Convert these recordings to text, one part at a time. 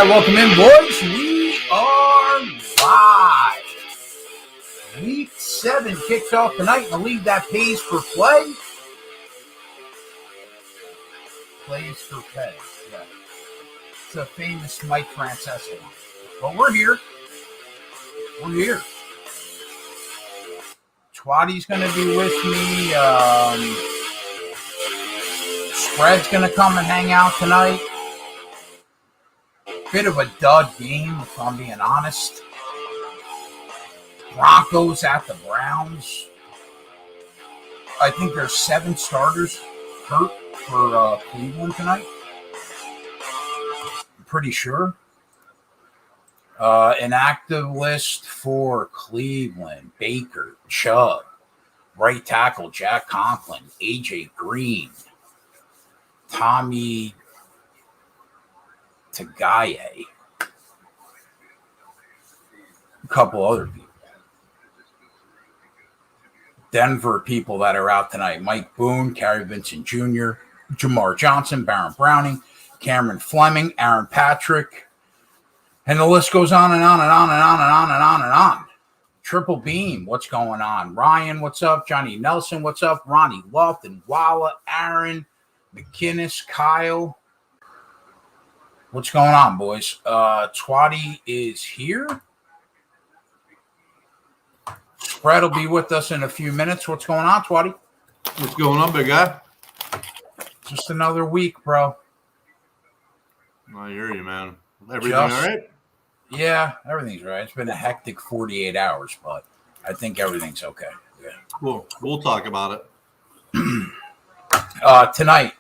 right, welcome in, boys. We are live. Week 7 kicks off tonight in the league that pays for play. Plays for pay. Yeah. It's a famous Mike Francesa one. But we're here. We're here. Twatty's going to be with me. Spread's going to come and hang out tonight. Bit of a dud game, if I'm being honest. Broncos at the Browns. I think there's 7 starters hurt for Cleveland tonight. I'm pretty sure. An active list for Cleveland: Baker, Chubb, right tackle Jack Conklin, AJ Green, Tommy Tagaye, a couple other people. Denver people that are out tonight: Mike Boone, Kerry Vincent Jr., Jamar Johnson, Baron Browning, Cameron Fleming, Aaron Patrick, and the list goes on and on and on and on and on and on and on. Triple Beam, what's going on? Ryan, what's up? Johnny Nelson, what's up? Ronnie Lofton, Walla, Aaron, McKinnis, Kyle. What's going on, boys? Twatty is here. Spread will be with us in a few minutes. What's going on, Twatty? What's going on, big guy? Just another week, bro. I hear you, man. Everything all right? Yeah, everything's right. It's been a hectic 48 hours, but I think everything's okay. Yeah. Cool. We'll talk about it. Tonight,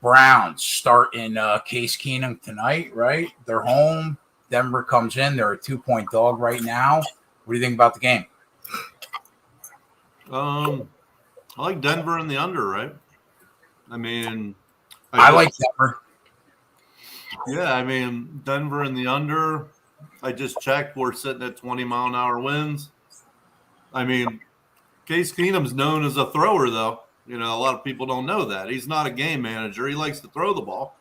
Browns start in Case Keenum tonight, right? They're home. Denver comes in. They're a 2-point dog right now. What do you think about the game? I like Denver in the under, right? I mean, I like Denver. Yeah, I mean, Denver in the under. I just checked. We're sitting at 20-mile-an-hour winds. I mean, Case Keenum's known as a thrower, though. You know, a lot of people don't know that. He's not a game manager. He likes to throw the ball.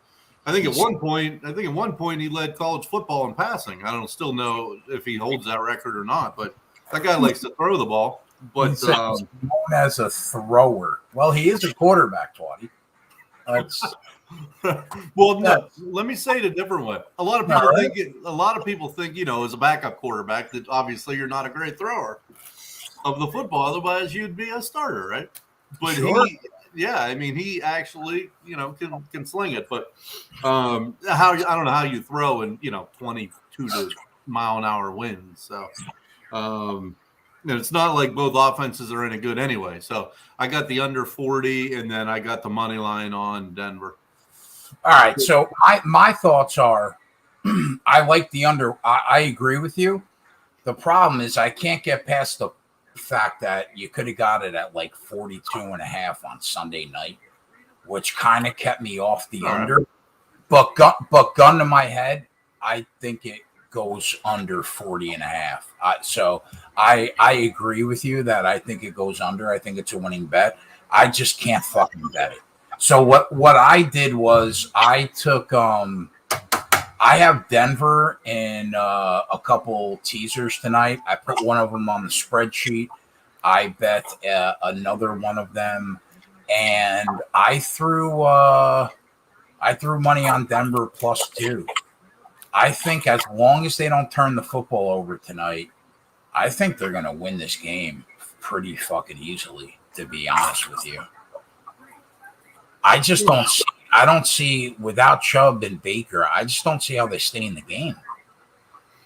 I think at one point he led college football in passing. I don't still know if he holds that record or not, but that guy likes to throw the ball. But he's known as a thrower. Well, he is a quarterback, Twatty. Well, no. Let me say it a different way. A lot of people think, you know, as a backup quarterback, that obviously you're not a great thrower of the football. Otherwise, you'd be a starter, right? But sure. He actually, you know, can sling it. But I don't know how you throw in, you know, 22-mile-an-hour winds. So, and it's not like both offenses are any good anyway. So I got the under 40, and then I got the money line on Denver. All right. So my thoughts are, I like the under. I agree with you. The problem is I can't get past the fact that you could have got it at like 42.5 on Sunday night, which kind of kept me off the under. Right. But gun to my head, I think it goes under 40.5. So I agree with you that I think it goes under. I think it's a winning bet. I just can't fucking bet it. So what I did was I took I have Denver in a couple teasers tonight. I put one of them on the spreadsheet. I bet another one of them, and I threw money on Denver +2. I think as long as they don't turn the football over tonight, I think they're going to win this game pretty fucking easily, to be honest with you. I just don't see without Chubb and Baker, I just don't see how they stay in the game.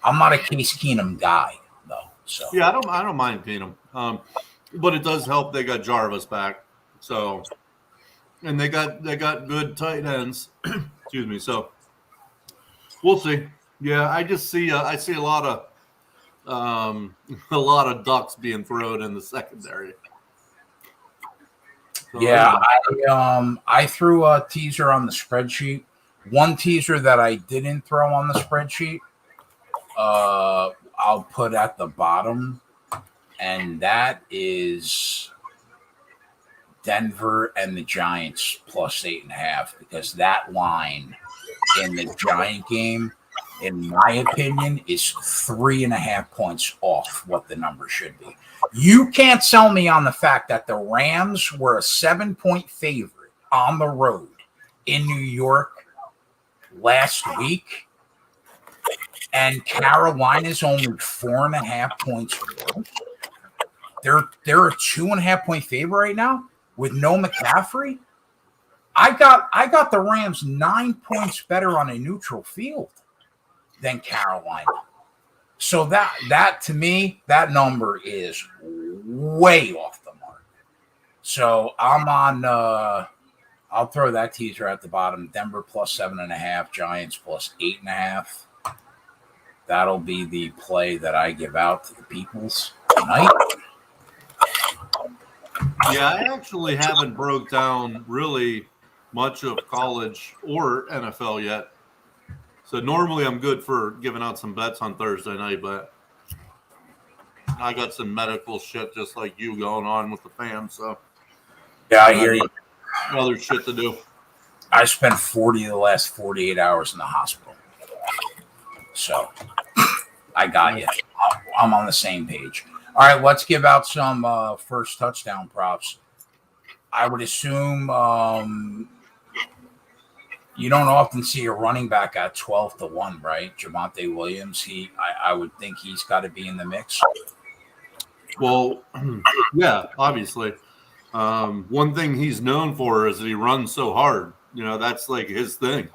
I'm not a Case Keenum guy, though. So yeah, I don't mind Keenum. But it does help they got Jarvis back. So, and they got good tight ends. Excuse me. So we'll see. Yeah, I just see I see a lot of ducks being thrown in the secondary. So, yeah, I threw a teaser on the spreadsheet. One teaser that I didn't throw on the spreadsheet, I'll put at the bottom, and that is Denver and the Giants +8.5, because that line in the Giant game, in my opinion, is 3.5 points off what the number should be. You can't sell me on the fact that the Rams were a 7-point favorite on the road in New York last week, and Carolina's only 4.5 points worse. They're a 2.5-point favorite right now with no McCaffrey. I got the Rams 9 points better on a neutral field than Carolina. So that to me, that number is way off the mark. So I'm on I'll throw that teaser at the bottom. Denver plus 7.5, Giants plus 8.5. That'll be the play that I give out to the peoples tonight. Yeah, I actually haven't broke down really much of college or NFL yet. So normally I'm good for giving out some bets on Thursday night, but I got some medical shit just like you going on with the fam. So yeah, I hear you. Other shit to do. I spent 40 of the last 48 hours in the hospital. So I got you. I'm on the same page. All right, let's give out some first touchdown props. I would assume you don't often see a running back at 12-1, right? Javonte Williams. I would think he's got to be in the mix. Well, yeah, obviously. One thing he's known for is that he runs so hard. You know, that's like his thing.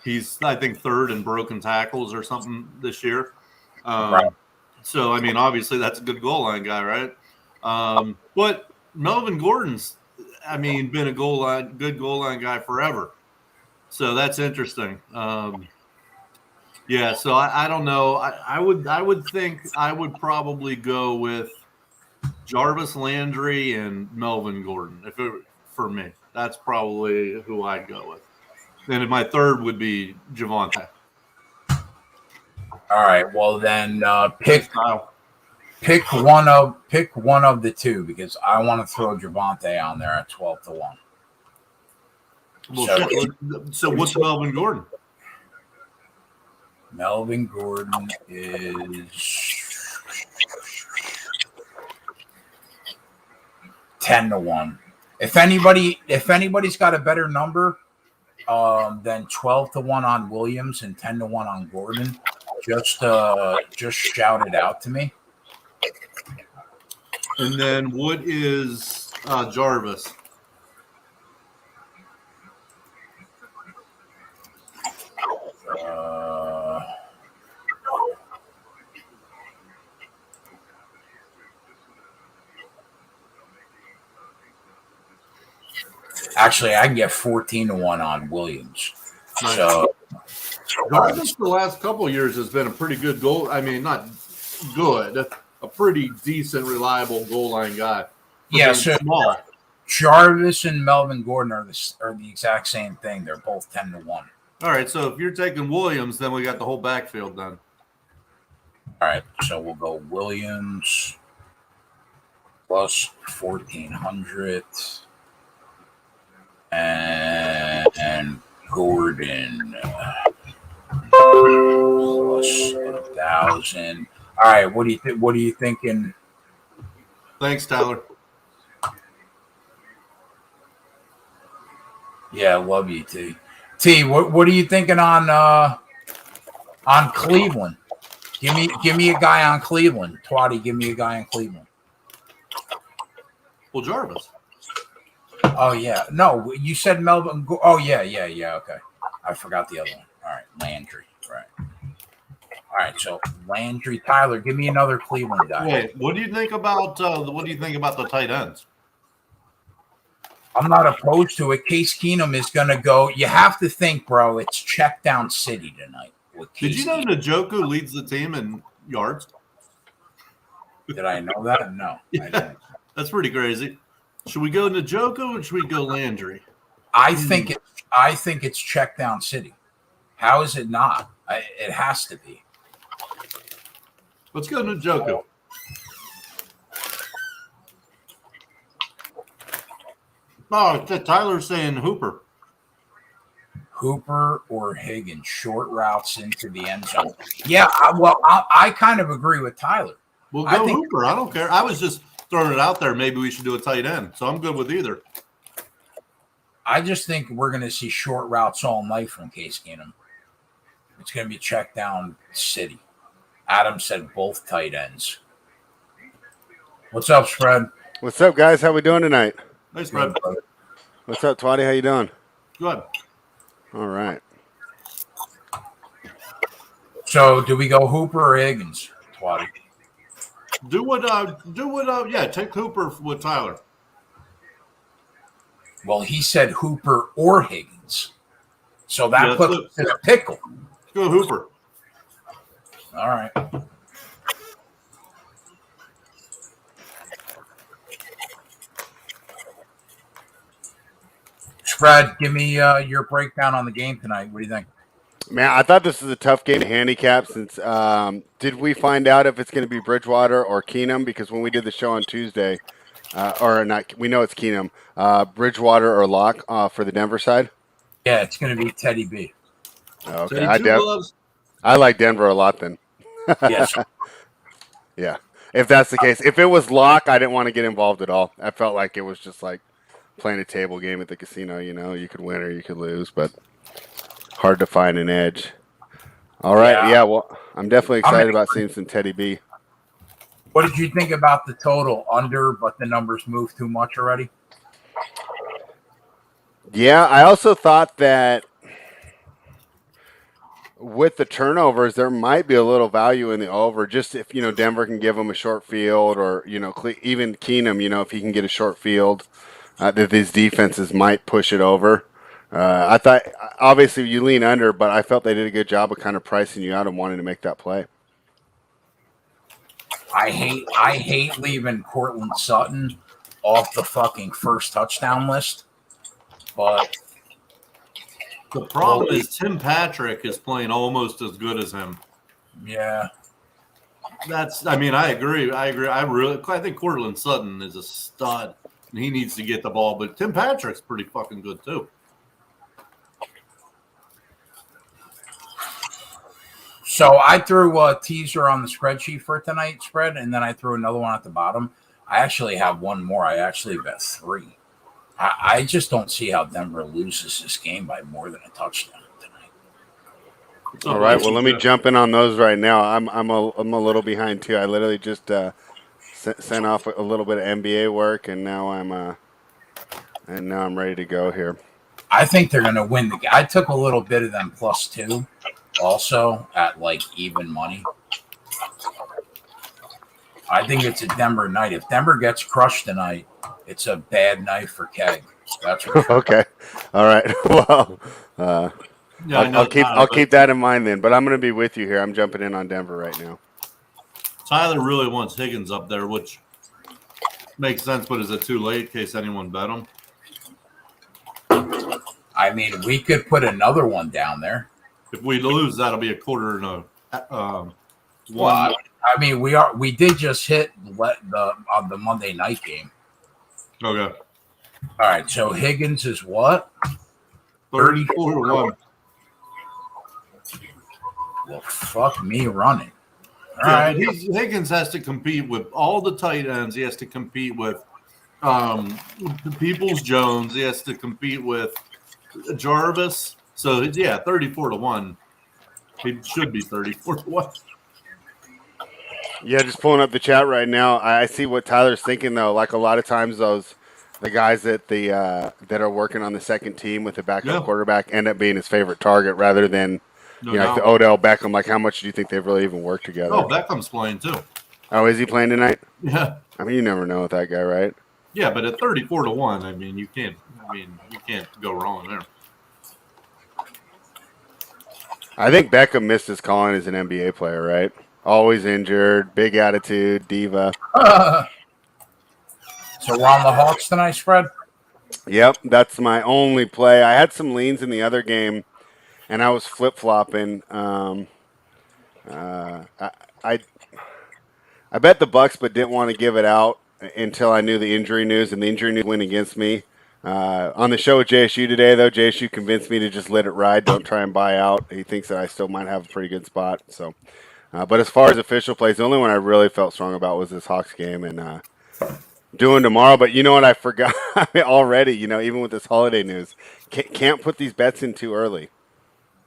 He's, I think, third in broken tackles or something this year. Right. So, I mean, obviously that's a good goal line guy, right? But Melvin Gordon's, I mean, been a good goal line guy forever. So that's interesting. Yeah, so I don't know. I would think I would probably go with Jarvis Landry and Melvin Gordon for me. That's probably who I'd go with. And my third would be Javonte. All right. Well, then pick one of the two because I want to throw Javonte on there at 12-1. Well, so what's Melvin Gordon? Melvin Gordon is 10-1. If anybody's got a better number than 12-1 on Williams and 10-1 on Gordon, just shout it out to me. And then what is Jarvis? Actually, I can get 14-1 on Williams. Nice. So Jarvis the last couple of years has been a pretty good goal. I mean, not good, a pretty decent, reliable goal line guy. Yeah, so small. Jarvis and Melvin Gordon are the exact same thing. They're both 10-1. All right, so if you're taking Williams, then we got the whole backfield then. All right, so we'll go Williams plus 1,400 and Gordon plus 1,000. All right, what are you thinking? Thanks, Tyler. Yeah, love you, T. T, what are you thinking on Cleveland? Give me a guy on Cleveland. Twatty, give me a guy on Cleveland. Well, Jarvis. Oh yeah, no, you said Melvin. Oh yeah. Okay, I forgot the other one. All right, Landry. Right. All right, so Landry, Tyler, give me another Cleveland guy. Wait, what do you think about the tight ends? I'm not opposed to it. Case Keenum is going to go. You have to think, bro. It's check down city tonight. Did you know Njoku leads the team in yards? Did I know that? No. Yeah, I didn't. That's pretty crazy. Should we go Njoku or should we go Landry? I think it's check down city. How is it not? It has to be. Let's go Njoku. Oh, Tyler's saying Hooper. Hooper or Higgins, short routes into the end zone. Yeah, I kind of agree with Tyler. We'll go Hooper. I don't care. I was just throwing it out there. Maybe we should do a tight end. So I'm good with either. I just think we're going to see short routes all night from Case Keenum. It's going to be check down city. Adam said both tight ends. What's up, Spread? What's up, guys? How we doing tonight? Hey, Spread. What's up, Twatty? How you doing? Good. All right. So, do we go Hooper or Higgins, Twatty? Take Hooper with Tyler. Well, he said Hooper or Higgins. So that puts us in a pickle. Let's go Hooper. All right. Spread, give me your breakdown on the game tonight. What do you think? Man, I thought this was a tough game to handicap since did we find out if it's going to be Bridgewater or Keenum? Because when we did the show on Tuesday, we know it's Keenum, Bridgewater or Locke for the Denver side? Yeah, it's going to be Teddy B. Okay, I like Denver a lot then. Yes. Yeah, if that's the case. If it was Locke, I didn't want to get involved at all. I felt like it was just like playing a table game at the casino. You know, you could win or you could lose, but hard to find an edge. All right, yeah. Well, I'm definitely excited about seeing some Teddy B. What did you think about the total under, but the numbers moved too much already? Yeah, I also thought that with the turnovers, there might be a little value in the over. Just if Denver can give them a short field, or even Keenum, if he can get a short field, that these defenses might push it over. I thought obviously you lean under, but I felt they did a good job of kind of pricing you out and wanting to make that play. I hate leaving Cortland Sutton off the fucking first touchdown list, but the problem is Tim Patrick is playing almost as good as him. Yeah. I agree. I think Cortland Sutton is a stud, and he needs to get the ball, but Tim Patrick's pretty fucking good too. So I threw a teaser on the spreadsheet for tonight spread, and then I threw another one at the bottom. I actually have one more. I actually bet 3. I just don't see how Denver loses this game by more than a touchdown tonight. All right. Well, let me jump in on those right now. I'm a little behind too. I literally just sent off a little bit of NBA work, and now I'm ready to go here. I think they're going to win the game. I took a little bit of them +2 also at like even money. I think it's a Denver night. If Denver gets crushed tonight, it's a bad night for Keg. That's for sure. Okay. All right. Well, I'll keep that in mind then. But I'm going to be with you here. I'm jumping in on Denver right now. Tyler really wants Higgins up there, which makes sense. But is it too late in case anyone bet him? I mean, we could put another one down there. If we lose, that'll be a quarter and a one. Well, I mean, we did just hit on the Monday night game. Okay. All right. So Higgins is what? 34-1. Well, fuck me running. All right. Higgins has to compete with all the tight ends. He has to compete with Peoples-Jones. He has to compete with Jarvis. So, yeah, 34-1. He should be 34-1. Yeah, just pulling up the chat right now. I see what Tyler's thinking though. Like a lot of times, the guys that that are working on the second team with the backup quarterback end up being his favorite target rather than like the Odell Beckham. Like, how much do you think they've really even worked together? Oh, Beckham's playing too. Oh, is he playing tonight? Yeah. I mean, you never know with that guy, right? Yeah, but at 34-1, I mean, you can't go wrong there. I think Beckham missed his calling as an NBA player, right? Always injured, big attitude, diva. So we're on the Hawks tonight, spread? Yep, that's my only play. I had some leans in the other game, and I was flip-flopping. I bet the Bucks, but didn't want to give it out until I knew the injury news, and the injury news went against me. On the show with JSU today, though, JSU convinced me to just let it ride. Don't try and buy out. He thinks that I still might have a pretty good spot. So, but as far as official plays, the only one I really felt strong about was this Hawks game and doing tomorrow. But you know what? I forgot already. Even with this holiday news, can't put these bets in too early.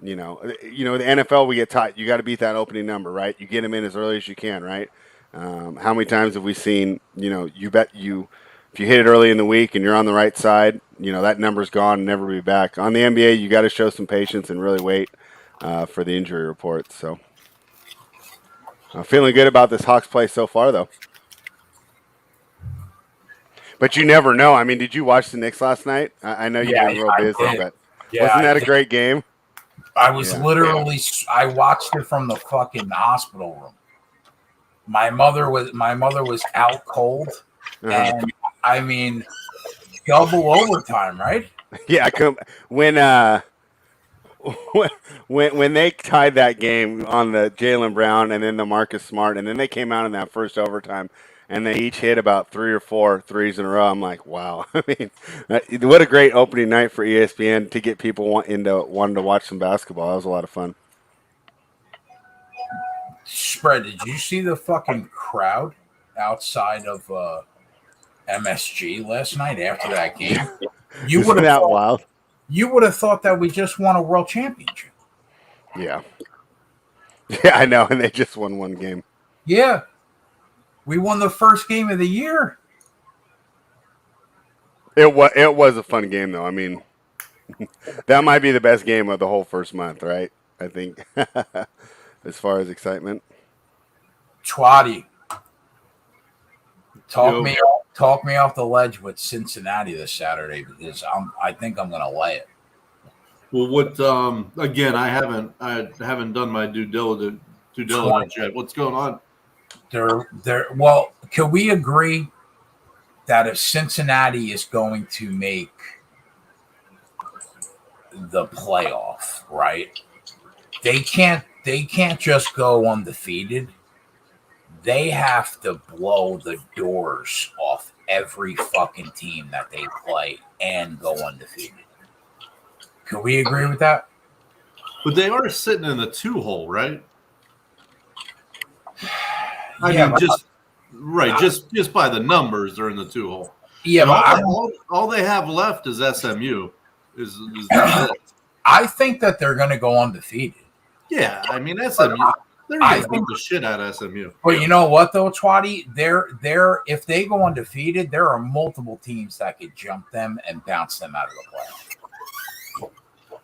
The NFL we get taught you got to beat that opening number, right? You get them in as early as you can, right? How many times have we seen? You bet you. If you hit it early in the week and you're on the right side, that number's gone and never be back. On the NBA, you got to show some patience and really wait for the injury reports. So I'm feeling good about this Hawks play so far, though. But you never know. I mean, did you watch the Knicks last night? I know you've been real busy, but wasn't that a great game? I was literally I watched it from the fucking hospital room. My mother was out cold, and I mean, double overtime, right? Yeah, when they tied that game on the Jaylen Brown and then the Marcus Smart, and then they came out in that first overtime, and they each hit about 3 or 4 threes in a row. I'm like, wow. I mean, what a great opening night for ESPN to get people wanting to watch some basketball. That was a lot of fun. Spread, did you see the fucking crowd outside of MSG last night after that game? You would have wild. You would have thought that we just won a world championship. Yeah. Yeah, I know, and they just won one game. Yeah. We won the first game of the year. It was a fun game, though. I mean, that might be the best game of the whole first month, right? I think, as far as excitement. Twatty, talk me off the ledge with Cincinnati this Saturday because I think I'm going to lay it. Well, again, I haven't done my due diligence yet. What's going on? Well, can we agree that if Cincinnati is going to make the playoff, right? They can't just go undefeated. They have to blow the doors off every fucking team that they play and go undefeated. Can we agree with that? But they are sitting in the 2-hole, right? Just by the numbers, they're in the 2-hole. Yeah, but all they have left is SMU. Is it. I think that they're going to go undefeated. Yeah, I mean SMU. They're going to beat the shit out of SMU. But you know what, though, Twatty? If they go undefeated, there are multiple teams that could jump them and bounce them out of the playoff.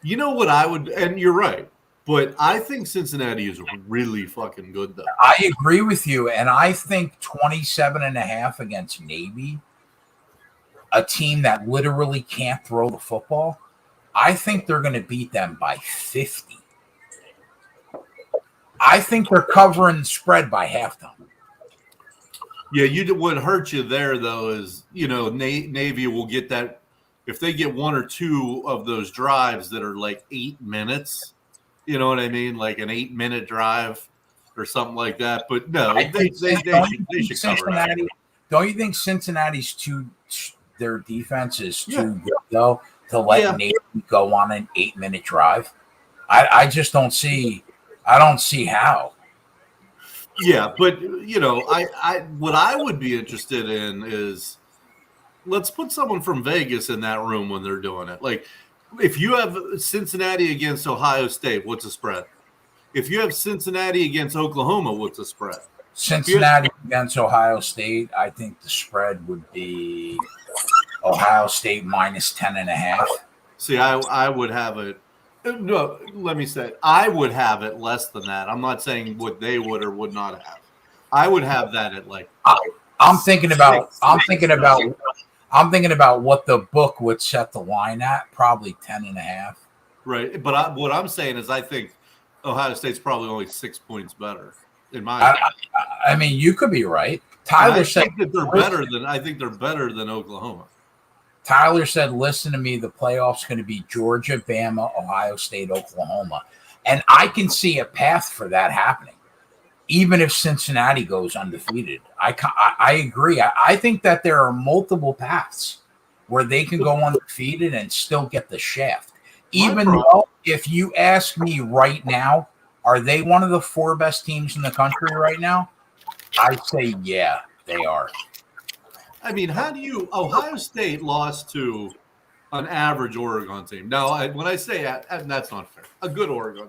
You know what I would, and you're right, but I think Cincinnati is really fucking good, though. I agree with you, and I think 27.5 against Navy, a team that literally can't throw the football, I think they're going to beat them by 50. I think they're covering the spread by halftime. Yeah, what hurt you there, though, is, Navy will get that. If they get 1 or 2 of those drives that are like 8 minutes, you know what I mean? Like an 8-minute drive or something like that. But no, they should cover it. Don't you think Cincinnati's their defense is too good, though, to let Navy go on an 8-minute drive? I just don't see – I don't see how. Yeah, but, what I would be interested in is – let's put someone from Vegas in that room when they're doing it. Like, if you have Cincinnati against Ohio State, what's the spread? If you have Cincinnati against Oklahoma, what's the spread? Cincinnati against Ohio State, I think the spread would be Ohio State minus 10.5. See, I would have it. No, let me say, I would have it less than that. I'm not saying what they would or would not have. I would have that at like. I'm thinking about what the book would set the line at, probably 10.5. Right, but what I'm saying is I think Ohio State's probably only 6 points better. In my opinion. I mean, you could be right. Tyler said that they're better than. I think they're better than Oklahoma. Tyler said, "Listen to me. The playoffs going to be Georgia, Bama, Ohio State, Oklahoma," and I can see a path for that happening, even if Cincinnati goes undefeated. I agree. I think that there are multiple paths, where they can go undefeated and still get the shaft. Even though, if you ask me right now, are they one of the 4 best teams in the country right now? I'd say, yeah, they are. I mean, Ohio State lost to an average Oregon team. Now, when I say that, that's not fair. A good Oregon.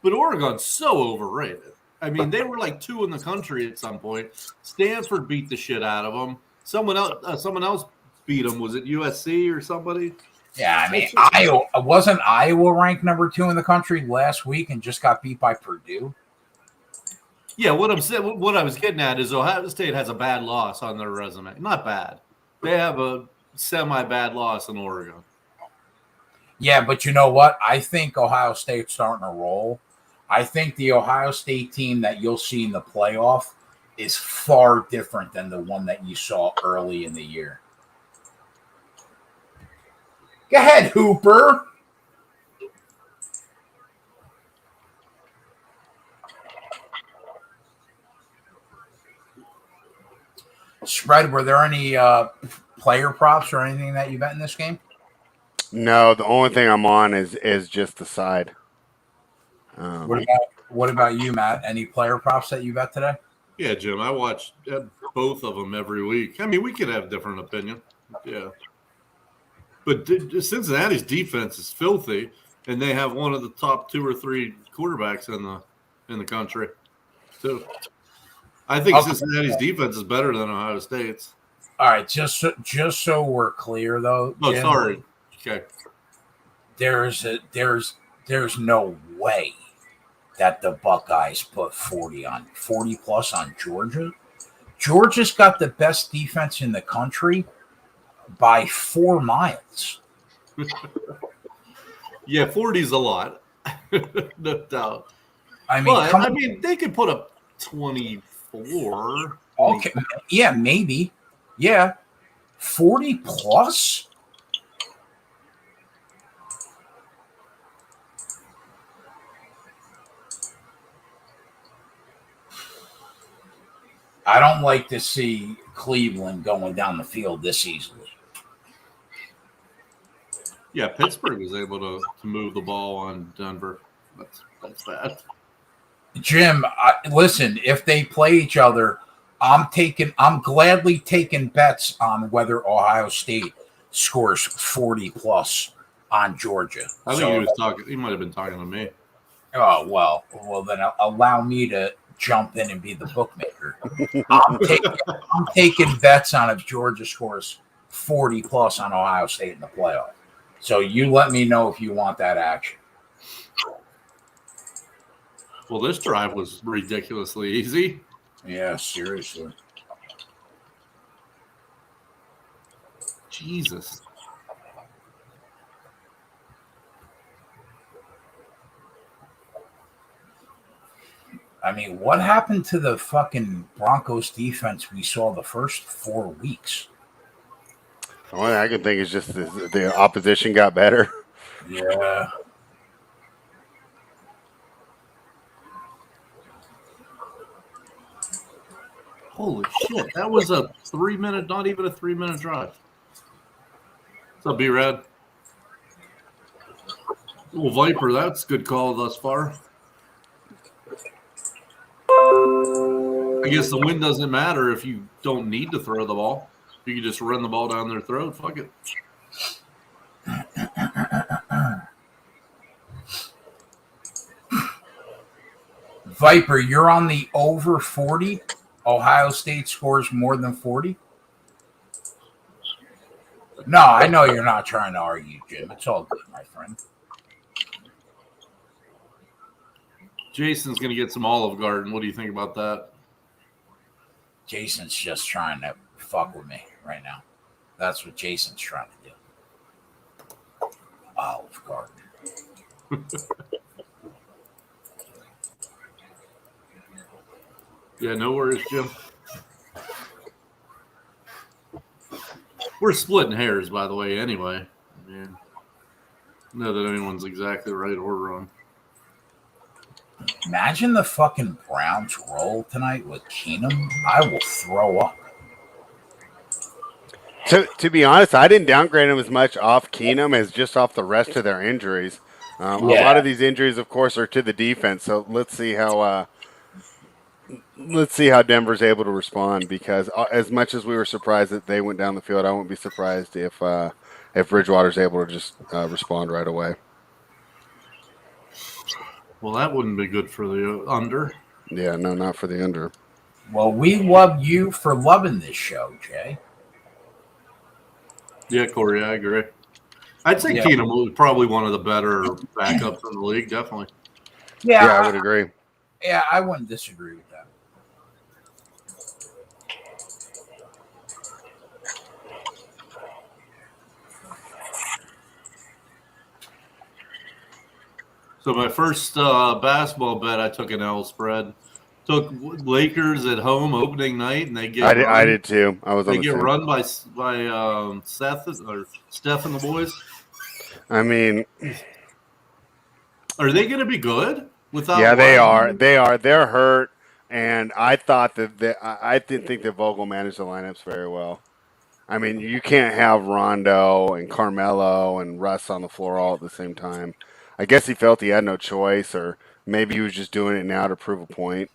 But Oregon's so overrated. I mean, they were like 2 in the country at some point. Stanford beat the shit out of them. Someone else beat them. Was it USC or somebody? Yeah, I mean, Iowa ranked number 2 in the country last week and just got beat by Purdue. Yeah, what I was getting at is Ohio State has a bad loss on their resume. Not bad. They have a semi-bad loss in Oregon. Yeah, but you know what? I think Ohio State's starting to roll. I think the Ohio State team that you'll see in the playoff is far different than the one that you saw early in the year. Go ahead, Hooper. Spread, were there any player props or anything that you bet in this game? No, the only thing I'm on is just the side. What about you, Matt? Any player props that you bet today? Yeah, Jim, I watch both of them every week. I mean, we could have different opinion. Yeah. But Cincinnati's defense is filthy, and they have one of the top 2 or 3 quarterbacks in the country. So I think Cincinnati's defense is better than Ohio State's. All right, just so we're clear, though. Oh, Jim, sorry. Okay. There's no way that the Buckeyes put 40 plus on Georgia. Georgia's got the best defense in the country by 4 miles. Yeah, 40's a lot. No doubt. I mean, but, they could put up 24. Okay. Yeah, maybe. Yeah. 40 plus? I don't like to see Cleveland going down the field this easily. Yeah, Pittsburgh was able to move the ball on Denver. That's bad. Jim, listen, if they play each other, I'm gladly taking bets on whether Ohio State scores 40 plus on Georgia. I think he might have been talking to me. Oh, well, then allow me to jump in and be the bookmaker. I'm taking bets on if Georgia scores 40 plus on Ohio State in the playoff. So you let me know if you want that action. Well, this drive was ridiculously easy. Yeah, seriously. Jesus. I mean, what happened to the fucking Broncos defense we saw the first 4 weeks? The only thing I can think is just the opposition got better. Yeah. Holy shit. That was a 3-minute, not even a 3-minute drive. What's up, B-Rad? Well, Viper, that's a good call thus far. I guess the win doesn't matter if you don't need to throw the ball. You can just run the ball down their throat. Fuck it. Viper, you're on the over 40. Ohio State scores more than 40. No, I know you're not trying to argue, Jim. It's all good, my friend. Jason's going to get some Olive Garden. What do you think about that? Jason's just trying to fuck with me right now. That's what Jason's trying to do. Olive Garden. Yeah, no worries, Jim. We're splitting hairs, by the way, anyway. I mean, not that anyone's exactly right or wrong. Imagine the fucking Browns roll tonight with Keenum. I will throw up. To be honest, I didn't downgrade him as much off Keenum as just off the rest of their injuries. A lot Yeah. of these injuries, of course, are to the defense. So let's see how Denver's able to respond. Because as much as we were surprised that they went down the field, I wouldn't be surprised if Bridgewater's able to just respond right away. Well, that wouldn't be good for the under. Yeah, no, not for the under. Well, we love you for loving this show, Jay. Yeah, Corey, I agree. I'd say Yeah. Keenum was probably one of the better backups in the league, definitely. Yeah, Yeah, I would agree. Yeah, I wouldn't disagree with that. So my first basketball bet, I took an L spread. Took Lakers at home opening night, and they get I did too. I was on they the get same. run by Seth or Steph and the boys. I mean, Are they going to be good without? yeah, they are. Wiseman? They are. They're hurt, and I thought I didn't think that Vogel managed the lineups very well. I mean, you can't have Rondo and Carmelo and Russ on the floor all at the same time. I guess he felt he had no choice, or maybe he was just doing it now to prove a point.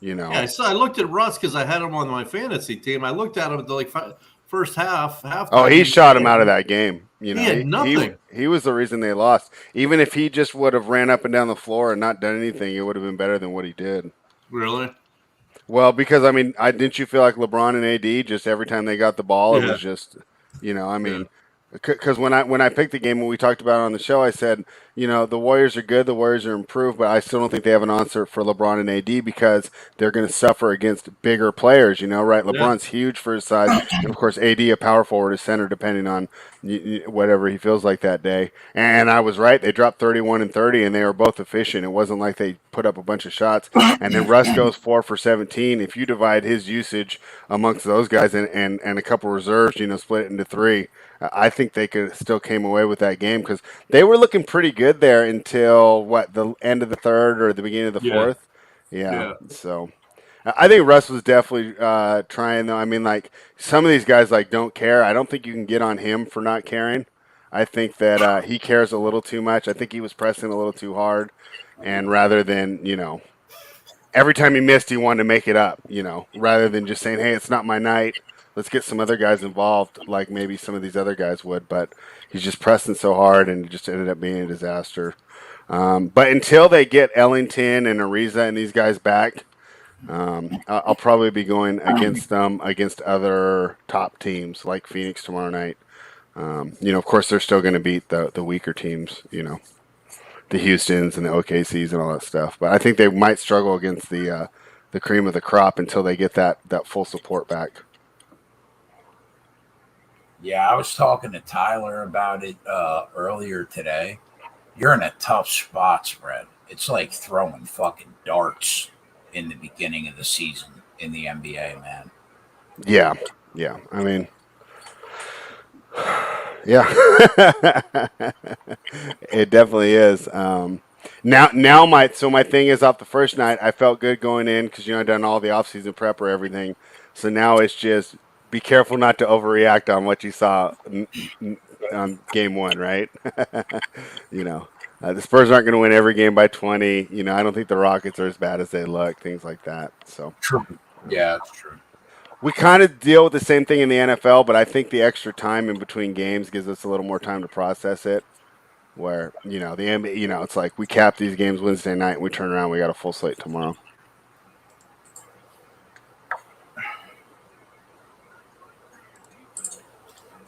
You know. Yeah, I looked at Russ because I had him on my fantasy team. I looked at him at the first half. Oh, he shot him out of that game. You know, he had nothing. He was the reason they lost. Even if he just would have ran up and down the floor and not done anything, it would have been better than what he did. Really? Well, because I mean, didn't you feel like LeBron and AD just every time they got the ball, it Yeah. was just, I mean, because when I picked the game when we talked about it on the show, I said, the Warriors are good, the Warriors are improved, but I still don't think they have an answer for LeBron and AD because they're going to suffer against bigger players. Right? LeBron's huge for his size, and of course, AD a power forward, a center, depending on whatever he feels like that day. And I was right; they dropped 31 and 30, and they were both efficient. It wasn't like they put up a bunch of shots. And then Russ goes 4 for 17. If you divide his usage amongst those guys and a couple reserves, split it into 3. I think they could still came away with that game because they were looking pretty good there until the end of the third or the beginning of the fourth. Yeah. So I think Russ was definitely trying though. I mean, like some of these guys don't care. I don't think you can get on him for not caring. I think that he cares a little too much. I think he was pressing a little too hard, and rather than every time he missed, he wanted to make it up. Rather than just saying, "Hey, it's not my night. Let's get some other guys involved," like maybe some of these other guys would. But he's just pressing so hard, and it just ended up being a disaster. But until they get Ellington and Ariza and these guys back, I'll probably be going against them against other top teams like Phoenix tomorrow night. Of course, they're still going to beat the weaker teams. The Houstons and the OKCs and all that stuff. But I think they might struggle against the cream of the crop until they get that full support back. Yeah, I was talking to Tyler about it earlier today. You're in a tough spot, Spread. It's like throwing fucking darts in the beginning of the season in the NBA, man. Yeah. I mean, yeah, it definitely is. Now my thing is off the first night. I felt good going in because I've done all the off-season prep or everything. So now it's just be careful not to overreact on what you saw on game 1, right? The Spurs aren't going to win every game by 20. I don't think the Rockets are as bad as they look. Things like that. So true. Yeah, it's true. We kind of deal with the same thing in the NFL, but I think the extra time in between games gives us a little more time to process it. Where the NBA, it's like we cap these games Wednesday night, and we turn around, we got a full slate tomorrow.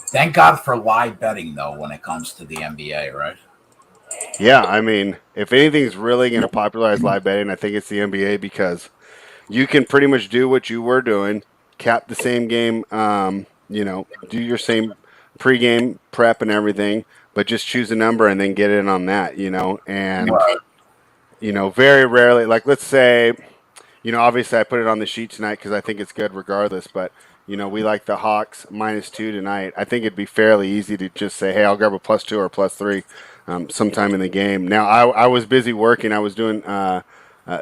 Thank God for live betting, though, when it comes to the NBA, right? Yeah, I mean, if anything's really going to popularize live betting, I think it's the NBA because you can pretty much do what you were doing, cap the same game, do your same pregame prep and everything, but just choose a number and then get in on that, and, very rarely, like let's say, obviously I put it on the sheet tonight because I think it's good regardless, but we like the Hawks -2 tonight. I think it'd be fairly easy to just say, hey, I'll grab a +2 or +3 sometime in the game. Now, I was busy working. I was doing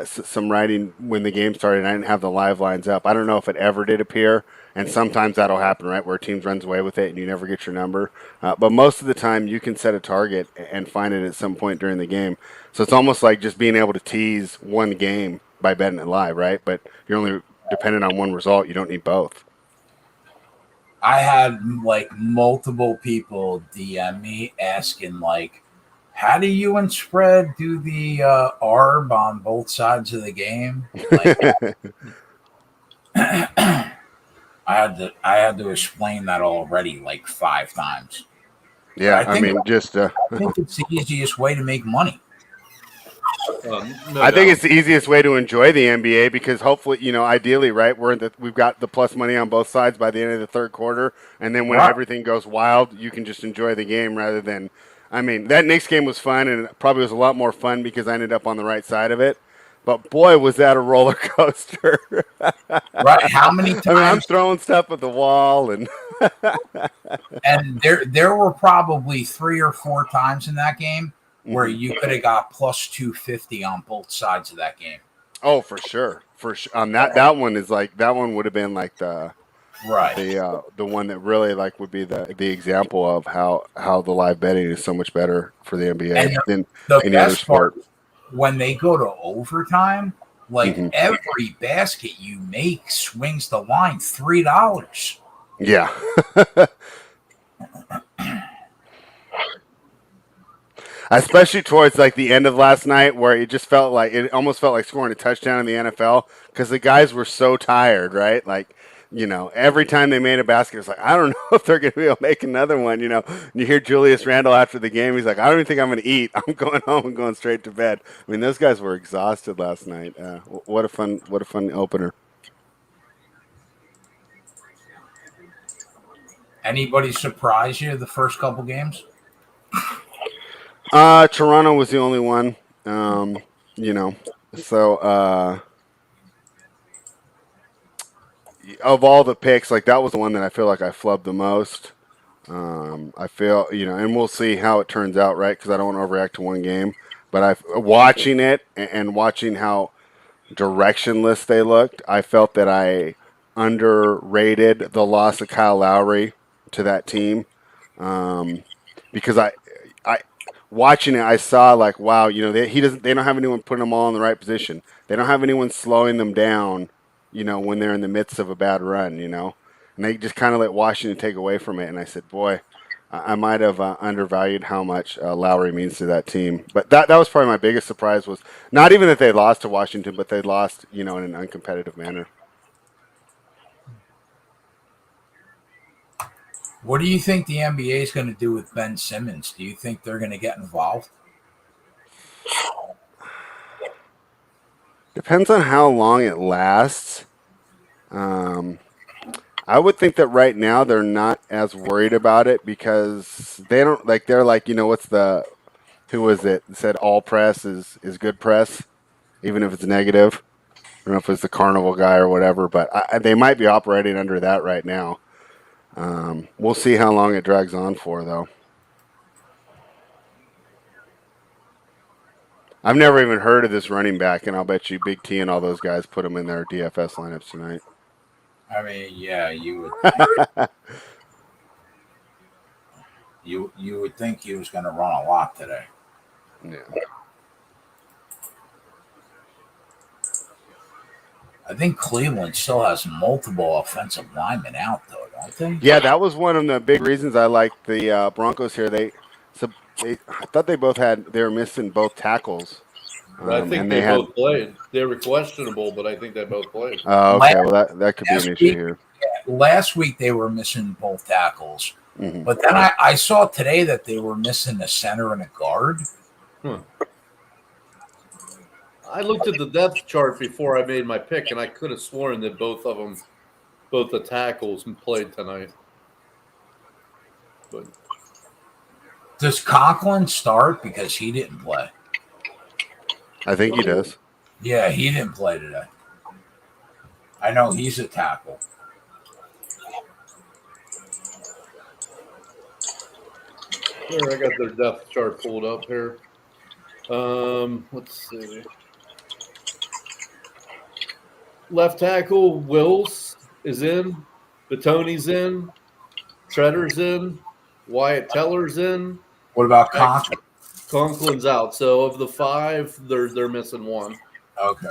some writing when the game started. And I didn't have the live lines up. I don't know if it ever did appear, and sometimes that'll happen, right, where teams runs away with it and you never get your number. But most of the time, you can set a target and find it at some point during the game. So it's almost like just being able to tease one game by betting it live, right? But you're only dependent on one result. You don't need both. I had like multiple people DM me asking like, how do you and spread do the ARB on both sides of the game? Like, I had to explain that already like 5 times. But Yeah, I mean, just I think it's the easiest way to make money. I think it's the easiest way to enjoy the NBA because hopefully, ideally, right, we've got the plus money on both sides by the end of the third quarter, and then when everything goes wild, you can just enjoy the game rather than. I mean, that Knicks game was fun, and it probably was a lot more fun because I ended up on the right side of it. But boy, was that a roller coaster! Right? How many times? I mean, I'm throwing stuff at the wall, and there were probably 3 or 4 times in that game where you could have got plus 250 on both sides of that game. Oh, for sure. On that one is like that one would have been like the one that really like would be the example of how the live betting is so much better for the NBA than any other sport. When they go to overtime, like every basket you make swings the line $3. Yeah. Especially towards like the end of last night, where it almost felt like scoring a touchdown in the NFL because the guys were so tired, right? Like, every time they made a basket, it's like, I don't know if they're going to be able to make another one. And you hear Julius Randle after the game, he's like, I don't even think I'm going to eat. I'm going home and going straight to bed. I mean, those guys were exhausted last night. What a fun opener. Anybody surprise you the first couple games? Toronto was the only one, so of all the picks, like that was the one that I feel like I flubbed the most. I feel, and we'll see how it turns out, right? Because I don't want to overreact to one game, but watching it and watching how directionless they looked, I felt that I underrated the loss of Kyle Lowry to that team, because I watching it, I saw like, wow, they don't have anyone putting them all in the right position. They don't have anyone slowing them down, when they're in the midst of a bad run, and they just kind of let Washington take away from it. And I said, boy, I might have undervalued how much Lowry means to that team. But that was probably my biggest surprise, was not even that they lost to Washington, but they lost, in an uncompetitive manner. What do you think the NBA is going to do with Ben Simmons? Do you think they're going to get involved? Depends on how long it lasts. I would think that right now they're not as worried about it because they don't like. They're like, who was it? Said all press is good press, even if it's negative. I don't know if it's the Carnival guy or whatever, but they might be operating under that right now. We'll see how long it drags on for, though. I've never even heard of this running back, and I'll bet you Big T and all those guys put him in their DFS lineups tonight. I mean, yeah, you would think. you would think he was going to run a lot today. Yeah. I think Cleveland still has multiple offensive linemen out, though, don't they? Yeah, that was one of the big reasons I liked the Broncos here. I thought they were missing both tackles. I think they both played. They were questionable, but I think they both played. Oh, okay. Well, that could be an issue here. Yeah, last week they were missing both tackles. But then I saw today that they were missing a center and a guard. I looked at the depth chart before I made my pick, and I could have sworn that both the tackles, played tonight. But does Conklin start because he didn't play? I think he does. Yeah, he didn't play today. I know he's a tackle. Here, I got their depth chart pulled up here. Let's see. Left tackle, Wills is in. Batoni's in. Tretter's in. Wyatt Teller's in. What about Conklin? Conklin's out. So of the 5, they're missing 1. Okay.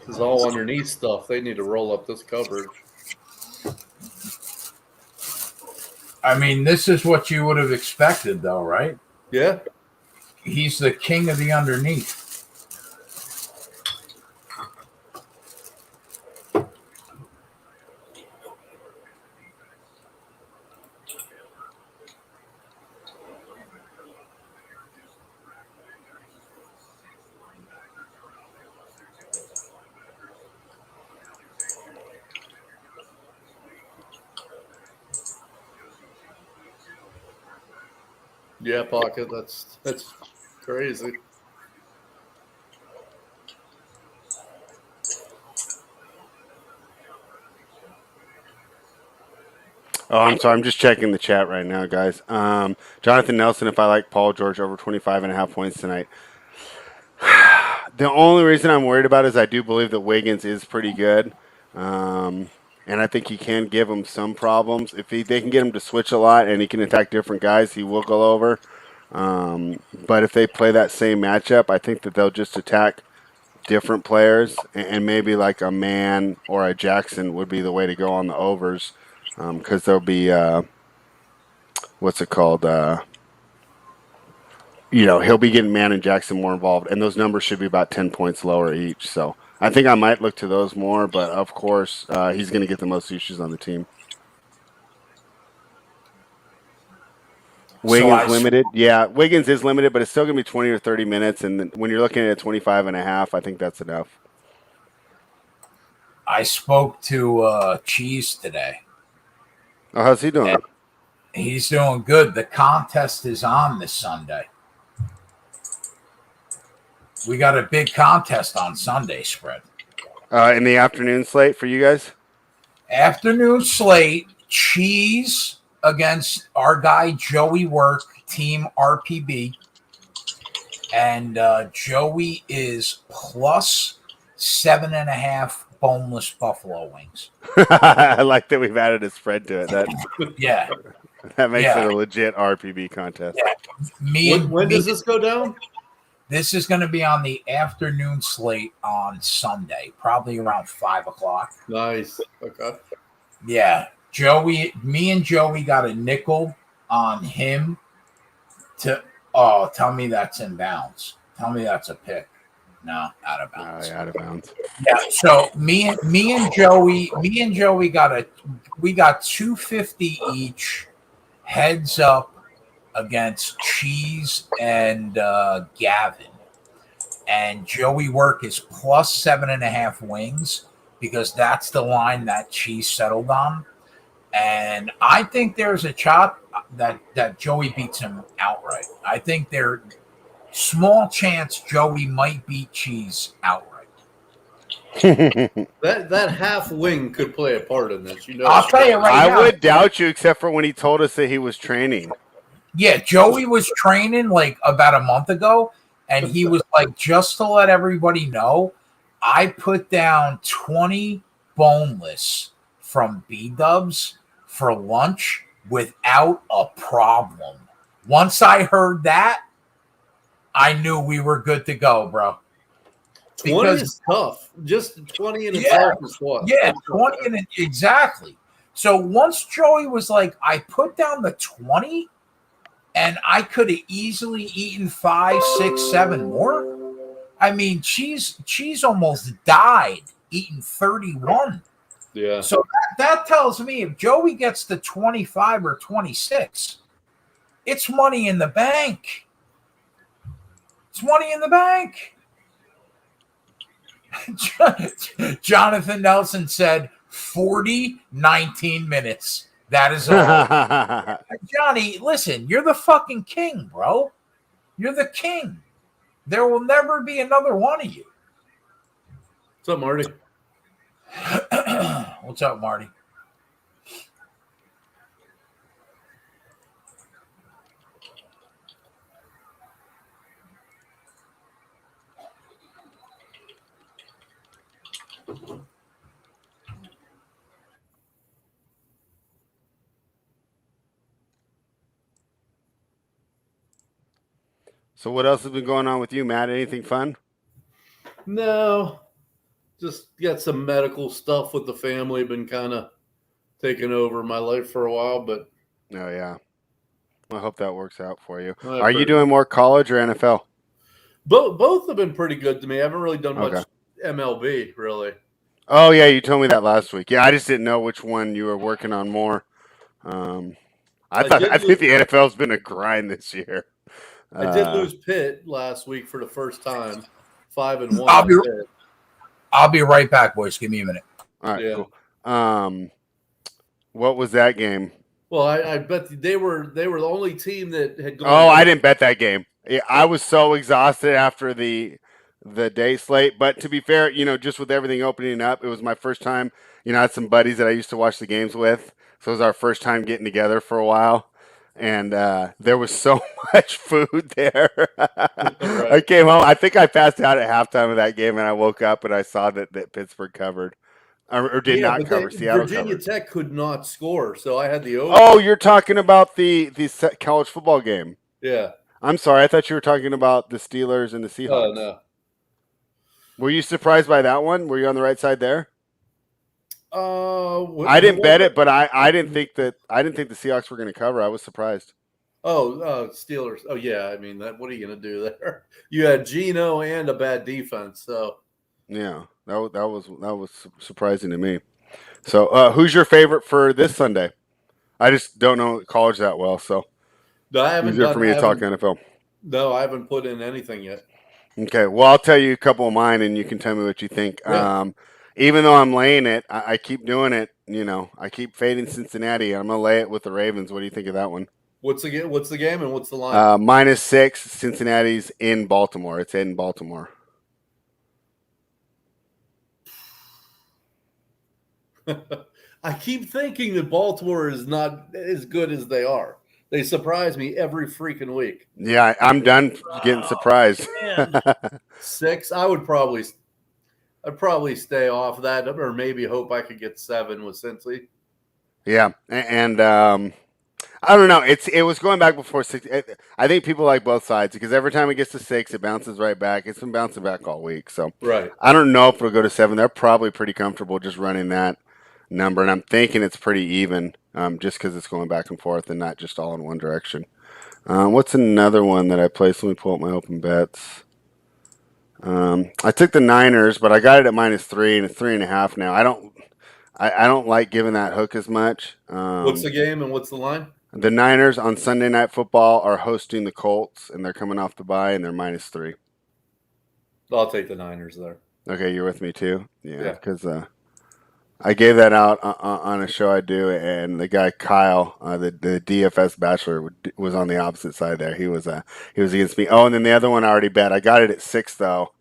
This is all underneath stuff. They need to roll up this coverage. I mean, this is what you would have expected, though, right? Yeah. He's the king of the underneath. Yeah, Pocket. That's crazy. Oh, I'm sorry. I'm just checking the chat right now, guys. Jonathan Nelson, if I like Paul George over 25.5 points tonight. The only reason I'm worried about is I do believe that Wiggins is pretty good. And I think he can give him some problems. If they can get him to switch a lot and he can attack different guys, he will go over. But if they play that same matchup, I think that they'll just attack different players. And maybe like a Man or a Jackson would be the way to go on the overs. Because there'll be, what's it called? He'll be getting Man and Jackson more involved. And those numbers should be about 10 points lower each. So I think I might look to those more, but of course, he's going to get the most issues on the team. Wiggins limited. Yeah, Wiggins is limited, but it's still going to be 20 or 30 minutes. And when you're looking at 25.5, I think that's enough. I spoke to Cheese today. Oh, how's he doing? He's doing good. The contest is on this Sunday. We got a big contest on Sunday, Spread. In the afternoon slate for you guys? Afternoon slate, Cheese against our guy Joey Work, Team RPB. And Joey is plus 7.5 boneless buffalo wings. I like that we've added a spread to it. That makes it a legit RPB contest. Yeah. When does this go down? This is going to be on the afternoon slate on Sunday, probably around 5 o'clock. Nice. Okay. Yeah. Me and Joey got a nickel on him tell me that's in bounds. Tell me that's a pick. No, out of bounds. Out of bounds. Yeah. So me and Joey we got 250 each heads up against Cheese and Gavin. And Joey Work is plus 7.5 wings because that's the line that Cheese settled on. And I think there's a shot that Joey beats him outright. I think there's small chance Joey might beat Cheese outright. that half wing could play a part in this. I'll tell you right now. I would doubt you, except for when he told us that he was training. Yeah, Joey was training like about a month ago, and he was like, just to let everybody know, I put down 20 boneless from B-Dubs for lunch without a problem. Once I heard that, I knew we were good to go, bro. 20 is tough. Just 20 in itself is what? Yeah, 20 in it, exactly. So once Joey was like, I put down the 20, and I could have easily eaten 5, 6, 7 more. I mean, Cheese almost died eating 31. Yeah. So that tells me if Joey gets to 25 or 26, it's money in the bank. It's money in the bank. Jonathan Nelson said 19 minutes. That is all. Johnny, listen, you're the fucking king, bro. You're the king. There will never be another one of you. What's up, Marty? What's up, Marty? So what else has been going on with you, Matt? Anything fun? No, just got some medical stuff with the family. Been kind of taking over my life for a while, but Oh yeah. I hope that works out for you. I Are you doing more college or NFL? both have been pretty good to me. I haven't really done Okay. much MLB, really. Oh yeah, you told me that last week. Yeah, I just didn't know which one you were working on more. I think the NFL's been a grind this year. I did lose Pitt last week for the first time, 5-1. I'll be right back, boys. Give me a minute. All right, Yeah. cool. What was that game? Well, I bet they were the only team that had gone. Oh, I didn't bet that game. I was so exhausted after the day slate. But to be fair, just with everything opening up, it was my first time. I had some buddies that I used to watch the games with, so it was our first time getting together for a while. And there was so much food there. Right. I came home. I think I passed out at halftime of that game, and I woke up and I saw that Pittsburgh covered. Or did not cover. Seattle Virginia covered. Tech could not score, so I had the over. Oh, you're talking about the college football game. Yeah. I'm sorry. I thought you were talking about the Steelers and the Seahawks. Oh, no. Were you surprised by that one? Were you on the right side there? I didn't bet it, but I didn't think the Seahawks were going to cover. I was surprised. Oh, Steelers. Oh, yeah. I mean, what are you going to do there? You had Geno and a bad defense, so. Yeah, that was surprising to me. So, who's your favorite for this Sunday? I just don't know college that well, so No, I haven't easier for me to talk NFL. No, I haven't put in anything yet. Okay, well, I'll tell you a couple of mine, and you can tell me what you think. Yeah. Even though I'm laying it, I keep doing it. I keep fading Cincinnati. I'm gonna lay it with the Ravens. What do you think of that one? What's the game and what's the line? -6. Cincinnati's in Baltimore. It's in Baltimore. I keep thinking that Baltimore is not as good as they are. They surprise me every freaking week. Yeah, I'm done getting surprised. 6, I'd probably stay off that, or maybe hope I could get 7 with Cincy. Yeah, and I don't know. It was going back before 6. I think people like both sides because every time it gets to 6, it bounces right back. It's been bouncing back all week. So Right. I don't know if it'll go to 7. They're probably pretty comfortable just running that number, and I'm thinking it's pretty even, just because it's going back and forth and not just all in one direction. What's another one that I placed? Let me pull up my open bets. I took the Niners, but I got it at -3, and it's 3.5 now. I don't like giving that hook as much. What's the game and what's the line? The Niners on Sunday Night Football are hosting the Colts, and they're coming off the bye, and they're -3. I'll take the Niners there. Okay, you're with me too? Yeah. Because I gave that out on a show I do, and the guy Kyle, the DFS Bachelor, was on the opposite side there. He was against me. Oh, and then the other one I already bet. I got it at 6 though.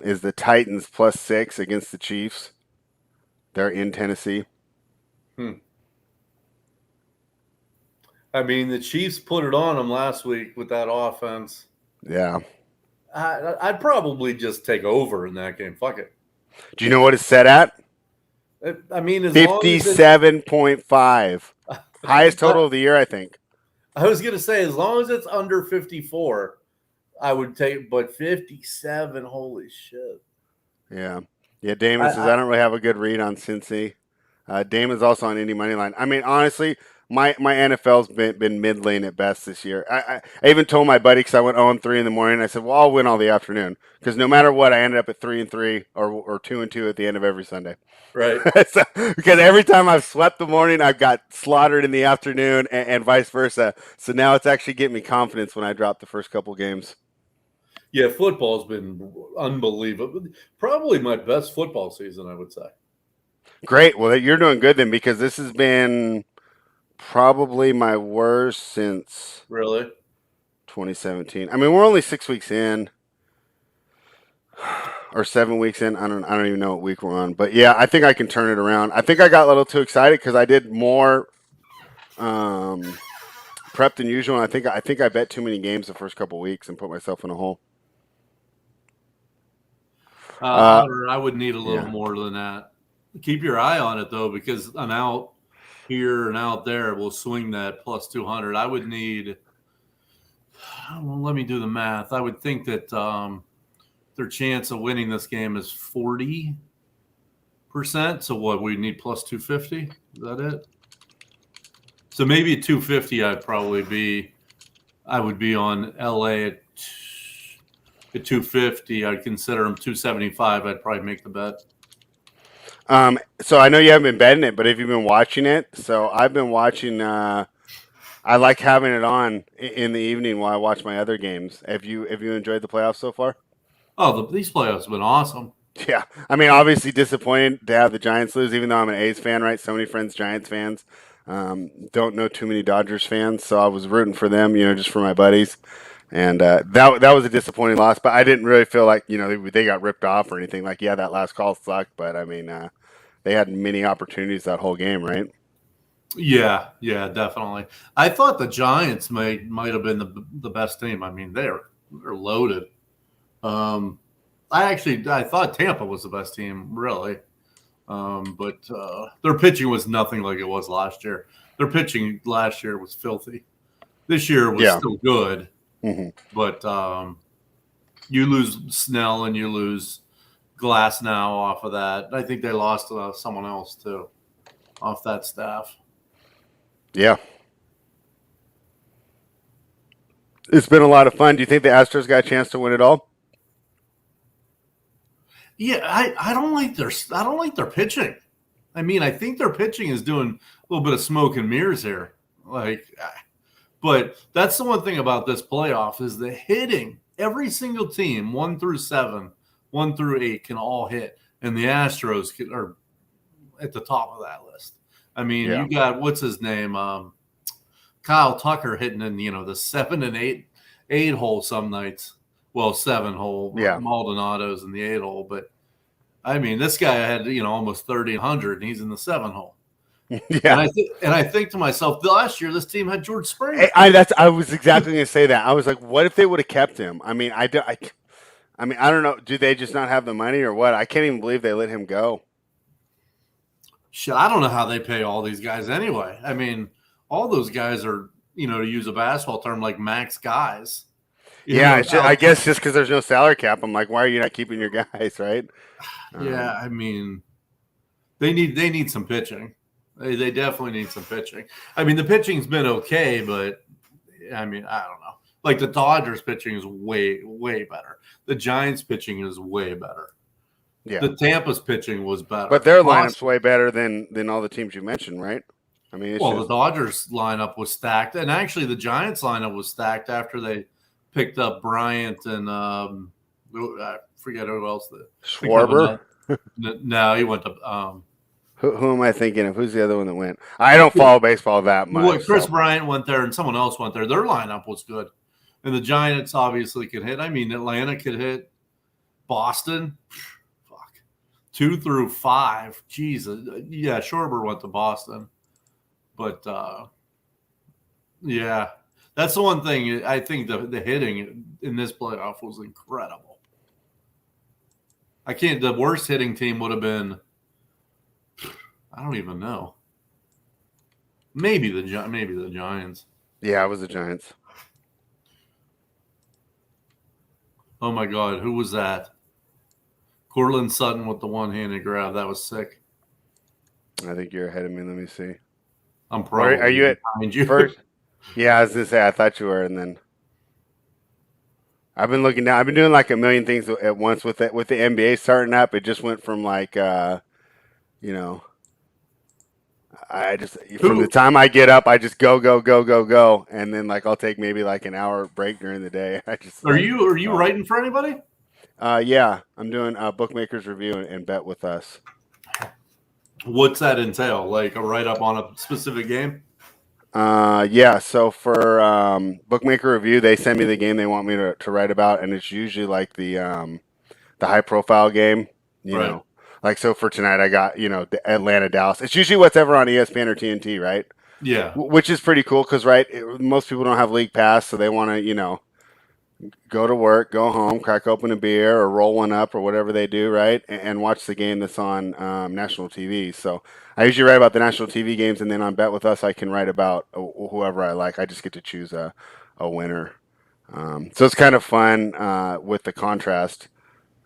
Is the Titans +6 against the Chiefs? They're in Tennessee. I mean, the Chiefs put it on them last week with that offense. Yeah. I'd probably just take over in that game. Fuck it. Do you know what it's set at? I mean, 57.5. Highest total of the year, I think. I was going to say, as long as it's under 54, I would take, but 57, holy shit. Yeah. Yeah, Damon says, I don't really have a good read on Cincy. Damon's also on Indy money line. I mean, honestly, my NFL's been mid-lane at best this year. I even told my buddy, because I went 0-3 in the morning, I said, well, I'll win all the afternoon. Because no matter what, I ended up at 3-3 or 2-2 at the end of every Sunday. Right. Because every time I've swept the morning, I've got slaughtered in the afternoon and vice versa. So now it's actually getting me confidence when I drop the first couple games. Yeah, football's been unbelievable. Probably my best football season, I would say. Great. Well, you're doing good then, because this has been probably my worst since Really 2017. I mean, we're only 6 weeks in. or 7 weeks in. I don't even know what week we're on, but yeah, I think I can turn it around. I think I got a little too excited because I did more prep than usual. And I think I bet too many games the first couple weeks and put myself in a hole. I would need a little Yeah. more than that. Keep your eye on it though, because an out here and out there will swing that plus 200. I would need. Well, let me do the math. I would think that their chance of winning this game is 40%. So what we need plus 250? Is that it? So maybe at 250, I would be on LA at 250. I'd consider them 275. I'd probably make the bet. So I know you haven't been betting it, but have you been watching it? So I've been watching. I like having it on in the evening while I watch my other games. Have you enjoyed the playoffs so far? Oh, these playoffs have been awesome. Yeah, I mean, obviously disappointed to have the Giants lose, even though I'm an A's fan, right? So many friends, Giants fans. Don't know too many Dodgers fans, so I was rooting for them, just for my buddies. And that was a disappointing loss, but I didn't really feel like they got ripped off or anything. Like, yeah, that last call sucked, but I mean, they had many opportunities that whole game, right? Yeah, definitely. I thought the Giants might have been the best team. I mean, they're loaded. I thought Tampa was the best team, really. But their pitching was nothing like it was last year. Their pitching last year was filthy. This year was still good. Mm-hmm. But you lose Snell and you lose Glass now off of that. I think they lost someone else too off that staff. Yeah. It's been a lot of fun. Do you think the Astros got a chance to win it all? Yeah, I don't like their pitching. I mean, I think their pitching is doing a little bit of smoke and mirrors here. But that's the one thing about this playoff is the hitting. Every single team, 1 through 7, 1 through 8, can all hit, and the Astros are at the top of that list. I mean, You got what's his name, Kyle Tucker hitting in the 7 and 8 hole some nights. Well, 7 hole, Maldonado's in the 8 hole, but I mean, this guy had almost 3,100, and he's in the 7 hole. Yeah, and I think to myself, last year this team had George Springer. I was exactly going to say that. I was like, what if they would have kept him? I mean, I don't know. Do they just not have the money or what? I can't even believe they let him go. Shit, I don't know how they pay all these guys anyway. I mean, all those guys are, to use a basketball term, like max guys. I guess just because there's no salary cap, I'm like, why are you not keeping your guys, right? Yeah, I mean, they need some pitching. They definitely need some pitching. I mean, the pitching's been okay, but I mean, I don't know. Like the Dodgers pitching is way, way better. The Giants pitching is way better. Yeah. The Tampa's pitching was better. But their lineup's way better than all the teams you mentioned, right? I mean, the Dodgers lineup was stacked, and actually the Giants lineup was stacked after they picked up Bryant and I forget who else. Schwarber? No, he went to Who am I thinking of? Who's the other one that went? I don't follow baseball that much. Well, Chris Bryant went there, and someone else went there. Their lineup was good, and the Giants obviously could hit. I mean, Atlanta could hit. Boston, 2 through 5. Jesus, yeah, Schwarber went to Boston, but yeah, that's the one thing. I think the hitting in this playoff was incredible. The worst hitting team would have been. I don't even know. Maybe the Giants. Yeah, it was the Giants. Oh my God, who was that? Cortland Sutton with the one-handed grab. That was sick. I think you're ahead of me. Let me see. I'm probably. Are you at you? First? Yeah, I was gonna say I thought you were, and then I've been looking down. I've been doing like a million things at once with the NBA starting up. It just went from like from the time I get up, I just go, and then like I'll take maybe like an hour break during the day. Are you writing for anybody? Yeah, I'm doing Bookmakers Review and Bet with Us. What's that entail? Like a write up on a specific game? Yeah. So for Bookmaker Review, they send me the game they want me to write about, and it's usually like the the high profile game, you Right. know. Like, so for tonight, I got, the Atlanta Dallas. It's usually what's ever on ESPN or TNT, right? Yeah. Which is pretty cool because, right, most people don't have league pass, so they want to, go to work, go home, crack open a beer or roll one up or whatever they do, right, and watch the game that's on national TV. So I usually write about the national TV games, and then on Bet With Us, I can write about whoever I like. I just get to choose a winner. So it's kind of fun with the contrast.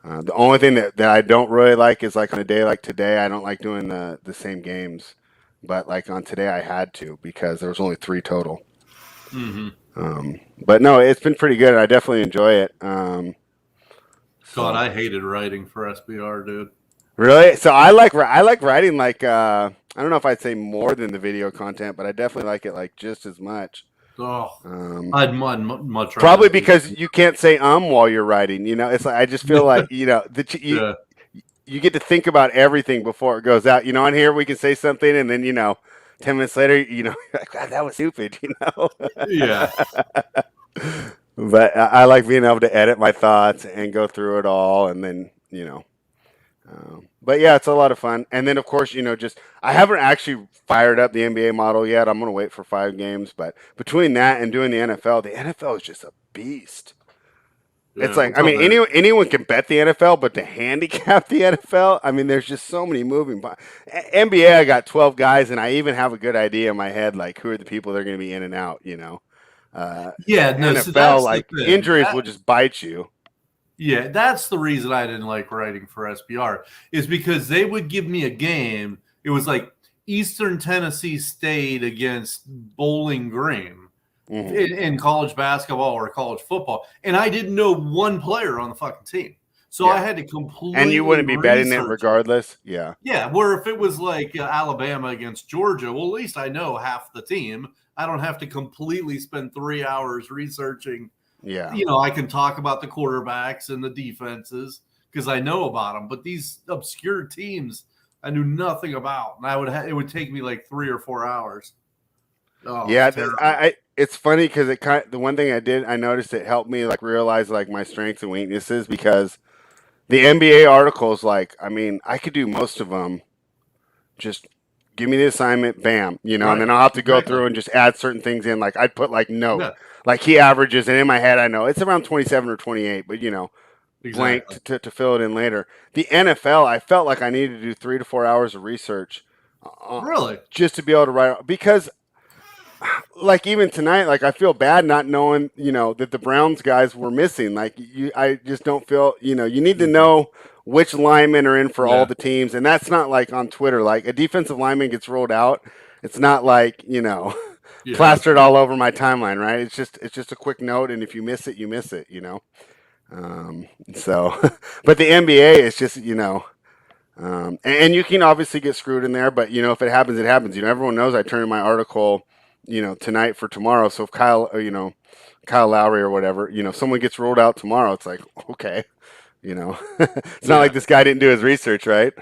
The only thing that I don't really like is like on a day like today, I don't like doing the same games. But like on today, I had to because there was only 3 total. Mm-hmm. But no, it's been pretty good. I definitely enjoy it. God, So I hated writing for SBR, dude. really, so I like writing like I don't know if I'd say more than the video content, but I definitely like it like just as much. Oh, Um, much rather Probably do because you can't say while you're writing. It's like I just feel like that yeah. you get to think about everything before it goes out. On here we can say something, and then 10 minutes later, you're like, God, that was stupid. Yeah. But I like being able to edit my thoughts and go through it all, and then but yeah, it's a lot of fun. And then of course, just I haven't actually fired up the NBA model yet. I'm gonna wait for 5 games, but between that and doing the NFL is just a beast. It's Yeah. like, I mean, anyone can bet the NFL, but to handicap the NFL, I mean, there's just so many moving parts. NBA, I got 12 guys, and I even have a good idea in my head, like who are the people that are going to be in and out. Yeah, no, so NFL, that's the like thing. injuries will just bite you. Yeah, that's the reason I didn't like writing for SBR is because they would give me a game. It was like Eastern Tennessee State against Bowling Green Mhm. in college basketball or college football, and I didn't know one player on the fucking team, so Yeah. I had to completely And you wouldn't be betting it research regardless. Yeah. Yeah, where if it was like Alabama against Georgia, well, at least I know half the team. I don't have to completely spend 3 hours researching. Yeah. I can talk about the quarterbacks and the defenses because I know about them. But these obscure teams, I knew nothing about, and it would take me like 3 or 4 hours. Oh, Yeah, it's terrible. it's funny because the one thing I noticed it helped me like realize like my strengths and weaknesses because the NBA articles, like, I mean, I could do most of them. Just give me the assignment, bam, and Right. then I'll have to go Exactly. through and just add certain things in. Like I'd put like note, Yeah, like he averages, and in my head I know it's around 27 or 28, but blank exactly. to fill it in later. The NFL, I felt like I needed to do 3 to 4 hours of research, Really? just to be able to write because like even tonight, like I feel bad not knowing, that the Browns guys were missing. Like I just don't feel, you need to know which linemen are in for all Yeah. the teams, and that's not like on Twitter. Like a defensive lineman gets rolled out, it's not like Yeah. plastered all over my timeline, right? It's just a quick note, and if you miss it, you miss it. So, but the NBA is just, and you can obviously get screwed in there, but if it happens, it happens. Everyone knows I turn in my article, tonight for tomorrow. So if Kyle Lowry or whatever, someone gets ruled out tomorrow, it's like, okay, it's not Yeah. like this guy didn't do his research, right?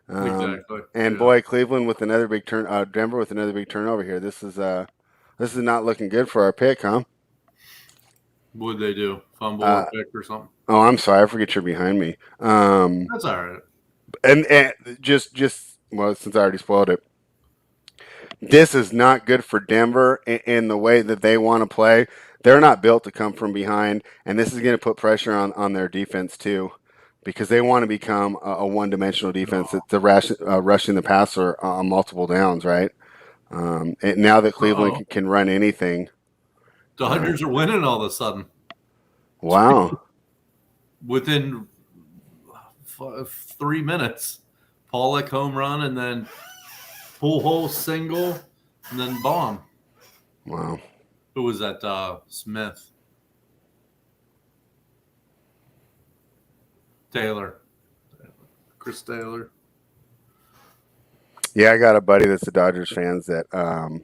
Exactly. And Yeah. boy, Cleveland with another big Denver with another big turnover here. This is not looking good for our pick, huh? What'd they do? Fumble Uh, or pick or something? oh, I'm sorry, I forget you're behind me. That's all right. And just well, since I already spoiled it, this is not good for Denver in the way that they want to play. They're not built to come from behind, and this is going to put pressure on their defense too, because they want to become a one-dimensional defense that's rushing the passer on multiple downs, right? And now that Cleveland Uh-oh. can run anything, Dodgers are winning all of a sudden wow. within 3 minutes. Pollock home run and then Pujols single and then bomb. Wow. Who was that? Smith. Taylor. Chris Taylor. Yeah, I got a buddy that's a Dodgers fan that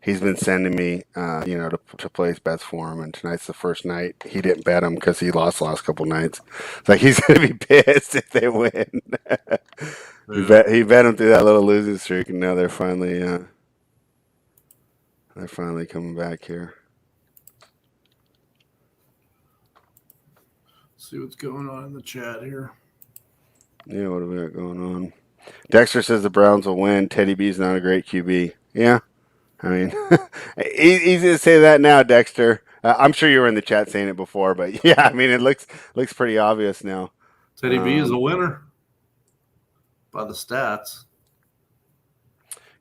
he's been sending me, to place bets for him. And tonight's the first night. He didn't bet him because he lost the last couple nights. It's like he's going to be pissed if they win. Yeah. He bet him through that little losing streak, and now they're finally coming back here. see what's going on in the chat here. Yeah, what have we got going on? Dexter says the Browns will win. Teddy B's not a great QB. Yeah, I mean, easy to say that now, Dexter. I'm sure you were in the chat saying it before, but yeah, I mean, it looks pretty obvious now. Teddy B is a winner by the stats.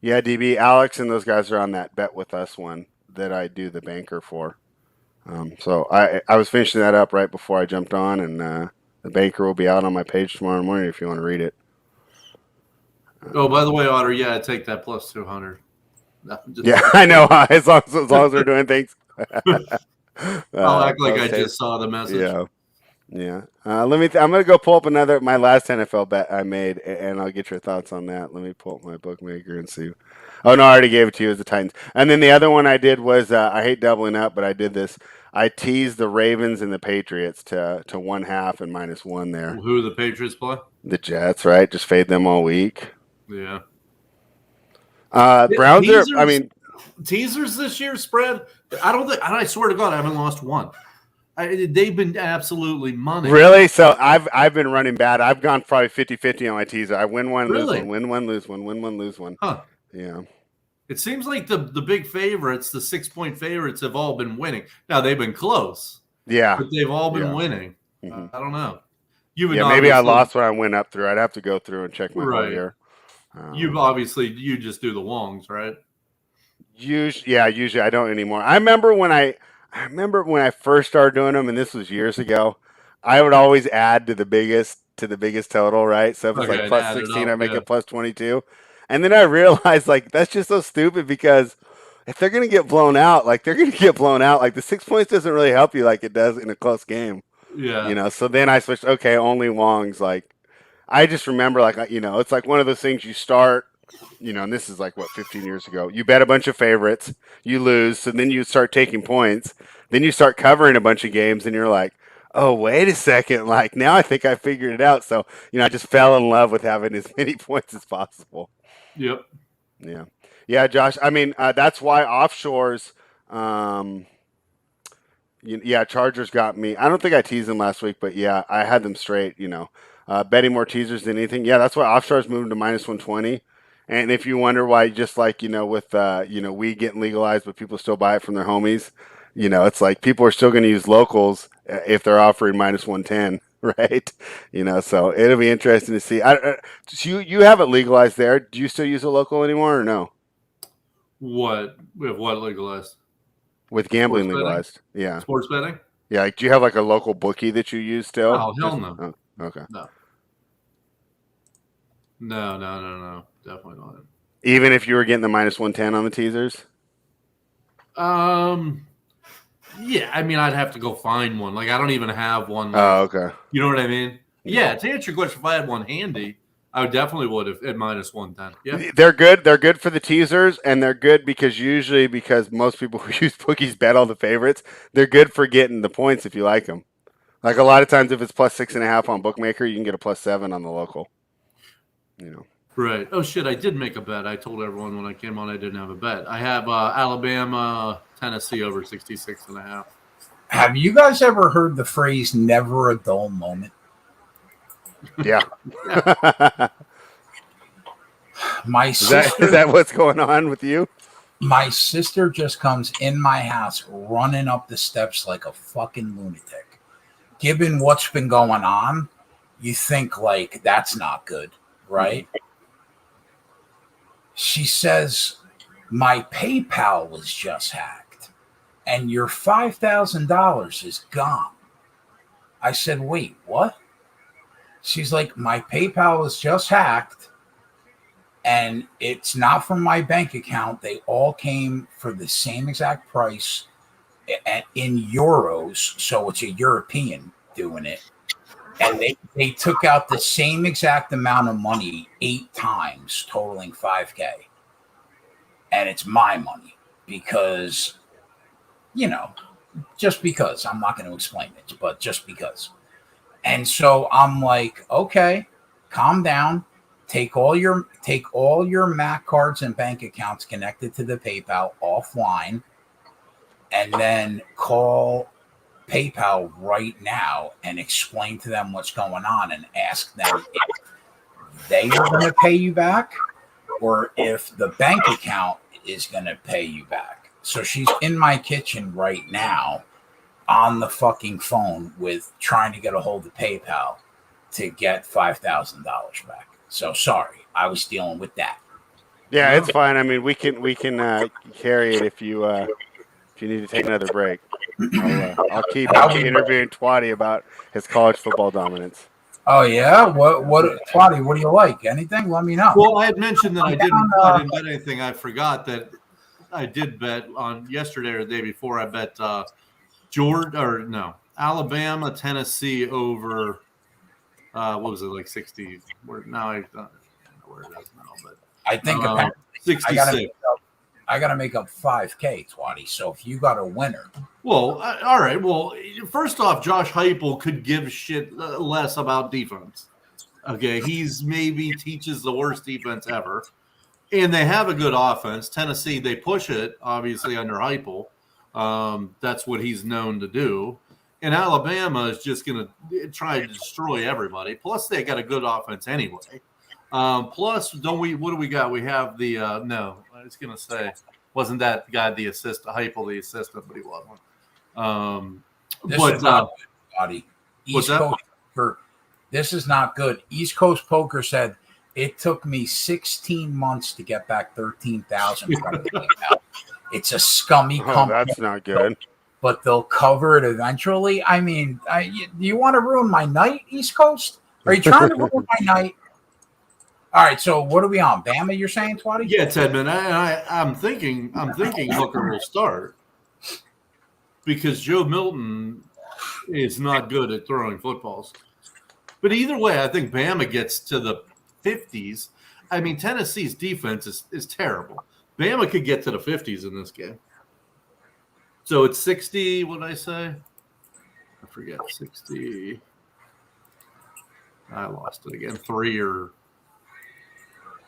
Yeah, DB, Alex and those guys are on that bet with us one that I do the banker for. So I was finishing that up right before I jumped on, and the banker will be out on my page tomorrow morning if you want to read it. Oh, by the way, Otter, yeah, I take that plus 200. No, yeah, I know. As long as we're doing things. I'll act like I just saw the message. Yeah. Yeah. I'm gonna go pull up my last NFL bet I made, and I'll get your thoughts on that. Let me pull up my bookmaker and see. Oh no, I already gave it to you as the Titans. And then the other one I did was I hate doubling up, but I did this. I teased the Ravens and the Patriots to 1/2 and -1 there. Who do the Patriots play? The Jets, right? Just fade them all week. Yeah. Browns teasers, are. I mean, teasers this year spread. I swear to God, I haven't lost one. They've been absolutely money. Really? So I've been running bad. I've gone probably 50-50 on my teaser. I win one, really? lose one, win one, lose one, win one, lose one. Huh. Yeah. It seems like the big favorites, the 6-point favorites, have all been winning. Now they've been close. Yeah. But they've all been winning. Mm-hmm. I don't know. Maybe I lost when I went up through. I'd have to go through and check my whole year. You just do the Wongs, right? Usually I don't anymore. I remember when I first started doing them, and this was years ago. I would always add to the biggest total, right? So if it's like plus 16, I make it plus 22. And then I realized that's just so stupid because if they're gonna get blown out, they're gonna get blown out. The 6 points doesn't really help you like it does in a close game. Yeah. So then I switched. Okay, only Wongs. I just remember it's like one of those things you start. And this is 15 years ago. You bet a bunch of favorites, you lose, so then you start taking points. Then you start covering a bunch of games, and you're like, oh, wait a second. Now I think I figured it out. So, I just fell in love with having as many points as possible. Yep. Yeah. Yeah, Josh. I mean, that's why offshores, Chargers got me. I don't think I teased them last week, but yeah, I had them straight, betting more teasers than anything. Yeah, that's why offshores moved to -120. And if you wonder why, just with weed getting legalized, but people still buy it from their homies, it's like people are still going to use locals if they're offering -110, right? So it'll be interesting to see. So you have it legalized there. Do you still use a local anymore or no? What? We have what legalized? With gambling legalized. Yeah. Sports betting? Yeah. Do you have a local bookie that you use still? Oh, hell no. Oh, okay. No. Definitely not. Even if you were getting the -110 on the teasers? Yeah, I mean, I'd have to go find one. I don't even have one. Oh, okay. You know what I mean? Yeah, to answer your question, if I had one handy, I definitely would have at -110. Yeah. They're good. They're good for the teasers, and they're good because most people who use bookies bet all the favorites. They're good for getting the points if you like them. A lot of times if it's plus 6.5 on bookmaker, you can get a +7 on the local. Right. Oh, shit, I did make a bet. I told everyone when I came on I didn't have a bet. I have Alabama, Tennessee over 66.5. Have you guys ever heard the phrase "never a dull moment"? Yeah. My sister, is that what's going on with you? My sister just comes in my house running up the steps like a fucking lunatic. Given what's been going on, you think that's not good, right? She says, my PayPal was just hacked and your $5,000 is gone. I said, wait, what? She's like, my PayPal was just hacked and it's not from my bank account. They all came for the same exact price in euros. So it's a European doing it. And they took out the same exact amount of money 8 times, totaling $5,000. And it's my money because, just because. I'm not going to explain it, but just because. And so I'm like, okay, calm down. Take all your Mac cards and bank accounts connected to the PayPal offline, and then call PayPal right now and explain to them what's going on and ask them if they are going to pay you back or if the bank account is going to pay you back. So she's in my kitchen right now on the fucking phone with trying to get a hold of PayPal to get $5,000 back. So sorry, I was dealing with that. Yeah, it's fine. I mean, we can carry it if you need to take another break. I'll keep interviewing Twatty about his college football dominance. Oh yeah, what Twatty? What do you like? Anything? Let me know. Well, I had mentioned that I didn't bet anything. I forgot that I did bet on yesterday or the day before. I bet Alabama, Tennessee over. What was it, like 60? Now I don't know where it is now, but I think 66. I got to make up 5K, Twatty. So if you got a winner. Well, all right. Well, first off, Josh Heupel could give shit less about defense. Okay, he's maybe teaches the worst defense ever, and they have a good offense. Tennessee, they push it obviously under Heupel. That's what he's known to do. And Alabama is just going to try to destroy everybody. Plus, they got a good offense anyway. Plus, what do we got? We have the no. I was going to say, wasn't that guy the assistant? Heupel the assistant, but he wasn't. This is not good, buddy. East Coast Poker. This is not good. East Coast Poker said it took me 16 months to get back $13,000 from PayPal. It's a scummy company. That's not good. But they'll cover it eventually. I mean, do you want to ruin my night, East Coast? Are you trying to ruin my night? All right, so what are we on? Bama, you're saying, Twatty? Yeah, Tedman. I'm thinking Hooker will start because Joe Milton is not good at throwing footballs. But either way, I think Bama gets to the 50s. I mean, Tennessee's defense is terrible. Bama could get to the 50s in this game. So it's 60, what did I say? I forget, 60. I lost it again. 3 or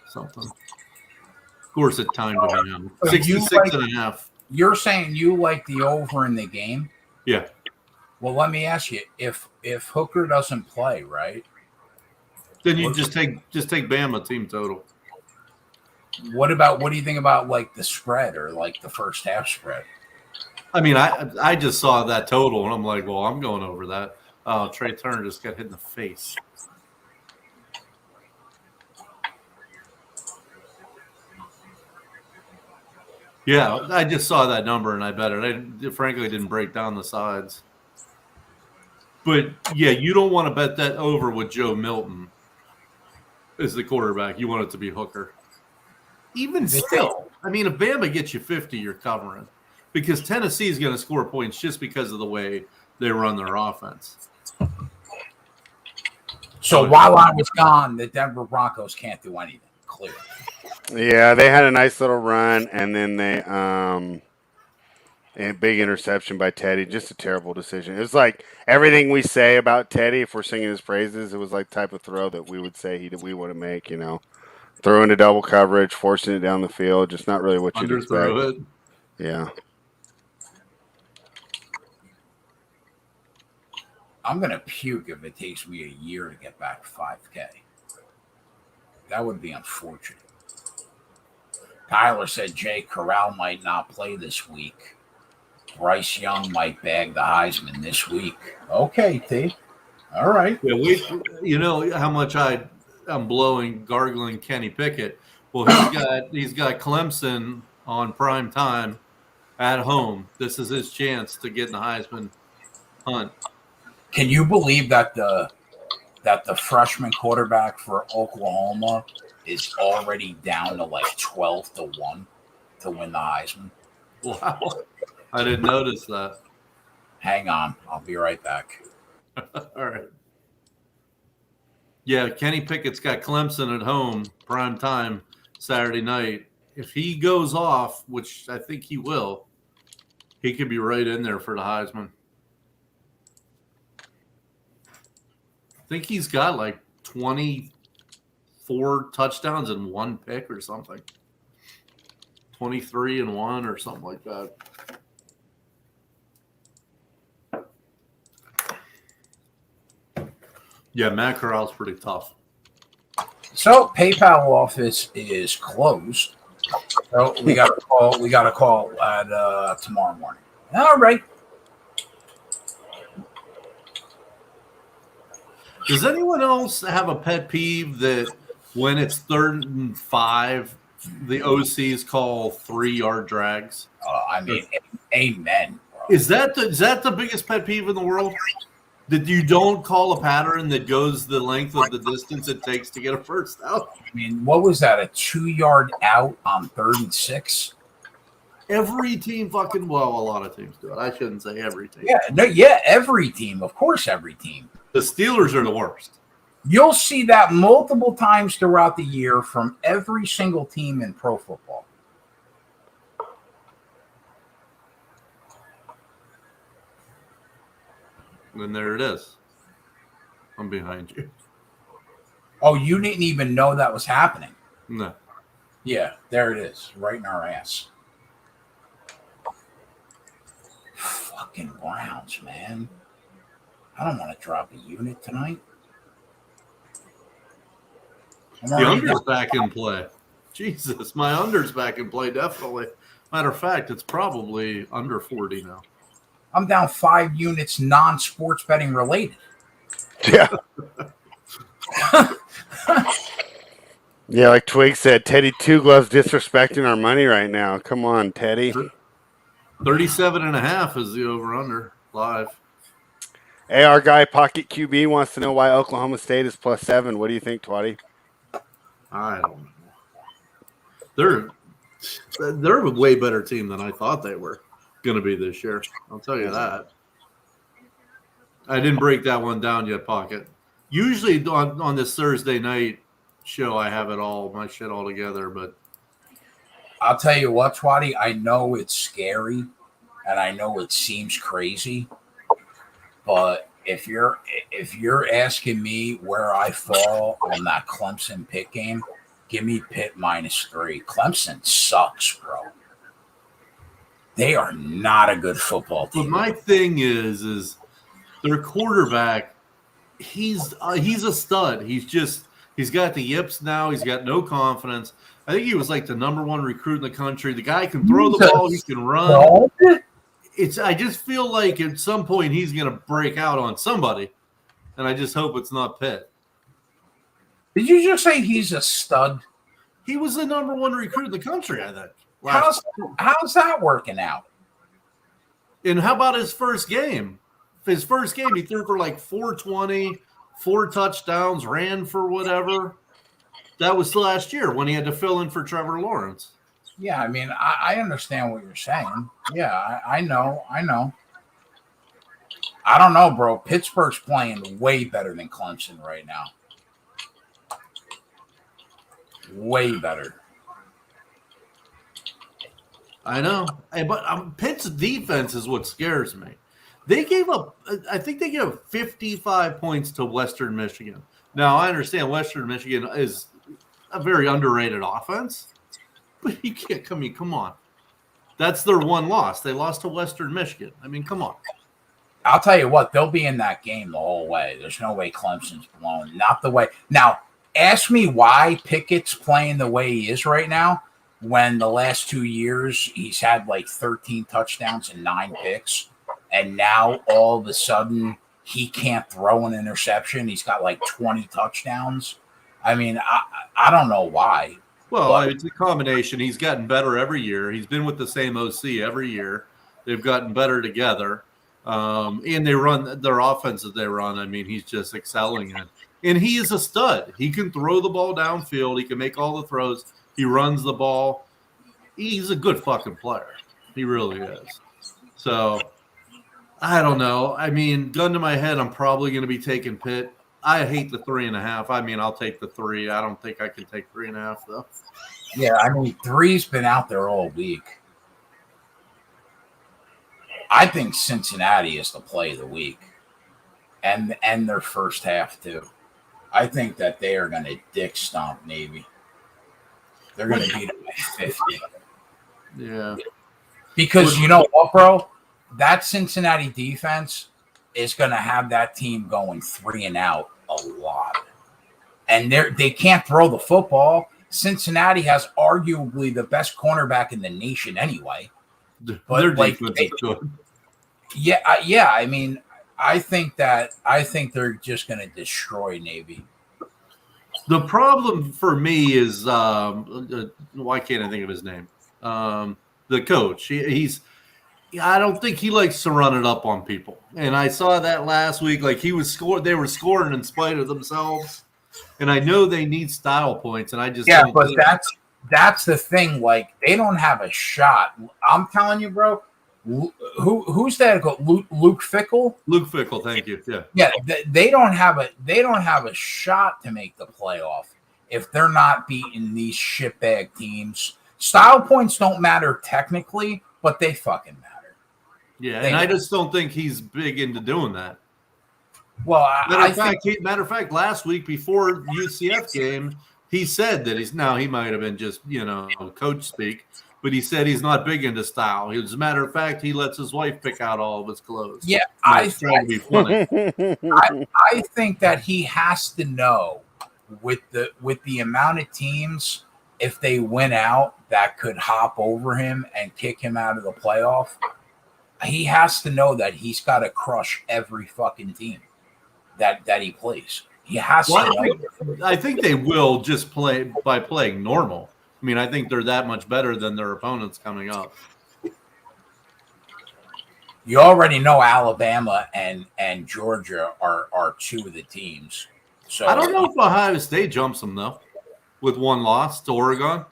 something. Of course, it timed to me now. 66 and a half. You're saying you like the over in the game? Yeah. Well, let me ask you, if Hooker doesn't play, right? Then you just take Bama team total. What do you think about like the spread or like the first half spread? I mean, I just saw that total and I'm like, well, I'm going over that. Trey Turner just got hit in the face. Yeah, I just saw that number and I bet it. I frankly didn't break down the sides. But, yeah, you don't want to bet that over with Joe Milton as the quarterback. You want it to be Hooker. Even still, I mean, if Bama gets you 50, you're covering. Because Tennessee is going to score points just because of the way they run their offense. So while I was gone, the Denver Broncos can't do anything, clearly. Yeah, they had a nice little run, and then they a big interception by Teddy. Just a terrible decision. It was like everything we say about Teddy, if we're singing his praises, it was like type of throw that we would say we want to make, you know. Throw into double coverage, forcing it down the field, just not really what you'd expect. Yeah. I'm going to puke if it takes me a year to get back 5K. That would be unfortunate. Tyler said Jay Corral might not play this week. Bryce Young might bag the Heisman this week. Okay, T. All right. Yeah, you know how much I'm gargling Kenny Pickett. Well, he's got Clemson on prime time at home. This is his chance to get in the Heisman hunt. Can you believe that the freshman quarterback for Oklahoma is already down to like 12-1 to win the Heisman? Wow. I didn't notice that. Hang on. I'll be right back. All right. Yeah, Kenny Pickett's got Clemson at home, prime time, Saturday night. If he goes off, which I think he will, he could be right in there for the Heisman. I think he's got like 24 touchdowns and 1 pick or something. 23 and 1 or something like that. Yeah, Matt Corral's pretty tough. So PayPal office is closed. So we got a call. We got a call at tomorrow morning. All right. Does anyone else have a pet peeve that when it's 3rd and 5, the OCs call 3-yard drags? I mean, amen. Bro. Is that the biggest pet peeve in the world? That you don't call a pattern that goes the length of the distance it takes to get a first out? I mean, what was that? A 2-yard out on 3rd and 6? Every team a lot of teams do it. I shouldn't say every team. Yeah, every team. Of course, every team. The Steelers are the worst. You'll see that multiple times throughout the year from every single team in pro football. And there it is. I'm behind you. Oh, you didn't even know that was happening. No. Yeah, there it is, right in our ass. Fucking Browns, man. I don't want to drop a unit tonight. The under's back in play. Jesus, my under's back in play, definitely. Matter of fact, it's probably under 40 now. I'm down 5 units non-sports betting related. Yeah. Yeah, like Twig said, Teddy Two Gloves disrespecting our money right now. Come on, Teddy. 37.5 is the over-under live. Hey, our guy Pocket QB wants to know why Oklahoma State is +7. What do you think, Twatty? I don't know. They're a way better team than I thought they were going to be this year. I'll tell you that. I didn't break that one down yet, Pocket. Usually on this Thursday night show, I have my shit all together, but I'll tell you what, Twatty, I know it's scary and I know it seems crazy, but if you're asking me where I fall on that Clemson Pitt game, give me Pitt -3. Clemson sucks, bro. They are not a good football team. But my thing is their quarterback. He's a stud. He's got the yips now. He's got no confidence. I think he was like the #1 recruit in the country. The guy can throw the ball. He can run. I just feel like at some point he's going to break out on somebody, and I just hope it's not Pitt. Did you just say he's a stud? He was the #1 recruit in the country, I think. How's that working out? And how about his first game? His first game, he threw for like 420, 4 touchdowns, ran for whatever. That was last year when he had to fill in for Trevor Lawrence. Yeah, I mean, I understand what you're saying. Yeah, I know. I don't know, bro. Pittsburgh's playing way better than Clemson right now. Way better. I know. But Pitt's defense is what scares me. They gave up, I think they gave up 55 points to Western Michigan. Now, I understand Western Michigan is a very underrated offense, but you can't come on. That's their one loss. They lost to Western Michigan. I mean, come on. I'll tell you what, they'll be in that game the whole way. There's no way Clemson's blown. Not the way. Now, ask me why Pickett's playing the way he is right now when the last 2 years he's had like 13 touchdowns and 9 picks. And now all of a sudden he can't throw an interception. He's got like 20 touchdowns. I mean, I don't know why. Well, it's a combination. He's gotten better every year. He's been with the same OC every year. They've gotten better together. And they run their offense that they run. I mean, he's just excelling in. And he is a stud. He can throw the ball downfield. He can make all the throws. He runs the ball. He's a good fucking player. He really is. So I don't know. I mean, gun to my head, I'm probably going to be taking Pitt. I hate the 3.5. I mean, I'll take the 3. I don't think I can take 3.5 though. Yeah, I mean, 3's been out there all week. I think Cincinnati is the play of the week, and their first half too. I think that they are going to dick stomp Navy. They're going to beat them by 50. Yeah. Because you know what, bro? That Cincinnati defense is going to have that team going 3 and out a lot. And they can't throw the football. Cincinnati has arguably the best cornerback in the nation anyway. But their defense is good. Yeah. I mean, I think they're just going to destroy Navy. The problem for me is why can't I think of his name? The coach. I don't think he likes to run it up on people. And I saw that last week. Like they were scoring in spite of themselves. And I know they need style points, and I just don't but that's the thing. Like they don't have a shot. I'm telling you, bro. Who's that? Luke Fickell. Luke Fickell, thank you. Yeah. Yeah, they don't have a shot to make the playoff if they're not beating these shitbag teams. Style points don't matter technically, but they fucking matter. Yeah, and I just don't think he's big into doing that. Well, matter of fact, last week before UCF game, he said that he might have been just coach speak, but he said he's not big into style. As a matter of fact, he lets his wife pick out all of his clothes. Yeah, trying to be funny. I think that he has to know with the amount of teams, if they win out, that could hop over him and kick him out of the playoff. He has to know that he's got to crush every fucking team that he plays. He has to. I think they will just play by playing normal. I mean, I think they're that much better than their opponents coming up. You already know Alabama and Georgia are two of the teams. So I don't know if Ohio State jumps them though, with one loss to Oregon.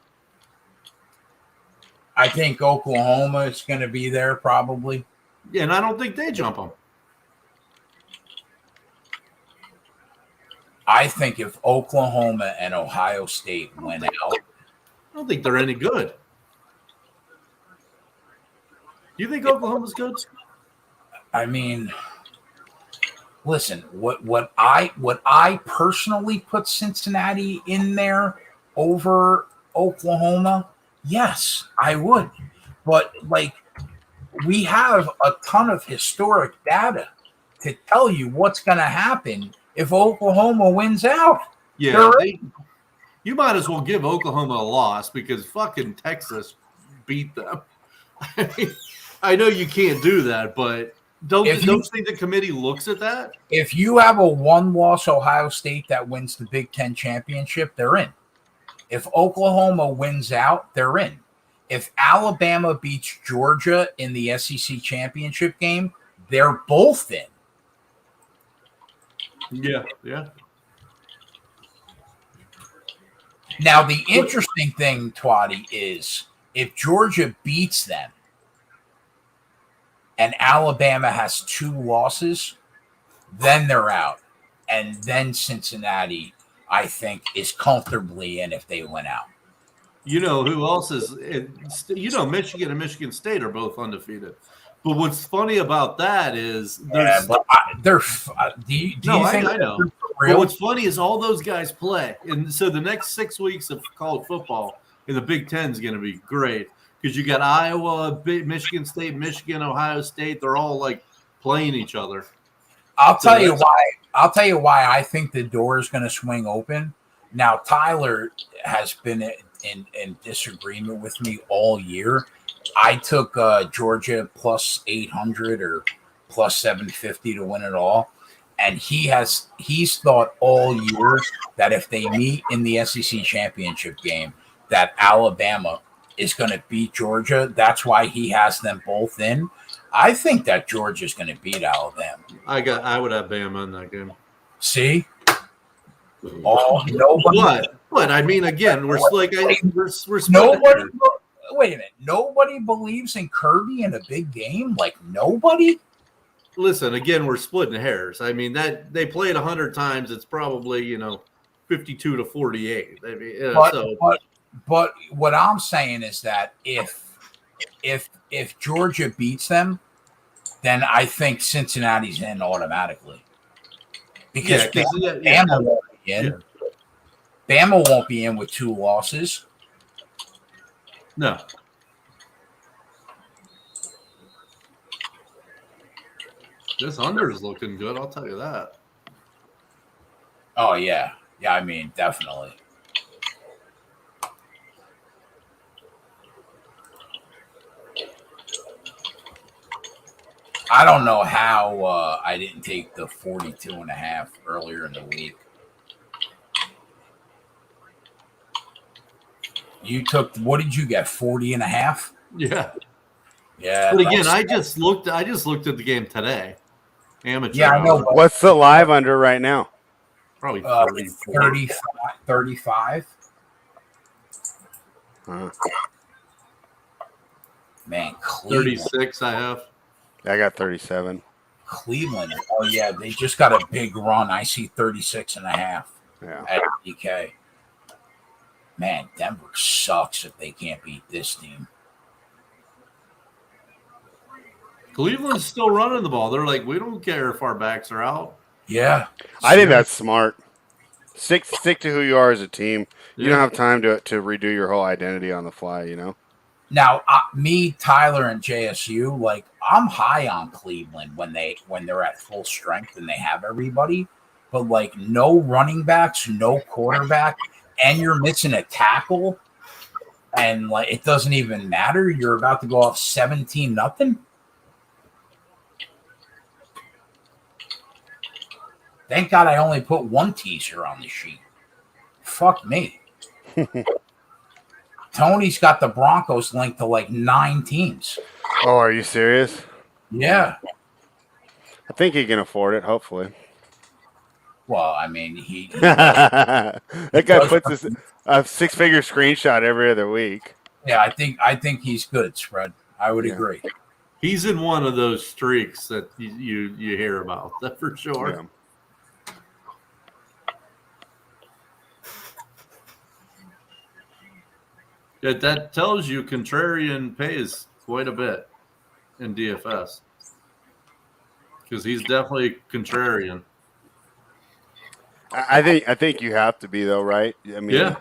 I think Oklahoma is going to be there probably. Yeah, and I don't think they jump them. I think if Oklahoma and Ohio State win out, I don't think they're any good. Do you think Oklahoma's good? I mean, listen, what I personally put Cincinnati in there over Oklahoma, yes, I would. But like we have a ton of historic data to tell you what's going to happen if Oklahoma wins out. Yeah, you might as well give Oklahoma a loss because fucking Texas beat them. I know you can't do that, but don't you think the committee looks at that? If you have a one-loss Ohio State that wins the Big Ten championship, they're in. If Oklahoma wins out, they're in. If Alabama beats Georgia in the SEC championship game, they're both in. Yeah. Now, the interesting thing, Twatty, is if Georgia beats them and Alabama has 2 losses, then they're out. And then Cincinnati, I think, is comfortably in if they win out. You know who else is? Michigan and Michigan State are both undefeated. But what's funny about that is I know. But what's funny is all those guys play, and so the next 6 weeks of college football in the Big Ten is going to be great because you got Iowa, Michigan State, Michigan, Ohio State. They're all like playing each other. I'll tell you why I think the door is going to swing open. Now, Tyler has been in disagreement with me all year. I took Georgia plus 800 or plus 750 to win it all. And he's thought all year that if they meet in the SEC championship game, that Alabama is going to beat Georgia. That's why he has them both in. I think that Georgia's going to beat Alabama. I would have Bama in that game. See? Nobody. But I mean, again, we're nobody. Wait a minute. Nobody believes in Kirby in a big game. Like nobody. Listen, again, we're splitting hairs. I mean that they played 100 times. It's probably 52 to 48. I mean, but what I'm saying is that if Georgia beats them, then I think Cincinnati's in automatically because Bama won't be in. Yeah. Bama won't be in with 2 losses. No. This under is looking good, I'll tell you that. Oh yeah, yeah. I mean, definitely. I don't know how I didn't take the 42.5 earlier in the week. You took, what did you get? 40.5? Yeah. Yeah. But again, I just looked at the game today. Amateur. Yeah, I know. What's the live under right now? Probably 35. Man, Cleveland. 36 I have. I got 37. Cleveland. Oh yeah, they just got a big run. I see 36.5 at DK. Man, Denver sucks if they can't beat this team. Cleveland's still running the ball. They're like, we don't care if our backs are out. Yeah. I think that's smart. Stick to who you are as a team. You don't have time to redo your whole identity on the fly, you know? Now, me, Tyler, and JSU, like, I'm high on Cleveland when they're at full strength and they have everybody. But, like, no running backs, no quarterback, and you're missing a tackle, and, like, it doesn't even matter. You're about to go off 17-0. Thank God I only put one teaser on the sheet. Fuck me. Tony's got the Broncos linked to like 9 teams. Oh, are you serious? Yeah. I think he can afford it, hopefully. Well, I mean, that guy puts a six-figure screenshot every other week. Yeah, I think he's good, Spread. I would agree. He's in one of those streaks that you hear about, that for sure. Yeah. That tells you contrarian pays quite a bit in DFS because he's definitely contrarian. I think you have to be though, right? I mean,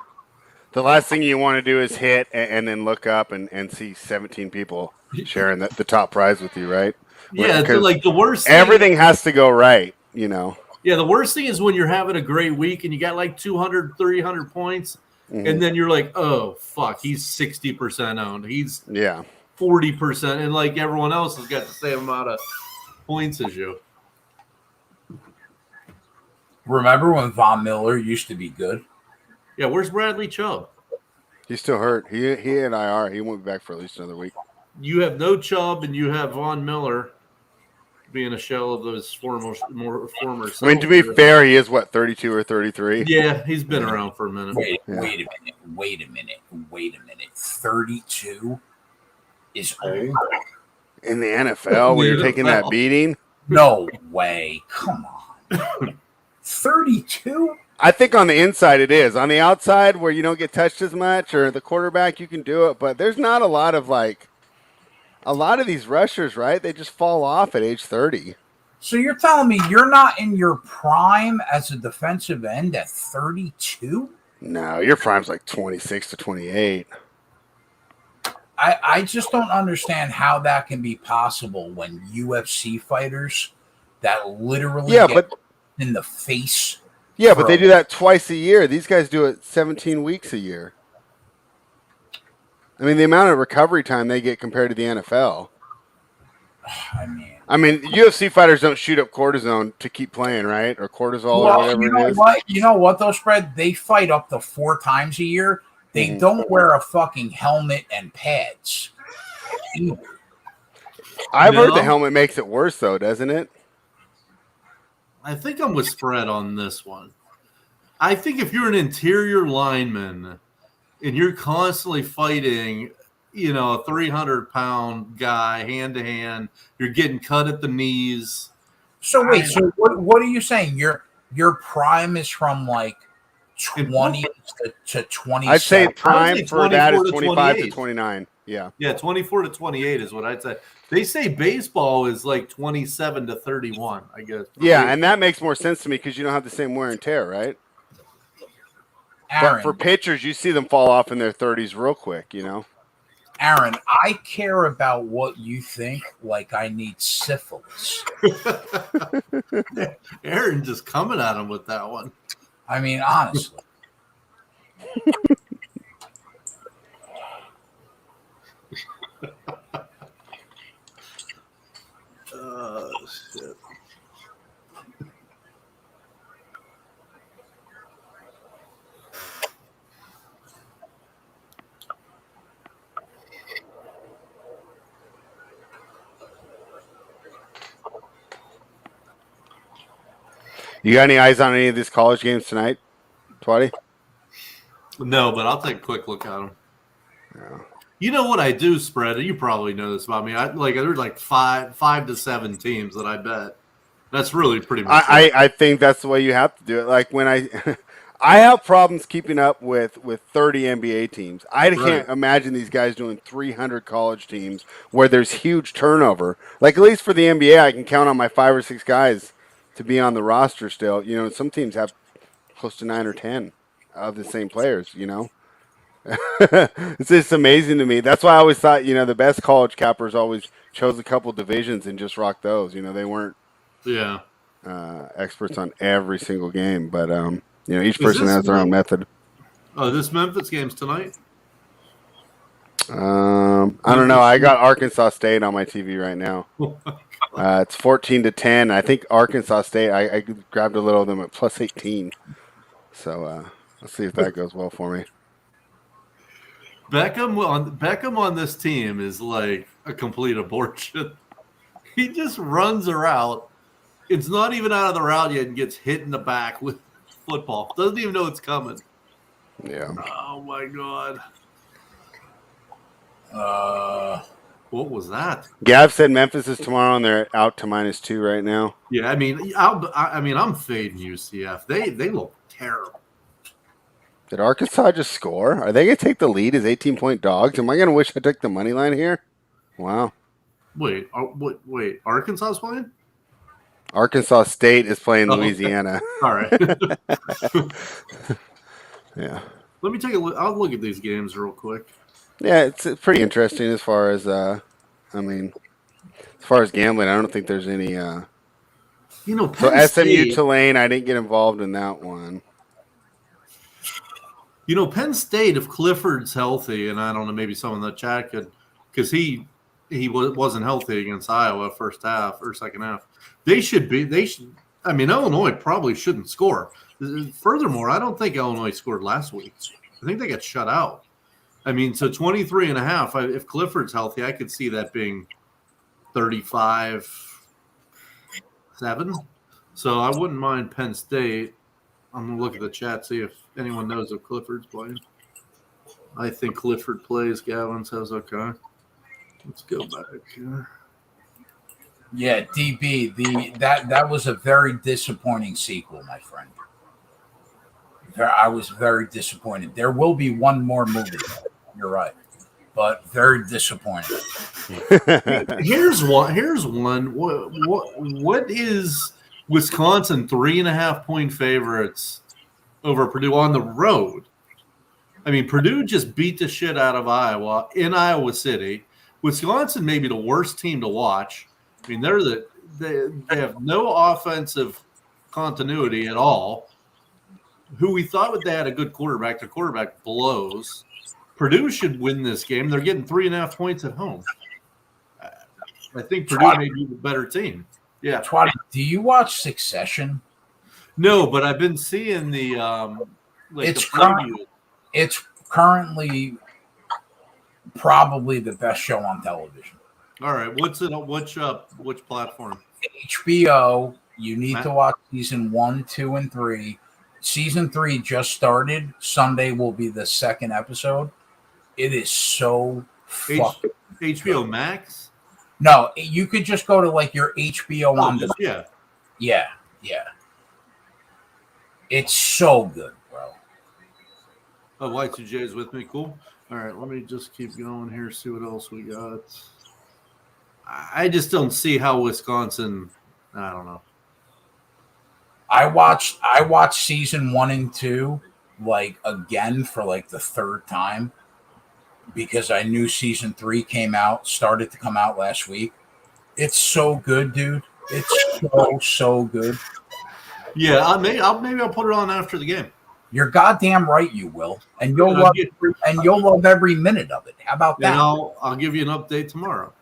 the last thing you want to do is hit and then look up and see 17 people sharing the top prize with you, right? Yeah, like the worst thing, everything has to go right, you know. Yeah, the worst thing is when you're having a great week and you got like 200, 300 points. Mm-hmm. And then you're like, oh, fuck, he's 60% owned. He's 40%. And like everyone else has got the same amount of points as you. Remember when Von Miller used to be good? Yeah, where's Bradley Chubb? He's still hurt. He had IR. He won't be back for at least another week. You have no Chubb and you have Von Miller being a shell of those former. I mean, to be fair, he is what, 32 or 33? Yeah, he's been around for a minute. Wait a minute. 32 is old in the NFL when you're taking that beating? No way. Come on. 32? I think on the inside it is. On the outside where you don't get touched as much or the quarterback, you can do it. But there's not a lot of these rushers, right? They just fall off at age 30. So you're telling me you're not in your prime as a defensive end at 32? No, your prime's like 26 to 28. I just don't understand how that can be possible when UFC fighters that literally get in the face. Yeah, but they do that twice a year. These guys do it 17 weeks a year. I mean, the amount of recovery time they get compared to the NFL. I mean, UFC fighters don't shoot up cortisone to keep playing, right? Or cortisol or whatever it is. You know what, though, Spread? They fight up to 4 times a year. They don't wear a fucking helmet and pads. I've heard the helmet makes it worse, though, doesn't it? I think I'm with Spread on this one. I think if you're an interior lineman and you're constantly fighting, a 300-pound guy hand-to-hand, you're getting cut at the knees. So wait, what are you saying? Your prime is from like 20 to 27? I'd say prime for that is 25 to 29. Yeah. Yeah, 24 to 28 is what I'd say. They say baseball is like 27 to 31, I guess. Yeah, and that makes more sense to me because you don't have the same wear and tear, right? Aaron, but for pitchers, you see them fall off in their 30s real quick, Aaron, I care about what you think like I need syphilis. Aaron just coming at him with that one. I mean, honestly. Shit. You got any eyes on any of these college games tonight, Twatty? No, but I'll take a quick look at them. Yeah. You know what I do spread? You probably know this about me. There's like five to seven teams that I bet. That's really pretty much it. I think that's the way you have to do it. Like when I have problems keeping up with 30 NBA teams. I can't imagine these guys doing 300 college teams where there's huge turnover. Like at least for the NBA, I can count on my 5 or 6 guys to be on the roster still. You know, some teams have close to 9 or 10 of the same players, you know. It's just amazing to me. That's why I always thought, you know, the best college cappers always chose a couple divisions and just rocked those. You know, they weren't experts on every single game, but you know, each person has their own method. Oh, this Memphis game's tonight? I don't know. I got Arkansas State on my TV right now. It's 14-10. I think Arkansas State. I grabbed a little of them at plus 18. So let's see if that goes well for me. Beckham on this team is like a complete abortion. He just runs a route. It's not even out of the route yet and gets hit in the back with football. Doesn't even know it's coming. Yeah. Oh my God. What was that? Gav said Memphis is tomorrow and they're out to -2 right now. Yeah, I mean, I'm fading UCF. They look terrible. Did Arkansas just score? Are they going to take the lead as 18-point dogs? Am I going to wish I took the money line here? Wow. Wait, Arkansas is playing? Arkansas State is playing Louisiana. All right. Yeah. Let me take a look. I'll look at these games real quick. Yeah, it's pretty interesting as far as as far as gambling. I don't think there's any. You know, Penn SMU Tulane. I didn't get involved in that one. You know, Penn State, if Clifford's healthy, and I don't know, maybe someone in the chat could, because he wasn't healthy against Iowa first half or second half. They should. I mean, Illinois probably shouldn't score. Furthermore, I don't think Illinois scored last week. I think they got shut out. I mean, so 23.5. If Clifford's healthy, I could see that being 35-7. So I wouldn't mind Penn State. I'm going to look at the chat, see if anyone knows if Clifford's playing. I think Clifford plays. Gavin says, okay. Let's go back here. Yeah, DB, that was a very disappointing sequel, my friend. I was very disappointed. There will be one more movie. You're right. But very disappointing. Here's one. What is Wisconsin 3.5-point favorites over Purdue on the road? I mean, Purdue just beat the shit out of Iowa in Iowa City. Wisconsin may be the worst team to watch. I mean, they have no offensive continuity at all. Who we thought they had a good quarterback. Their quarterback blows. Purdue should win this game. They're getting 3.5 points at home. I think Purdue may be the better team. Yeah. Do you watch Succession? No, but I've been seeing the it's currently probably the best show on television. All right. What's it? Which platform? HBO. You need to watch season 1, 2, and 3. Season 3 just started. Sunday will be the second episode. It is so fucking HBO Max? No, you could just go to like your HBO on the Yeah. It's so good, bro. Oh, Y2J is with me. Cool. All right, let me just keep going here, see what else we got. I just don't see how Wisconsin, I don't know. I watched season 1 and 2 like again for like the third time because I knew season 3 started to come out last week. It's so good, dude. It's so good. Yeah, maybe I'll put it on after the game. You're goddamn right you will, and Yeah, you'll love every minute of it. How about and that? I'll give you an update tomorrow.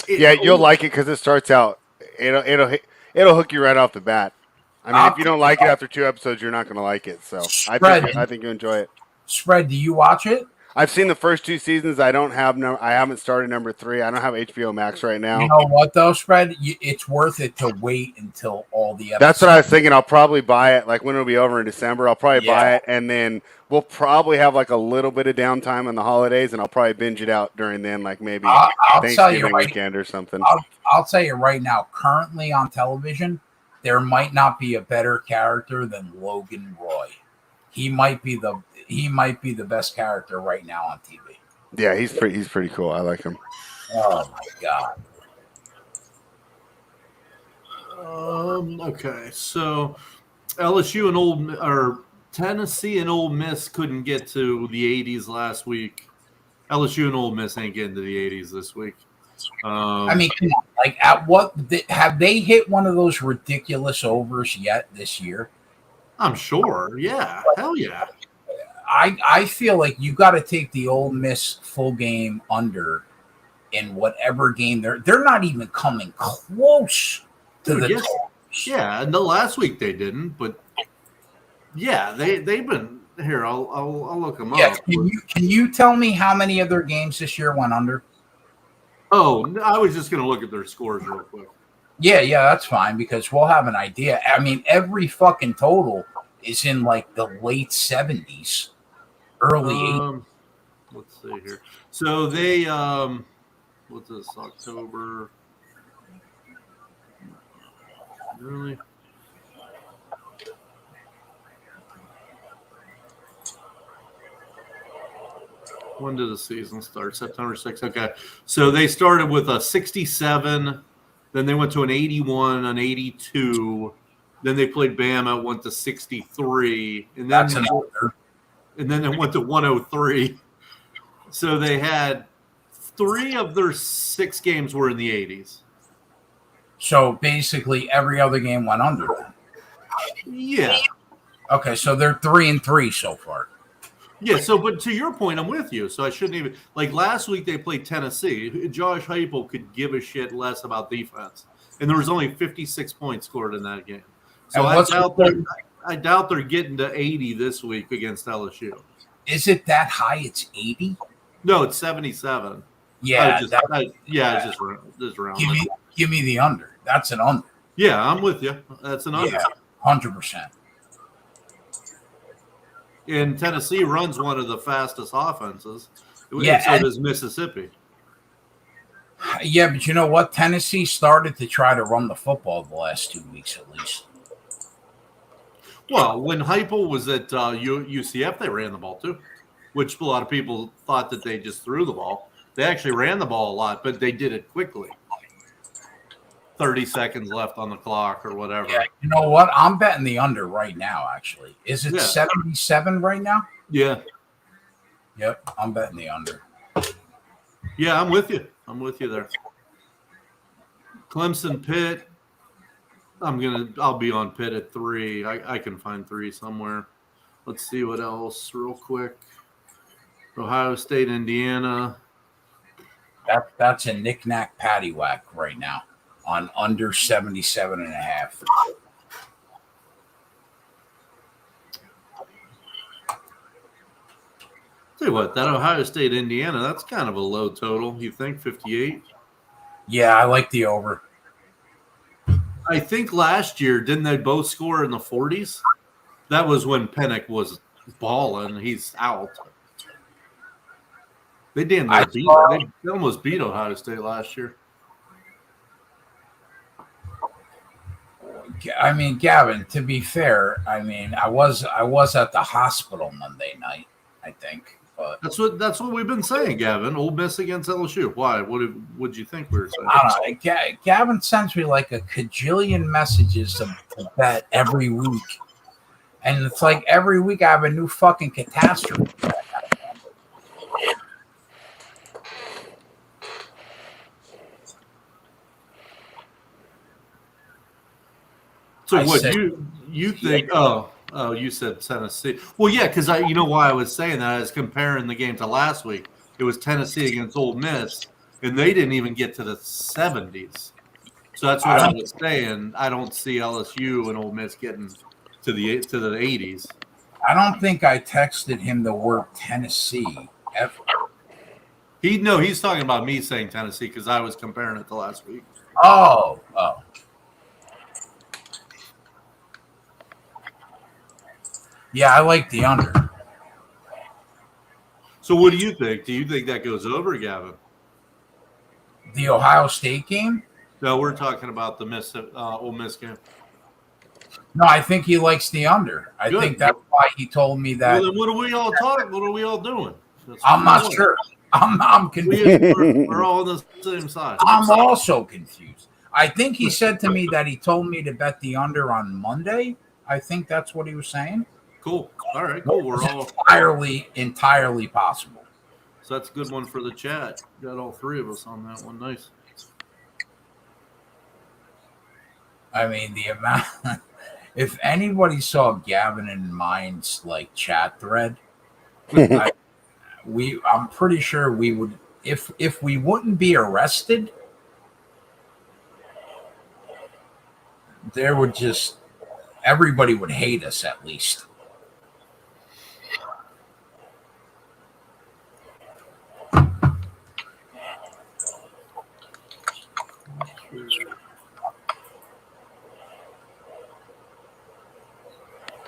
You'll like it because it starts out. It'll hook you right off the bat. I mean, if you don't like it after 2 episodes, you're not going to like it. So I think you enjoy it. Spread, do you watch it? I've seen the first 2 seasons. I haven't started number 3. I don't have HBO Max right now. You know what though, Spread? It's worth it to wait until all the episodes. That's what I was thinking. I'll probably buy it like when it'll be over in December. I'll probably buy it, and then we'll probably have like a little bit of downtime on the holidays, and I'll probably binge it out during then, like maybe Thanksgiving weekend or something. I'll tell you right now. Currently on television, there might not be a better character than Logan Roy. He might be the best character right now on TV. Yeah, he's pretty cool. I like him. Oh my god. Okay, so LSU and Tennessee and Ole Miss couldn't get to the 80s last week. LSU and Ole Miss ain't getting to the 80s this week. I mean, come on. Like, at what have they hit one of those ridiculous overs yet this year? I'm sure. Yeah, hell yeah. I feel like you got to take the Ole Miss full game under in whatever game they're not even coming close to the totals. Yeah, and the last week they didn't, but yeah, they've been here. I'll look them up. Can you tell me how many of their games this year went under? Oh, I was just gonna look at their scores real quick. Yeah, that's fine because we'll have an idea. I mean, every fucking total is in like the late 70s, early 80s. Let's see here. So they what's this, October? Really? When did the season start? September 6th. Okay. So they started with a 67, then they went to an 81, an 82. Then they played Bama, went to 63, and then they went to 103. So they had 3 of their 6 games were in the 80s. So basically, every other game went under them. Yeah. Okay, so they're 3-3 so far. Yeah. So, but to your point, I'm with you. So I shouldn't even last week they played Tennessee. Josh Heupel could give a shit less about defense, and there was only 56 points scored in that game. So I doubt they're getting to 80 this week against LSU. Is it that high? It's 80? No, it's 77. Yeah, it's just around. Give me the under. That's an under. Yeah, I'm with you. That's an under. Yeah, 100%. And Tennessee runs one of the fastest offenses. Yeah, so does Mississippi. Yeah, but you know what? Tennessee started to try to run the football the last 2 weeks at least. Well, when Heupel was at UCF, they ran the ball too, which a lot of people thought that they just threw the ball. They actually ran the ball a lot, but they did it quickly. 30 seconds left on the clock or whatever. Yeah, you know what? I'm betting the under right now, actually. Is it 77 right now? Yeah. Yep, I'm betting the under. Yeah, I'm with you. I'm with you there. Clemson, Pitt. I'll be on Pitt at 3. I can find 3 somewhere. Let's see what else real quick. Ohio State, Indiana. That's a knick-knack paddywhack right now on under 77.5. Tell you what, that Ohio State, Indiana, that's kind of a low total. You think 58? Yeah, I like the over. I think last year, didn't they both score in the 40s? That was when Pennick was balling. He's out. They almost beat Ohio State last year. I mean, Gavin, to be fair, I mean, I was at the hospital Monday night, I think. But that's what we've been saying, Gavin. Ole Miss against LSU. Why? What did you think we were saying? I don't know. Gavin sends me like a cajillion messages to bet every week. And it's like every week I have a new fucking catastrophe. So you think? Oh, you said Tennessee. Well, yeah, because you know why I was saying that? I was comparing the game to last week. It was Tennessee against Ole Miss, and they didn't even get to the 70s. So that's what I was saying. I don't see LSU and Ole Miss getting to the 80s. I don't think I texted him the word Tennessee ever. He's talking about me saying Tennessee because I was comparing it to last week. Oh. Yeah, I like the under. So what do you think? Do you think that goes over, Gavin? The Ohio State game? No, we're talking about the Ole Miss game. No, I think he likes the under. I think that's why he told me that. Well, then what are we all talking? What are we all doing? I'm not sure. I'm confused. We're all on the same side. I'm also confused. I think he said to me that he told me to bet the under on Monday. I think that's what he was saying. Cool. All right, cool. We're all entirely possible. So that's a good one for the chat. Got all three of us on that one. Nice. I mean, the amount. If anybody saw Gavin and mine's like chat thread, I'm pretty sure we would, if we wouldn't be arrested, there would just everybody would hate us at least.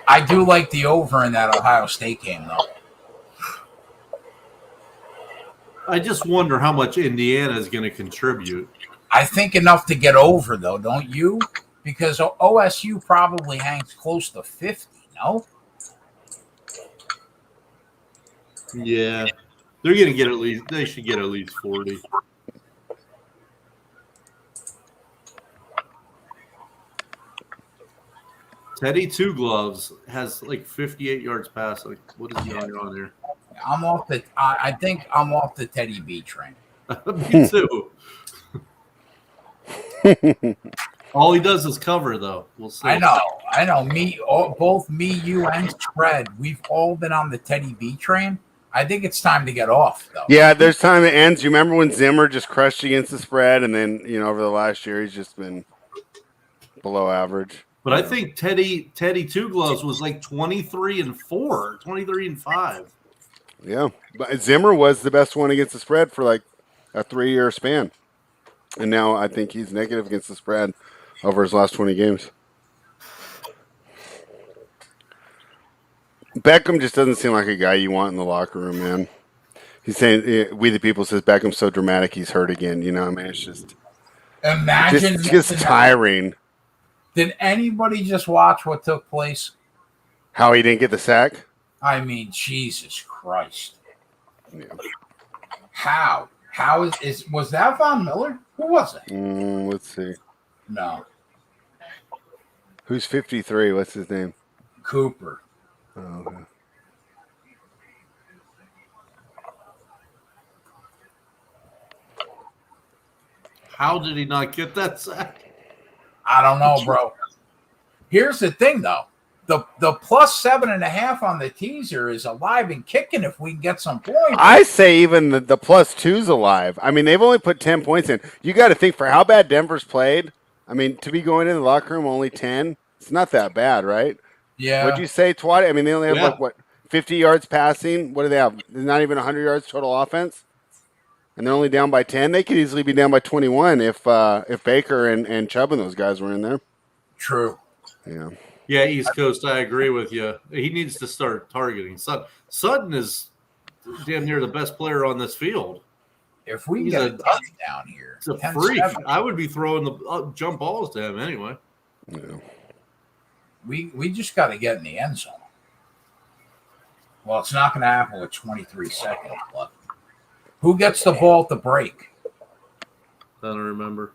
I do like the over in that Ohio State game, though. I just wonder how much Indiana is going to contribute. I think enough to get over, though, don't you? Because OSU probably hangs close to 50, no? Yeah. They're going to get at least – they should get at least 40. Teddy Two Gloves has like 58 yards passing. What is he on there? I think I'm off the Teddy B train. Me too. All he does is cover, though. We'll see. I know. Both me, you, and Spread, we've all been on the Teddy B train. I think it's time to get off, though. Yeah, there's time it ends. You remember when Zimmer just crushed against the spread, and then over the last year he's just been below average. But I think Teddy Two Gloves was like 23-4, 23-5. Yeah, but Zimmer was the best one against the spread for like a 3-year span, and now I think he's negative against the spread over his last 20 games. Beckham just doesn't seem like a guy you want in the locker room, man. He's saying, "We the people" says Beckham's so dramatic he's hurt again. I mean, it's just just tiring. Did anybody just watch what took place? How he didn't get the sack? I mean, Jesus Christ! Yeah. How? Was that Von Miller? Who was it? Let's see. No. Who's 53? What's his name? Cooper. Oh, okay. How did he not get that sack? I don't know, bro. Here's the thing, though. The plus 7.5 on the teaser is alive and kicking if we can get some points. I say even the plus 2's alive. I mean, they've only put 10 points in. You got to think for how bad Denver's played. I mean, to be going in the locker room only 10, it's not that bad, right? Yeah. What'd you say, Twat? I mean, they only have 50 yards passing. What do they have? Not even 100 yards total offense, and they're only down by 10. They could easily be down by 21 if Baker and Chubb and those guys were in there. True. Yeah. Yeah, East Coast, I agree with you. He needs to start targeting Sutton. Sutton is damn near the best player on this field. If we get a touchdown here, it's a freak. I would be throwing the jump balls to him anyway. Yeah. We just got to get in the end zone. Well, it's not going to happen with 23 seconds left. Who gets the ball at the break? I don't remember.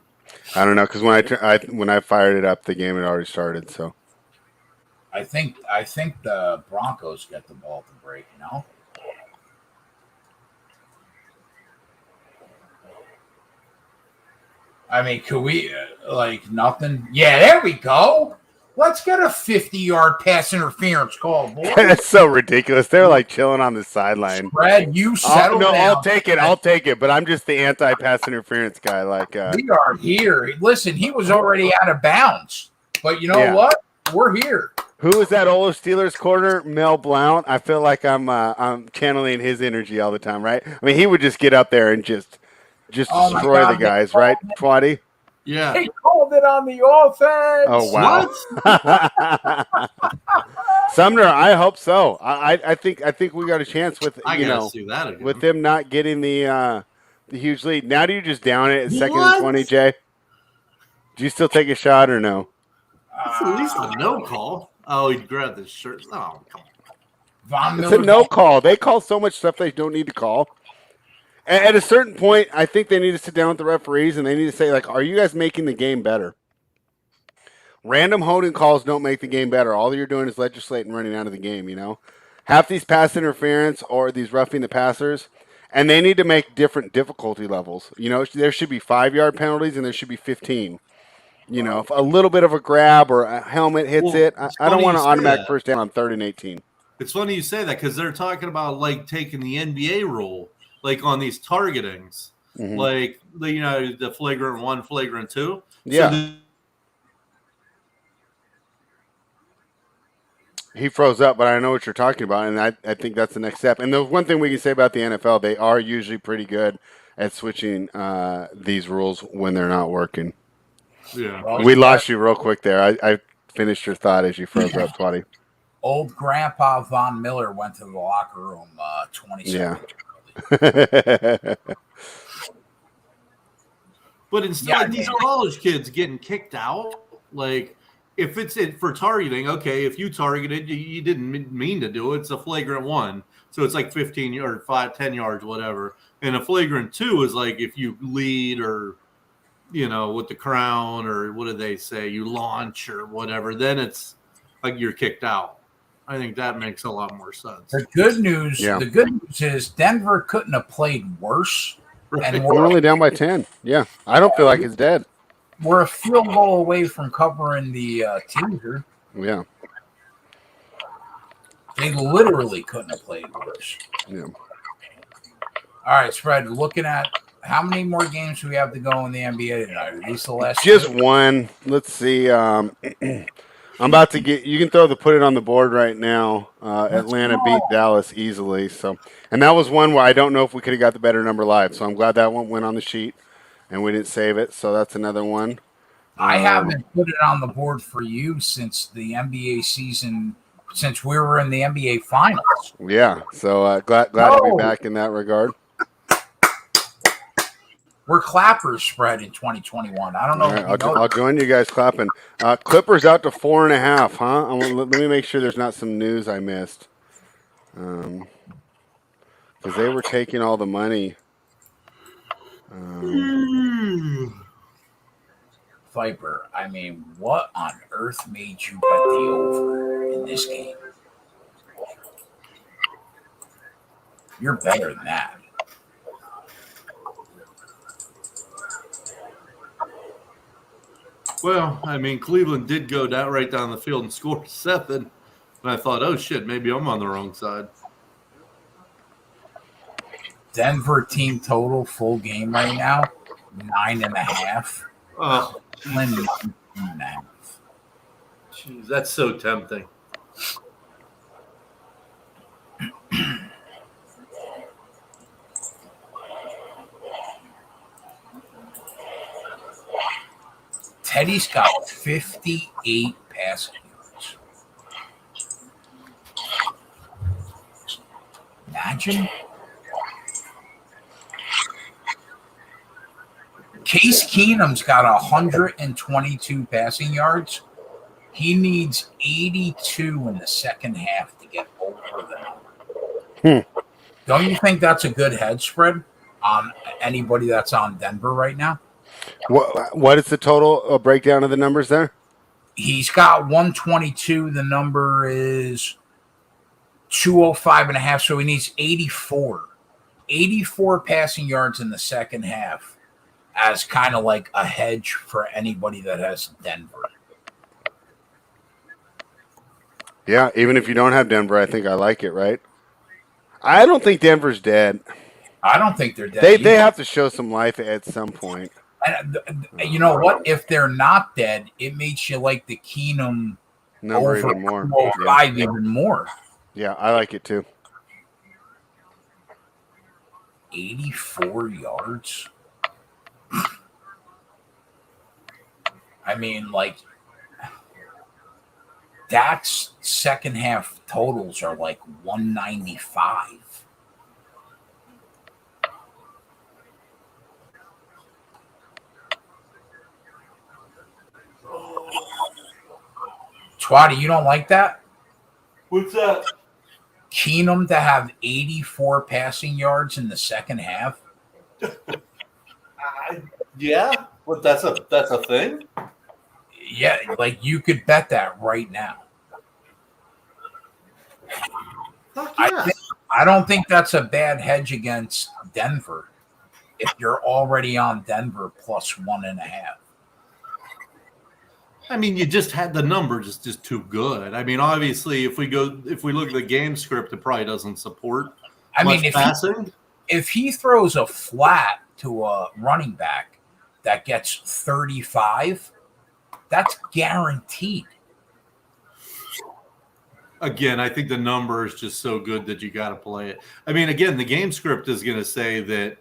I don't know because when I fired it up, the game had already started. So I think the Broncos get the ball at the break. I mean, could we like nothing? Yeah, there we go. Let's get a 50-yard pass interference call, boy. That's so ridiculous. They're like chilling on the sideline. Brad, you settle down. I'll take it. But I'm just the anti-pass interference guy. Like we are here. Listen, he was already out of bounds, but you know what? We're here. Who is that old Steelers corner? Mel Blount. I feel like I'm channeling his energy all the time, right? I mean, he would just get up there and just destroy the guys, right, Twatty? Yeah. They called it on the offense. Oh, wow. Sumner, I hope so. I think we got a chance with see that again. with them not getting the huge lead. Now do you just down it at 2nd and 20, Jay? Do you still take a shot or no? It's at least a no call. Oh, he grabbed his shirt. Oh, come on. It's a no call. They call so much stuff they don't need to call. At a certain point, I think they need to sit down with the referees and they need to say, like, are you guys making the game better? Random holding calls don't make the game better. All you're doing is legislating running out of the game, you know? Half these pass interference or these roughing the passers, and they need to make different difficulty levels. You know, there should be 5-yard penalties and there should be 15. You know, if a little bit of a grab or a helmet hits it, I don't want to automatic first down on 3rd and 18. It's funny you say that because they're talking about, like, taking the NBA rule, like, on these targetings. Mm-hmm. Like, you know, the flagrant 1, flagrant 2. Yeah. So he froze up, but I know what you're talking about, and I think that's the next step. And the one thing we can say about the NFL, they are usually pretty good at switching these rules when they're not working. Yeah. We lost you real quick there. I finished your thought as you froze up, Twatty. Old Grandpa Von Miller went to the locker room 20 seconds early. But instead of these college kids getting kicked out, like, if it's for targeting, okay, if you targeted, you didn't mean to do it. It's a flagrant 1. So it's like 15 yards, 10 yards, whatever. And a flagrant 2 is like if you lead or, you know, with the crown or what do they say, you launch or whatever, then it's like you're kicked out. I think that makes a lot more sense. The good news is Denver couldn't have played worse. Right. And we're only down by 10. Yeah, I don't feel like it's dead. We're a field goal away from covering the teaser. Yeah. They literally couldn't have played worse. Yeah. All right, Spread, looking at how many more games do we have to go in the NBA tonight? Are these the last? Just one. Let's see. I'm about to get. You can put it on the board right now. Atlanta beat Dallas easily. So, and that was one where I don't know if we could have got the better number live. So I'm glad that one went on the sheet, and we didn't save it. So that's another one. I haven't put it on the board for you since the NBA season. Since we were in the NBA Finals. Yeah. So glad to be back in that regard. We're clappers, Spread, in 2021. I don't know. Right, I'll join you guys clapping. Clippers out to 4.5, huh? Let me make sure there's not some news I missed. Because they were taking all the money. Viper, I mean, what on earth made you bet the over in this game? You're better than that. Well, I mean, Cleveland did go right down the field and score 7. And I thought, oh, shit, maybe I'm on the wrong side. Denver team total full game right now, 9.5. Oh, Cleveland 9.5. Jeez, that's so tempting. Teddy's got 58 passing yards. Imagine. Case Keenum's got 122 passing yards. He needs 82 in the second half to get over the number. Don't you think that's a good head spread on anybody that's on Denver right now? What is the total breakdown of the numbers there? He's got 122. The number is 205.5. So he needs 84. 84 passing yards in the second half as kind of like a hedge for anybody that has Denver. Yeah, even if you don't have Denver, I think I like it, right? I don't think Denver's dead. I don't think they're dead. They either. have to show some life at some point. And, you know what? If they're not dead, it makes you like the Keenum Number over even more. 205 even more. Yeah, I like it too. 84 yards. I mean, like, Dak's second half totals are like 195. Twatty, you don't like that? What's that? Keenum to have 84 passing yards in the second half? Yeah, but that's a thing. Yeah, like you could bet that right now. Fuck yeah. I don't think that's a bad hedge against Denver if you're already on Denver plus 1.5. I mean, you just had the numbers is just too good. I mean, obviously, if we look at the game script, it probably doesn't support much passing. If he throws a flat to a running back that gets 35, that's guaranteed. Again, I think the number is just so good that you got to play it. I mean, again, the game script is going to say that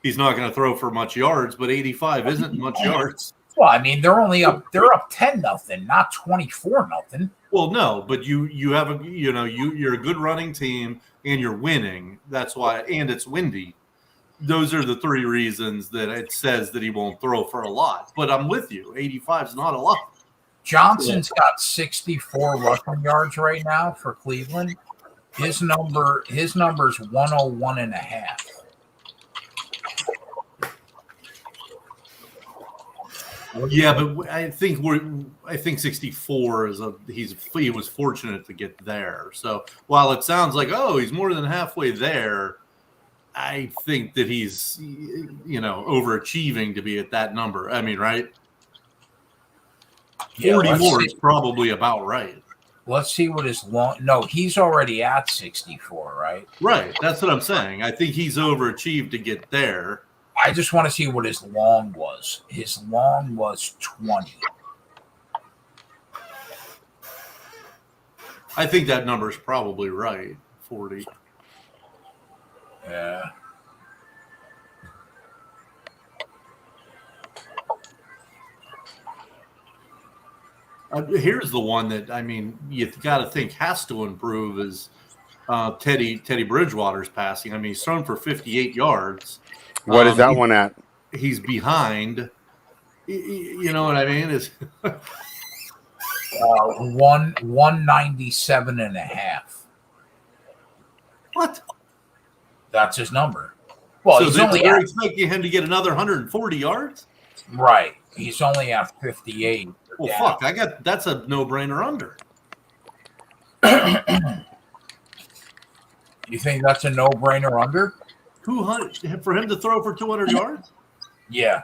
he's not going to throw for much yards, but 85 isn't much yards. Well, I mean, they're up 10-0, not 24-0. Well, no, but you have you're a good running team and you're winning. That's why, and it's windy. Those are the three reasons that it says that he won't throw for a lot. But I'm with you. 85 is not a lot. Johnson's got 64 rushing yards right now for Cleveland. His number's 101.5. Yeah, but I think 64 is he was fortunate to get there. So while it sounds like he's more than halfway there, I think that he's overachieving to be at that number. I mean, right? 40 more is probably about right. Let's see what his long. No, he's already at 64, right? Right. That's what I'm saying. I think he's overachieved to get there. I just want to see what his long was. His long was 20. I think that number is probably right. 40. Yeah. Here's the one that, I mean, you've got to think has to improve is Teddy Bridgewater's passing. I mean, he's thrown for 58 yards. What is that one at? He's behind. You know what I mean? Is 197.5. What? That's his number. Well, so they're expecting him to get another 140 yards? Right. He's only at 58. Well, fuck. That's a no-brainer under. You think that's a no-brainer under? 200 for him to throw for 200 yards? Yeah.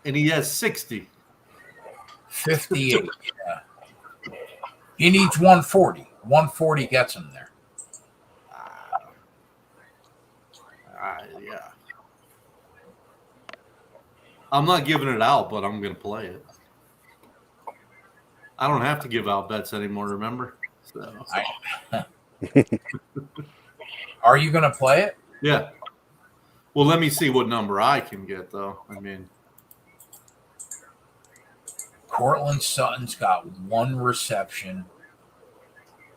And he has 60. 58. Yeah. He needs 140. 140 gets him there. Yeah. I'm not giving it out, but I'm going to play it. I don't have to give out bets anymore, remember? So. Are you going to play it? Yeah. Well, let me see what number I can get, though. I mean, Cortland Sutton's got 1 reception.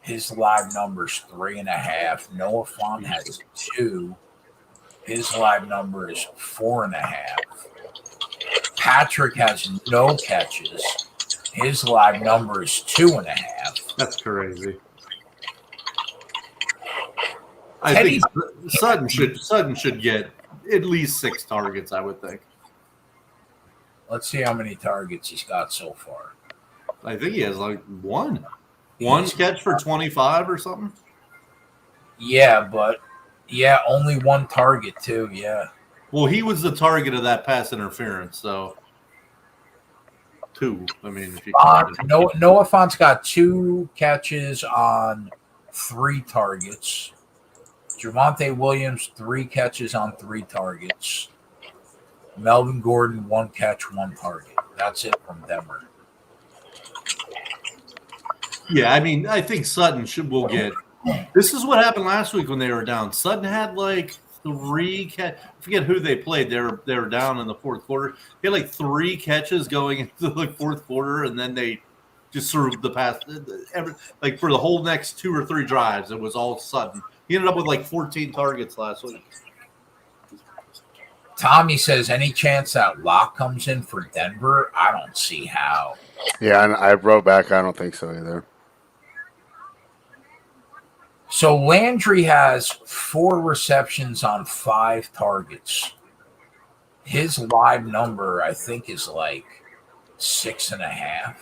His live number's 3.5. Noah Fant has 2. His live number is 4.5. Patrick has no catches. His live number is 2.5. That's crazy. I think Sutton should get at least 6 targets, I would think. Let's see how many targets he's got so far. I think he has like 1 catch for 25 or something. Yeah, but only 1 target too. Yeah. Well, he was the target of that pass interference, so 2. I mean, if you Noah Fant's got 2 catches on 3 targets. Javonte Williams, 3 catches on 3 targets. Melvin Gordon, 1 catch, 1 target. That's it from Denver. Yeah, I mean, I think Sutton will get. This is what happened last week when they were down. Sutton had like 3 I forget who they played. They were down in the fourth quarter. He had like 3 catches going into the fourth quarter, and then they just sort of the past like for the whole next 2 or 3 drives, it was all Sutton. He ended up with like 14 targets last week. Tommy says, any chance that Locke comes in for Denver? I don't see how. Yeah, and I wrote back. I don't think so either. So Landry has 4 receptions on 5 targets. His live number, I think, is like 6.5.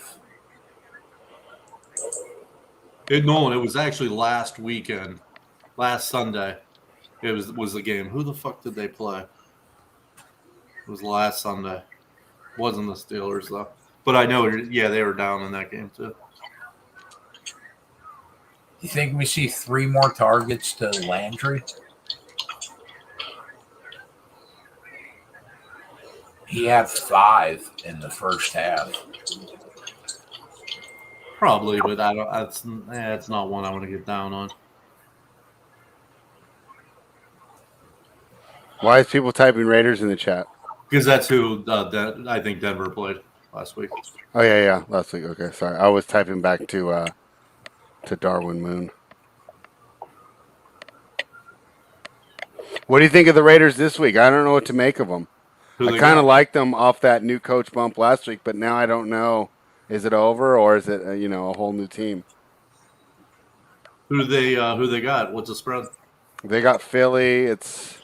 No, it was actually last Sunday. It was the game. Who the fuck did they play? It was last Sunday. Wasn't the Steelers though. But I know, yeah, they were down in that game too. You think we see 3 more targets to Landry? He had 5 in the first half. Probably, but I don't. It's not one I want to get down on. Why is people typing Raiders in the chat? Because that's who I think Denver played last week. Oh yeah, last week. Okay, sorry, I was typing back to Darwin Moon. What do you think of the Raiders this week? I don't know what to make of them. I kind of liked them off that new coach bump last week, but now I don't know. Is it over or is it a whole new team? Who they got? What's the spread? They got Philly. It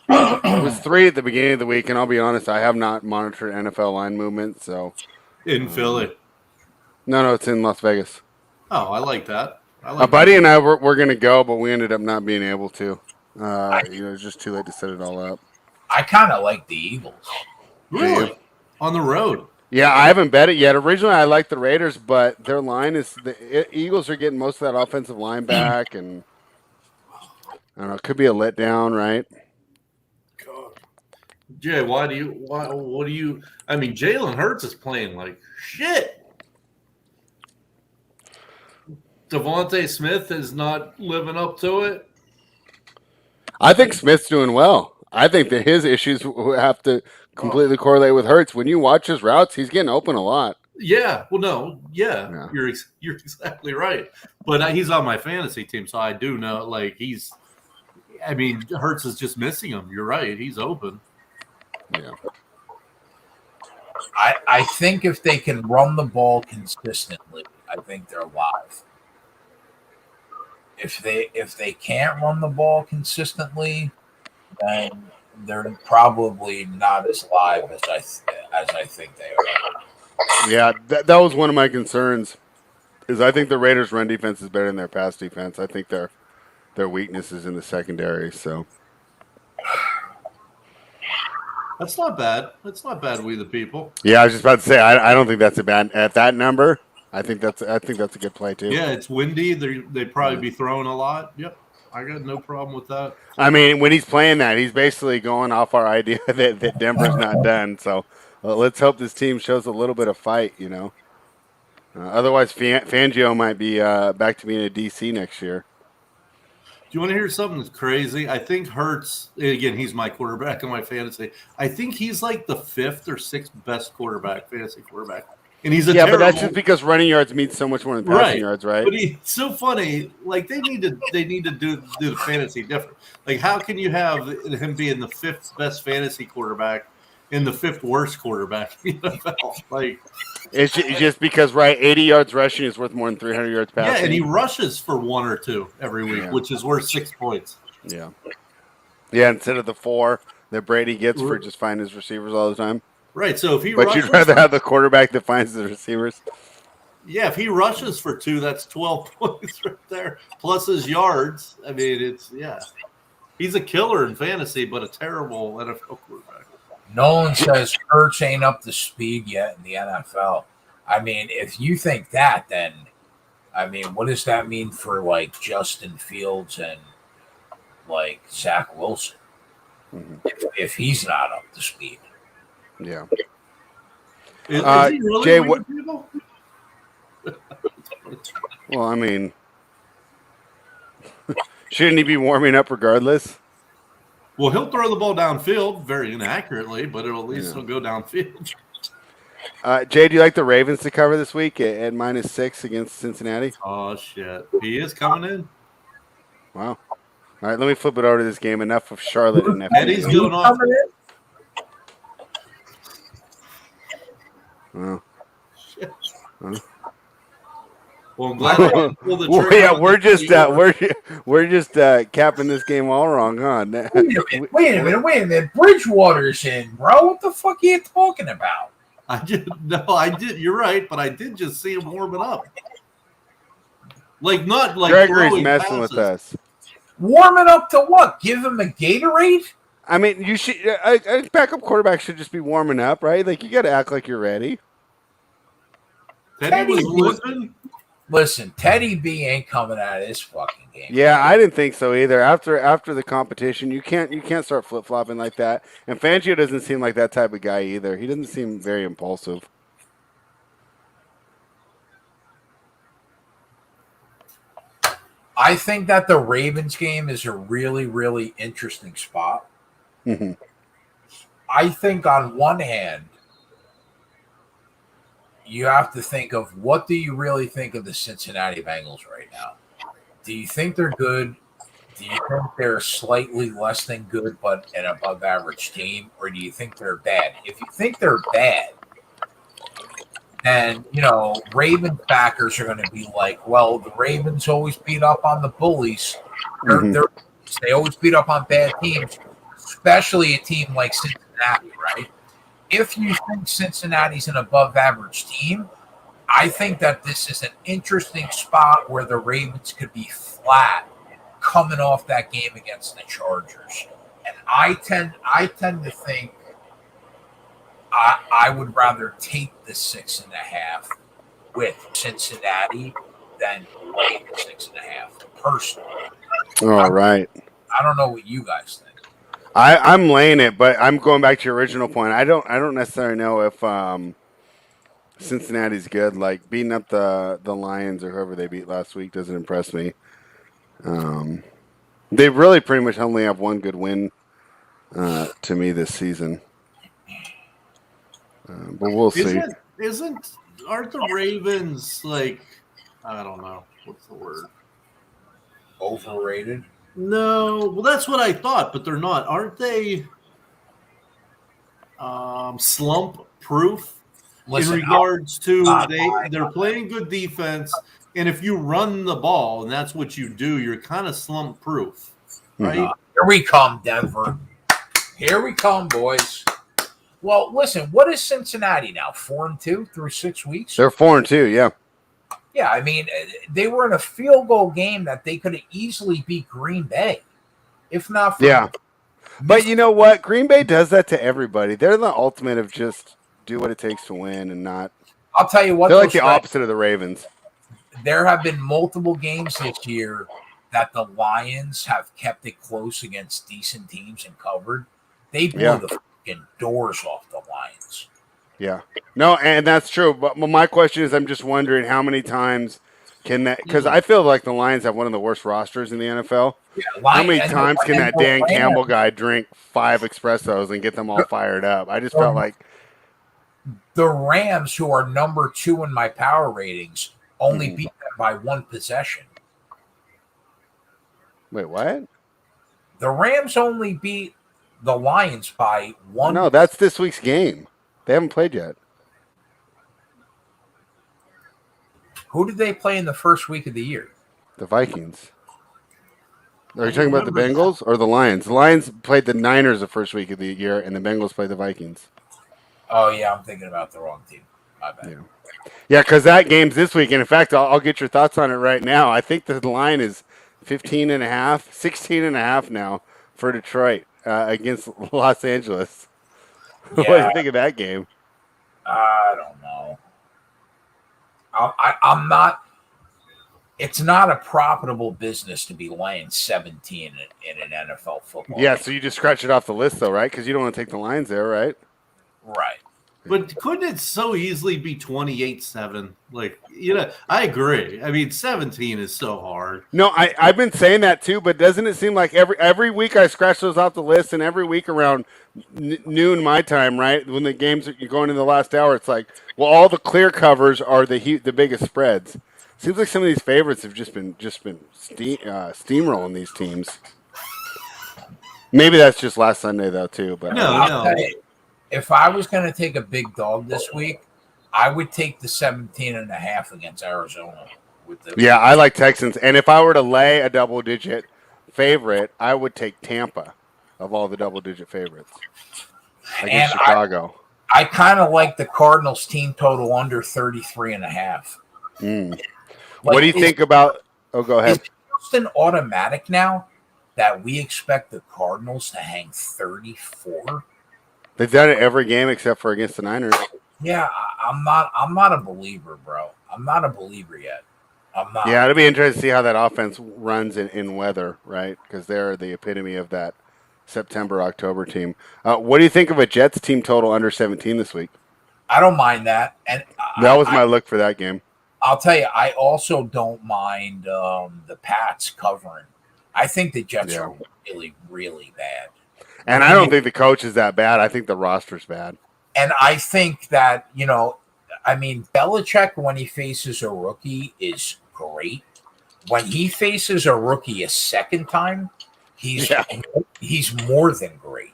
was 3 at the beginning of the week, and I'll be honest, I have not monitored NFL line movement. So in Philly? No, it's in Las Vegas. Oh, I like that. A buddy and I were going to go, but we ended up not being able to. It was just too late to set it all up. I kind of like the Eagles. Really? On the road? Yeah, I haven't bet it yet. Originally, I liked the Raiders, but their line is the Eagles are getting most of that offensive line back, and I don't know. It could be a letdown, right? God. Jay, what do you? I mean, Jalen Hurts is playing like shit. Devontae Smith is not living up to it. I think Smith's doing well. I think that his issues have to completely correlate with Hurts. When you watch his routes, he's getting open a lot. Yeah. Well, no. Yeah. You're exactly right. But he's on my fantasy team, so I do know. Like Hurts is just missing him. You're right. He's open. Yeah. I think if they can run the ball consistently, I think they're live. If they can't run the ball consistently, then they're probably not as live as I think they are. Yeah, that was one of my concerns. Is I think the Raiders' run defense is better than their pass defense. I think their weakness is in the secondary. So that's not bad. That's not bad. We the people. Yeah, I was just about to say I don't think that's a bad at that number. I think that's a good play too. Yeah, it's windy. They'd probably be throwing a lot. Yep, I got no problem with that. I mean, when he's playing that, he's basically going off our idea that Denver's not done. So let's hope this team shows a little bit of fight. Otherwise, Fangio might be back to being a DC next year. Do you want to hear something that's crazy? I think Hurts, again, he's my quarterback in my fantasy. I think he's like the 5th or 6th best fantasy quarterback. And he's a terrible, but that's just because running yards means so much more than passing yards, right? But it's so funny. Like they need to do the fantasy different. Like how can you have him being the 5th best fantasy quarterback and the 5th worst quarterback in the NFL? Like it's just because 80 yards rushing is worth more than 300 yards passing. Yeah, and he rushes for 1 or 2 every week, which is worth 6 points. Yeah. Yeah, instead of the 4 that Brady gets for just finding his receivers all the time. Right, so if he but you'd rather have the quarterback that finds the receivers. Yeah, if he rushes for 2, that's 12 points right there, plus his yards. I mean, he's a killer in fantasy, but a terrible NFL quarterback. Nolan says Hurts ain't up to speed yet in the NFL. I mean, if you think that, then I mean, what does that mean for like Justin Fields and like Zach Wilson Mhm. if he's not up to speed? Yeah. Is he really Jay, reading people? Well, I mean, shouldn't he be warming up regardless? Well, he'll throw the ball downfield very inaccurately, but it'll at least Yeah. it'll go downfield. Jay, do you like the Ravens to cover this week at -6 against Cincinnati? Oh shit, he is coming in. Wow. All right, let me flip it over to this game. Enough of Charlotte and Eddie's FA. going off. Wow. Shit. Huh? Well, I'm glad I didn't pull the trigger. Well, yeah, on we're just capping this game all wrong, huh? Wait a minute. Bridgewater's in, bro. What the fuck are you talking about? I did. You're right, but I did just see him warming up. Like not like Gregory's messing with us. Warming up to what? Give him a Gatorade? I mean, you should. A backup quarterback should just be warming up, right? Like you got to act like you're ready. Teddy was limping. Listen, Teddy B ain't coming out of this fucking game. Yeah, I didn't think so either. After the competition, you can't start flip flopping like that. And Fangio doesn't seem like that type of guy either. He doesn't seem very impulsive. I think that the Ravens game is a really, really interesting spot. Mm-hmm. I think on one hand, you have to think of what do you really think of the Cincinnati Bengals right now? Do you think they're good? Do you think they're slightly less than good but an above average team? Or do you think they're bad? If you think they're bad, then, Ravens backers are going to be like, well, the Ravens always beat up on the bullies. They always beat up on bad teams, especially a team like Cincinnati, right? If you think Cincinnati's an above-average team, I think that this is an interesting spot where the Ravens could be flat coming off that game against the Chargers. And I tend to think I would rather take the 6.5 with Cincinnati than lay the 6.5 personally. All right. I don't know what you guys think. I'm laying it, but I'm going back to your original point. I don't necessarily know if Cincinnati's good. Like beating up the Lions or whoever they beat last week doesn't impress me. They really pretty much only have one good win to me this season. But we'll see. Aren't the Ravens like, I don't know, what's the word? Overrated? No, well, that's what I thought, but they're not. Aren't they slump proof in regards to they're playing good defense, and if you run the ball and that's what you do, you're kind of slump proof, right? Here we come, Denver. Here we come, boys. Well, listen, what is Cincinnati now? 4-2 through 6 weeks? They're 4-2, yeah. Yeah, I mean, they were in a field goal game that they could have easily beat Green Bay, if not for. Yeah. But you know what? Green Bay does that to everybody. They're the ultimate of just do what it takes to win and not. I'll tell you what. They're like the opposite of the Ravens. There have been multiple games this year that the Lions have kept it close against decent teams and covered. They blew the fucking doors off the Lions. Yeah. No, and that's true. But my question is, I'm just wondering how many times can that? Because I feel like the Lions have one of the worst rosters in the NFL. Yeah, how many times can that Dan Campbell guy drink 5 espressos and get them all fired up? I just felt like the Rams, who are number 2 in my power ratings, only beat them by 1 possession. Wait, what? The Rams only beat the Lions by 1. No, that's this week's game. They haven't played yet. Who did they play in the first week of the year? The Vikings. Are you talking about the Bengals or the Lions? The Lions played the Niners the first week of the year, and the Bengals played the Vikings. Oh, yeah, I'm thinking about the wrong team. My bad. Yeah, because that game's this week. And, in fact, I'll get your thoughts on it right now. I think the line is 15.5, 16.5 now for Detroit against Los Angeles. Yeah. What do you think of that game? I don't know. I'm not. It's not a profitable business to be laying 17 in an NFL football. Yeah, game. so you just scratch it off the list, though, right? Because you don't want to take the lines there, right? Right. But couldn't it so easily be 28-7? Like, I agree. I mean, 17 is so hard. No, I've been saying that too, but doesn't it seem like every week I scratch those off the list, and every week around noon my time, right, when the games are going in the last hour, it's like, well, all the clear covers are the biggest spreads. Seems like some of these favorites have just been steamrolling these teams. Maybe that's just last Sunday though too, but No. If I was going to take a big dog this week, I would take the 17.5 against Arizona. Yeah, I like Texans. And if I were to lay a double-digit favorite, I would take Tampa of all the double-digit favorites against Chicago. I kind of like the Cardinals team total under 33.5. What do you think about – oh, go ahead. Is it just an automatic now that we expect the Cardinals to hang 34? They've done it every game except for against the Niners. Yeah, I'm not a believer, bro. I'm not a believer yet. I'm not. Yeah, it'll be interesting to see how that offense runs in weather, right? Because they're the epitome of that September-October team. What do you think of a Jets team total under 17 this week? I don't mind that. And that was my look for that game. I'll tell you, I also don't mind the Pats covering. I think the Jets are really, really bad. And I don't think the coach is that bad. I think the roster's bad. And I think that, Belichick, when he faces a rookie, is great. When he faces a rookie a second time, he's more than great.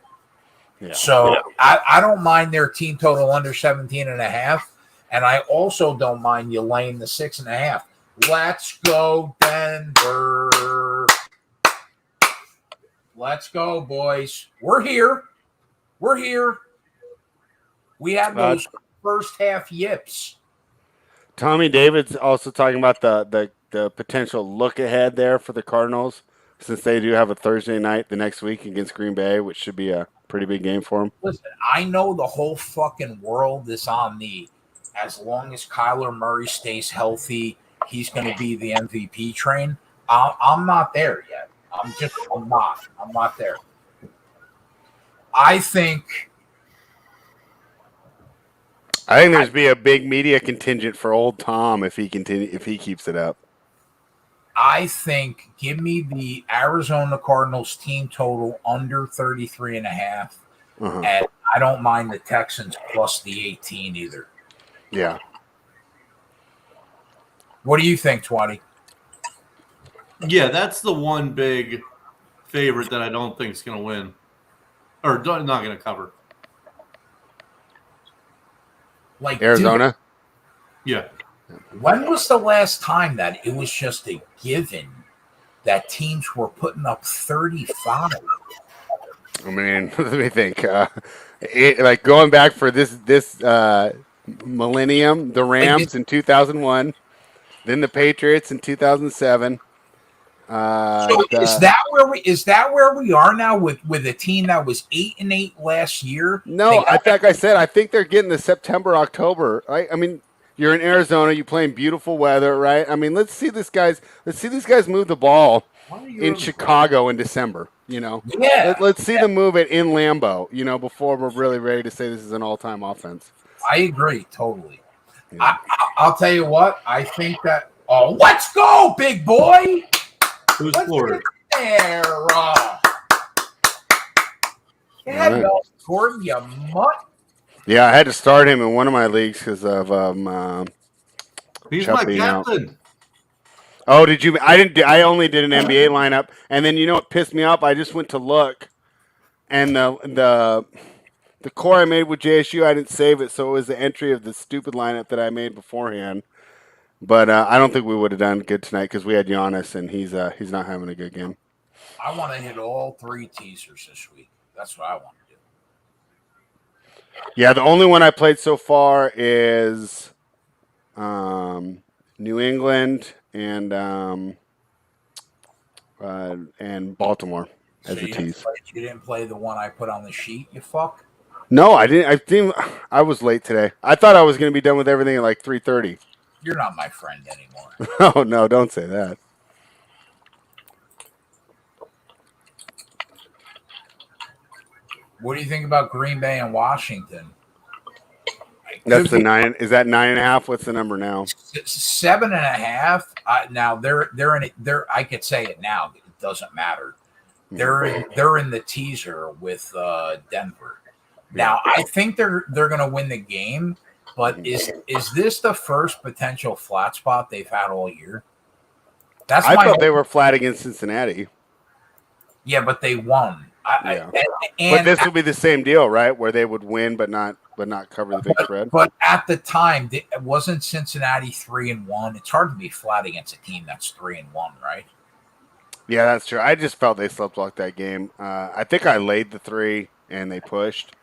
Yeah. So I don't mind their team total under 17.5. And I also don't mind you laying the 6.5. Let's go, Denver. Let's go, boys. We're here. We have those first half yips. Tommy David's also talking about the potential look ahead there for the Cardinals, since they do have a Thursday night the next week against Green Bay, which should be a pretty big game for them. Listen, I know the whole fucking world is on the as long as Kyler Murray stays healthy, he's going to be the MVP train. I'm not there yet. I'm not there. I think there's be a big media contingent for old Tom if he keeps it up. I think give me the Arizona Cardinals team total under 33.5. And I don't mind the Texans plus the 18 either. Yeah. What do you think, Twatty? Yeah, that's the one big favorite that I don't think is going to win. Or not going to cover. Like Arizona? Dude, yeah. When was the last time that it was just a given that teams were putting up 35? I mean, let me think. Like going back for this millennium, the Rams in 2001, then the Patriots in 2007. So is that where we are now with a team that was 8-8 last year? No, I think they're getting the September, October. Right? I mean, you're in Arizona, you play in beautiful weather, right? I mean, let's see these guys move the ball in Chicago in December. Yeah. Let's see them move it in Lambeau. Before we're really ready to say this is an all-time offense. I agree totally. Yeah. I'll tell you what. I think that. Oh, let's go, big boy. Who's scored? There. Gordon, you mutt. Yeah, I had to start him in one of my leagues because of he's my captain. Oh, did you? I only did an NBA lineup, and then what pissed me off? I just went to look, and the core I made with JSU, I didn't save it, so it was the entry of the stupid lineup that I made beforehand. But I don't think we would have done good tonight because we had Giannis, and he's not having a good game. I want to hit all 3 teasers this week. That's what I want to do. Yeah, the only one I played so far is New England and Baltimore as a tease. You didn't play the one I put on the sheet, you fuck? No, I didn't. I was late today. I thought I was going to be done with everything at like 3:30. You're not my friend anymore. Oh no, don't say that. What do you think about Green Bay and Washington? That's the 9. Is that 9.5? What's the number now? 7.5. Now they're in it. I could say it now. It doesn't matter. They're in the teaser with Denver. Now I think they're going to win the game. But is this the first potential flat spot they've had all year? I thought they were flat against Cincinnati. Yeah, but they won. But this will be the same deal, right? Where they would win, but not cover the big spread. But at the time, wasn't Cincinnati 3-1? It's hard to be flat against a team that's 3-1, right? Yeah, that's true. I just felt they sleepwalked that game. I think I laid the 3 and they pushed.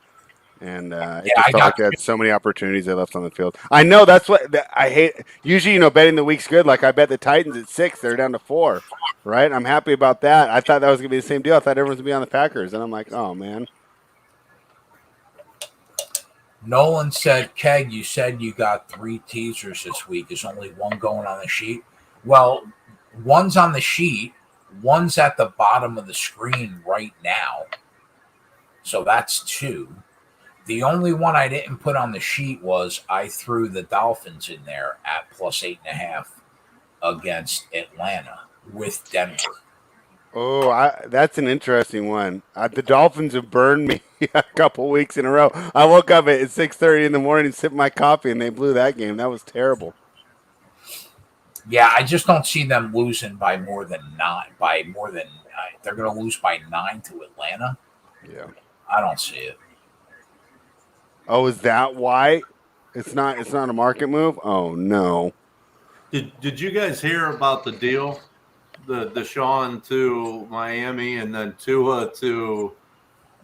And it just felt like they had so many opportunities they left on the field. I know that's what I hate. Usually, betting the week's good. Like I bet the Titans at 6, they're down to 4, right? I'm happy about that. I thought that was going to be the same deal. I thought everyone's going to be on the Packers. And I'm like, oh, man. Nolan said, Keg, you said you got 3 teasers this week. Is only one going on the sheet? Well, one's on the sheet. One's at the bottom of the screen right now. So that's 2. The only one I didn't put on the sheet was I threw the Dolphins in there at +8.5 against Atlanta with Denver. Oh, that's an interesting one. The Dolphins have burned me a couple weeks in a row. I woke up at 6:30 in the morning, sipped my coffee, and they blew that game. That was terrible. Yeah, I just don't see them losing by more than 9. They're going to lose by 9 to Atlanta. Yeah, I don't see it. Oh, is that why? It's not a market move? Oh no. Did you guys hear about the deal? The Deshaun to Miami and then Tua to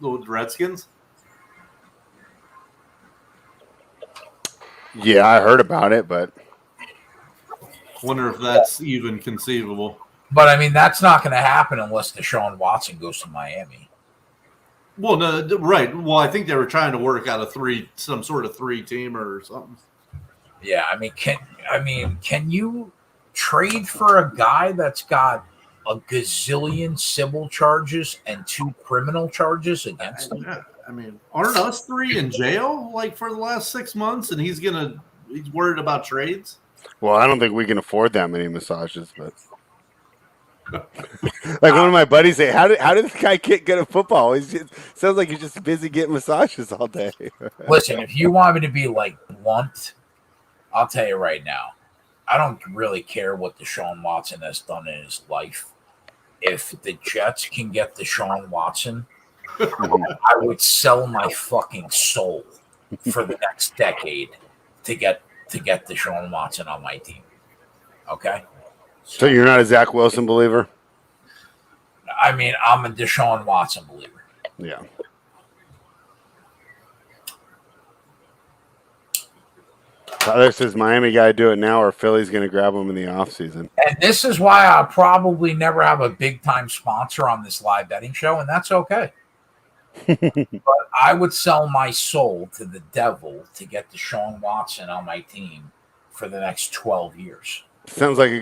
the Redskins? Yeah, I heard about it, but wonder if that's even conceivable. But I mean, that's not going to happen unless Deshaun Watson goes to Miami. Well, no, right. Well, I think they were trying to work out some sort of 3-teamer or something. Yeah, can you trade for a guy that's got a gazillion civil charges and 2 criminal charges against him? Yeah, I mean, aren't us 3 in jail for the last 6 months, and he's worried about trades? Well, I don't think we can afford that many massages, but. Like one of my buddies say, how did this guy get good at football? Sounds like he's just busy getting massages all day. Listen, if you want me to be blunt, I'll tell you right now, I don't really care what Deshaun Watson has done in his life. If the Jets can get Deshaun Watson, I would sell my fucking soul for the next decade to get Deshaun Watson on my team. Okay? So you're not a Zach Wilson believer? I mean, I'm a Deshaun Watson believer. Yeah. Tyler says Miami got to do it now or Philly's going to grab him in the offseason. And this is why I'll probably never have a big-time sponsor on this live betting show, and that's okay. But I would sell my soul to the devil to get Deshaun Watson on my team for the next 12 years. Sounds like a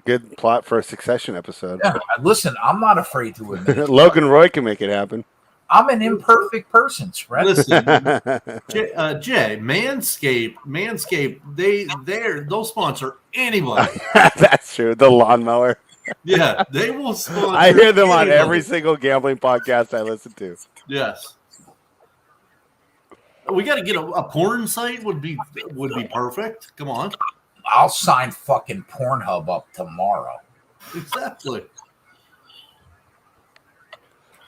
good plot for a Succession episode. Yeah, listen, I'm not afraid to admit it. Logan Roy can make it happen. I'm an imperfect person, Spread. Listen, Jay, Manscaped, they'll sponsor anybody. That's true. The lawnmower. Yeah, they will sponsor. I hear them on every single gambling podcast I listen to. Yes. We got to get a porn site would be perfect. Come on. I'll sign fucking Pornhub up tomorrow. Exactly.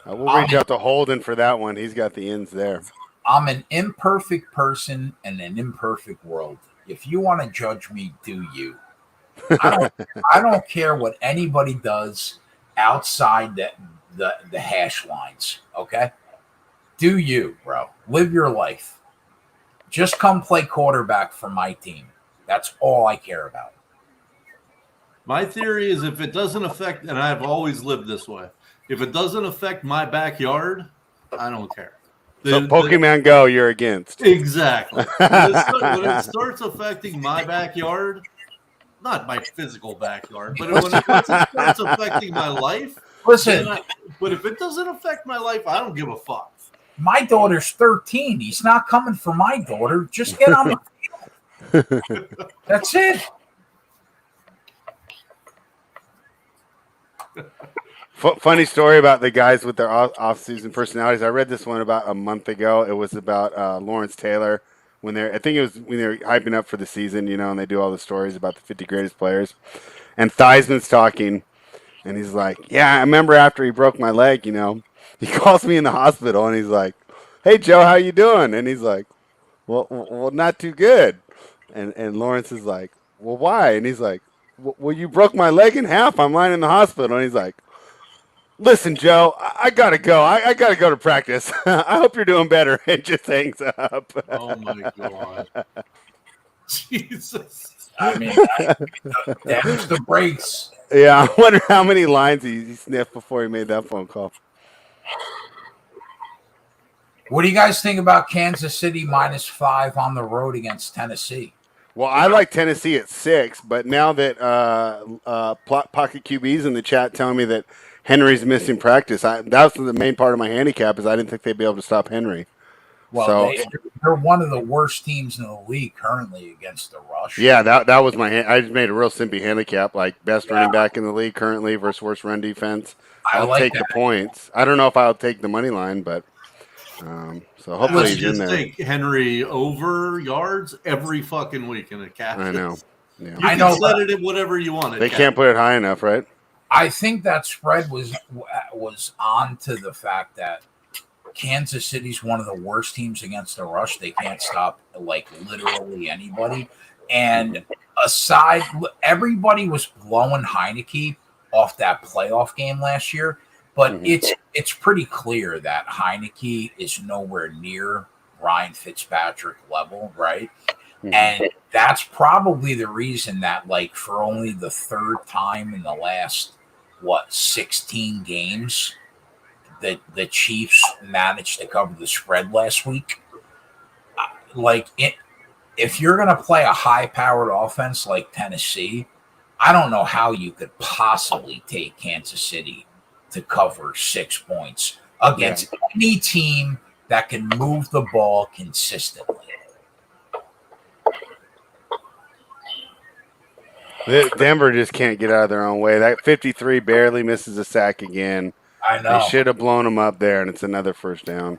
We'll reach out to Holden for that one. He's got the ins there. I'm an imperfect person in an imperfect world. If you want to judge me, do you? I don't care what anybody does outside the hash lines, okay? Do you, bro. Live your life. Just come play quarterback for my team. That's all I care about. My theory is if it doesn't affect, and I've always lived this way, if it doesn't affect my backyard, I don't care. So Pokemon Go, you're against. Exactly. When it starts affecting my backyard, not my physical backyard, but once it starts affecting my life, Listen, but if it doesn't affect my life, I don't give a fuck. my daughter's 13. He's not coming for my daughter. Just get on the field. That's it. Funny story about the guys with their off-season personalities. I read this one about a month ago. It was about Lawrence Taylor when they're hyping up for the season, and they do all the stories about the 50 greatest players. And Theismann's talking, and he's like, "Yeah, I remember after he broke my leg, he calls me in the hospital, and he's like, 'Hey Joe, how you doing?' And he's like, 'Well, not too good.' And Lawrence is like, 'Well, why?' And he's like, 'Well, you broke my leg in half. I'm lying in the hospital.' And he's like, 'Listen, Joe, I gotta go. I gotta go to practice. I hope you're doing better.' And just hangs up. Oh my god, Jesus! I mean, damage the brakes. Yeah, I wonder how many lines he sniffed before he made that phone call. What do you guys think about Kansas City -5 on the road against Tennessee? Well, I like Tennessee at 6, but now that Pocket QB's in the chat telling me that Henry's missing practice, that's the main part of my handicap is I didn't think they'd be able to stop Henry. Well, so, they're one of the worst teams in the league currently against the rush. Yeah, that was I just made a real simpy handicap, like best running back in the league currently versus worst run defense. I'll take the points. I don't know if I'll take the money line, but so hopefully he's in there. Take Henry over yards every fucking week in a catch. I know. Yeah. You can set it at whatever you want. They can't put it high enough, right? I think that spread was on to the fact that Kansas City's one of the worst teams against the rush. They can't stop literally anybody. And aside, everybody was blowing Heineke off that playoff game last year, but it's pretty clear that Heineke is nowhere near Ryan Fitzpatrick level, right? Mm-hmm. And that's probably the reason that for only the third time in the last 16 games that the Chiefs managed to cover the spread last week. If you're going to play a high-powered offense like Tennessee, I don't know how you could possibly take Kansas City to cover 6 points against any team that can move the ball consistently. Denver just can't get out of their own way. That 53 barely misses a sack again. I know. They should have blown them up there, and it's another first down.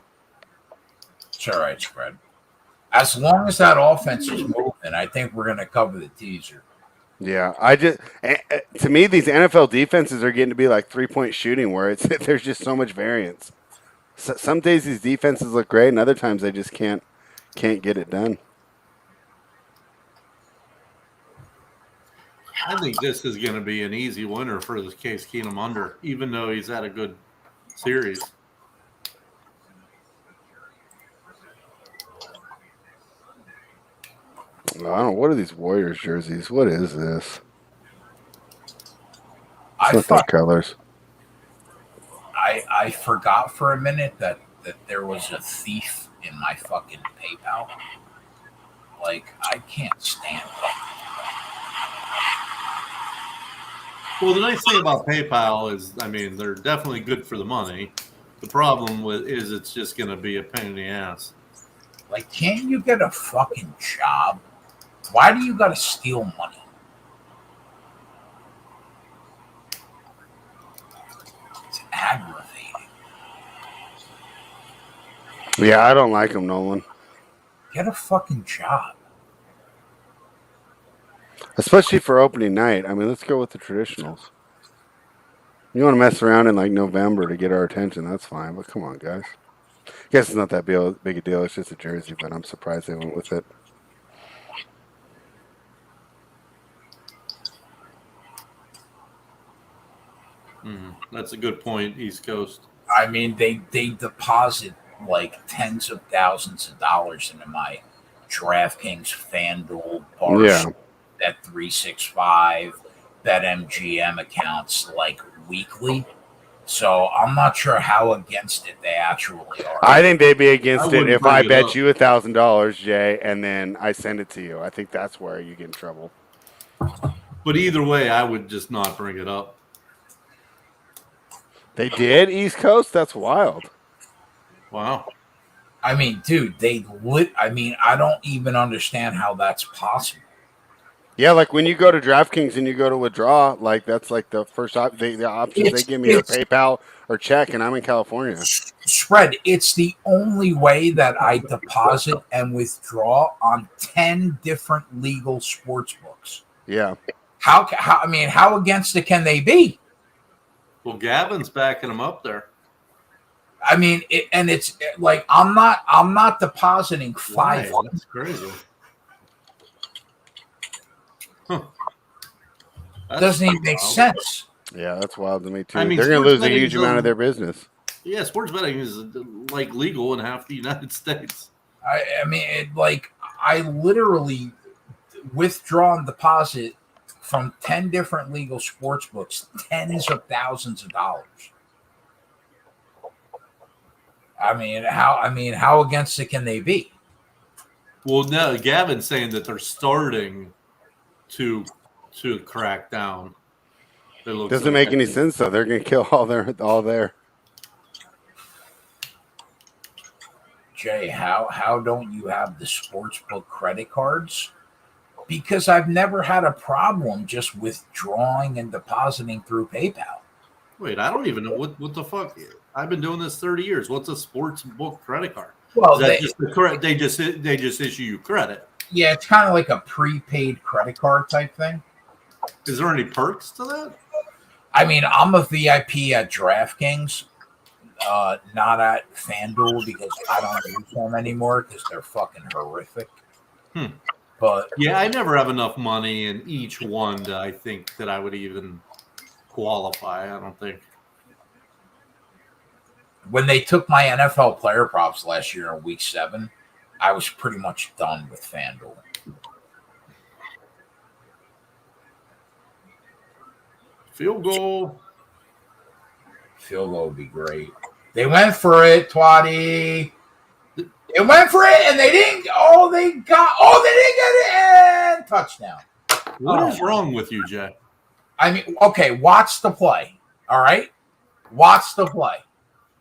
It's all right, spread. As long as that offense is moving, I think we're going to cover the teaser. Yeah, to me, these NFL defenses are getting to be like 3-point shooting where there's just so much variance. So, some days these defenses look great, and other times they just can't get it done. I think this is going to be an easy winner for the Case Keenum under, even though he's had a good series. I don't know. What are these Warriors jerseys? What is this? It's not their colors. I forgot for a minute that there was a thief in my fucking PayPal. I can't stand it. Well, the nice thing about PayPal is, they're definitely good for the money. The problem is it's just going to be a pain in the ass. Can't you get a fucking job? Why do you got to steal money? It's aggravating. Yeah, I don't like them, Nolan. Get a fucking job. Especially for opening night. Let's go with the traditionals. You want to mess around in November to get our attention, that's fine. But come on, guys. I guess it's not that big a deal. It's just a jersey, but I'm surprised they went with it. That's a good point, East Coast. They deposit tens of thousands of dollars into my DraftKings, FanDuel, Barstool, Bet365, BetMGM accounts weekly. So I'm not sure how against it they actually are. I think they'd be against it wouldn't if I bring it bet up. you $1,000, Jay, and then I send it to you. I think that's where you get in trouble. But either way, I would just not bring it up. They did East Coast. That's wild. Wow. I mean, dude, I don't even understand how that's possible. Yeah, like when you go to DraftKings and you go to withdraw, like that's like the first the options they give me are PayPal or check, and I'm in California. Spread. It's the only way that I deposit and withdraw on 10 different legal sports books. Yeah. How against it can they be? Well, Gavin's backing him up there. I mean, it's like I'm not depositing five. Wow, that's crazy. Huh. Doesn't even make sense. Yeah, that's wild to me too. I mean, they're going to lose a betting huge amount of their business. Yeah, sports betting is like legal in half the United States. I mean, I literally withdraw and deposit from 10 different legal sports books, tens of thousands of dollars. I mean, how against it can they be? Well, no, Gavin's saying that they're starting to crack down. Doesn't make any sense though. They're going to kill all their. Jay, how don't you have the sportsbook credit cards? Because I've never had a problem just withdrawing and depositing through PayPal. Wait, I don't even know what the fuck. I've been doing this 30 years. What's a sports book credit card? Well, they just issue you credit. Yeah, it's kind of like a prepaid credit card type thing. Is there any perks to that? I mean, I'm a VIP at DraftKings, not at FanDuel because I don't use them anymore because they're fucking horrific. But yeah, I never have enough money in each one to I think that I would even qualify. I don't think. When they took my NFL player props last year in week 7, I was pretty much done with FanDuel. Field goal would be great. They went for it, Twatty. They went for it, and they didn't. They didn't get it, and touchdown. What is wrong with you, Jay? I mean, okay, watch the play. All right, watch the play.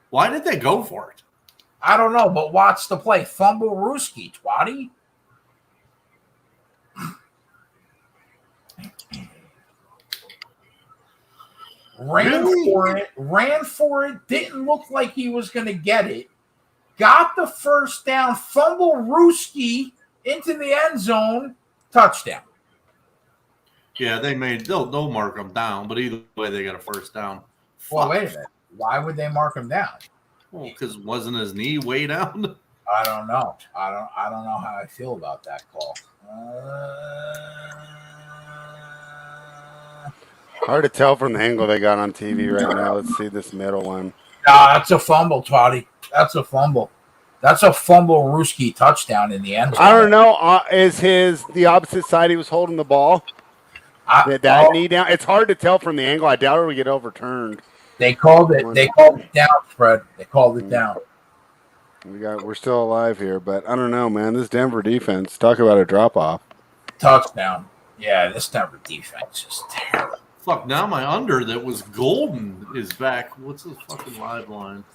Why did they go for it? I don't know, but watch the play. Fumble Ruski, Twatty. Ran for it, didn't look like he was going to get it. Got the first down, fumble Ruski into the end zone, touchdown. Yeah, they'll mark them down, but either way, they got a first down. Well, wait a minute. Why would they mark him down? Well, because wasn't his knee way down? I don't know. I don't know how I feel about that call. Hard to tell from the angle they got on TV right now. Let's see this middle one. Nah, that's a fumble, Toddy. That's a fumble. That's a fumble Ruski touchdown in the end zone. I don't know. Is the opposite side he was holding the ball? That knee down? It's hard to tell from the angle. I doubt it would get overturned. They called it. They called it down, Fred. They called it down. We're still alive here, but I don't know, man. This Denver defense, talk about a drop off. Touchdown. Yeah, this Denver defense is terrible. Fuck, now my under that was golden is back. What's the fucking live line?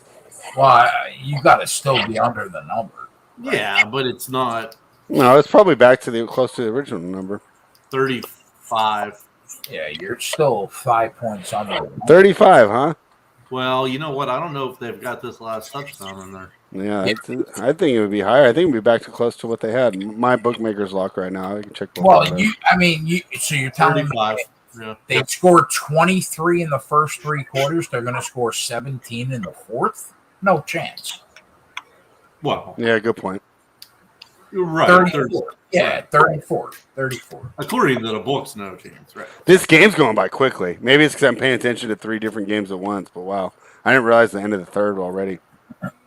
Well, you got to still be under the number. Right? Yeah, but it's not. No, it's probably back to close to the original number. 35. Yeah, you're still 5 points under. 35, huh? Well, you know what? I don't know if they've got this last touchdown in there. Yeah, I think it would be higher. I think it would be back to close to what they had. My bookmaker's lock right now. I can check. Well, so you're telling me they scored 23 in the first 3 quarters. They're going to score 17 in the fourth? No chance. Well, yeah, good point. You're right. 34. Yeah, 34. According to the books, no chance, right? This game's going by quickly. Maybe it's because I'm paying attention to 3 different games at once, but wow. I didn't realize the end of the third already.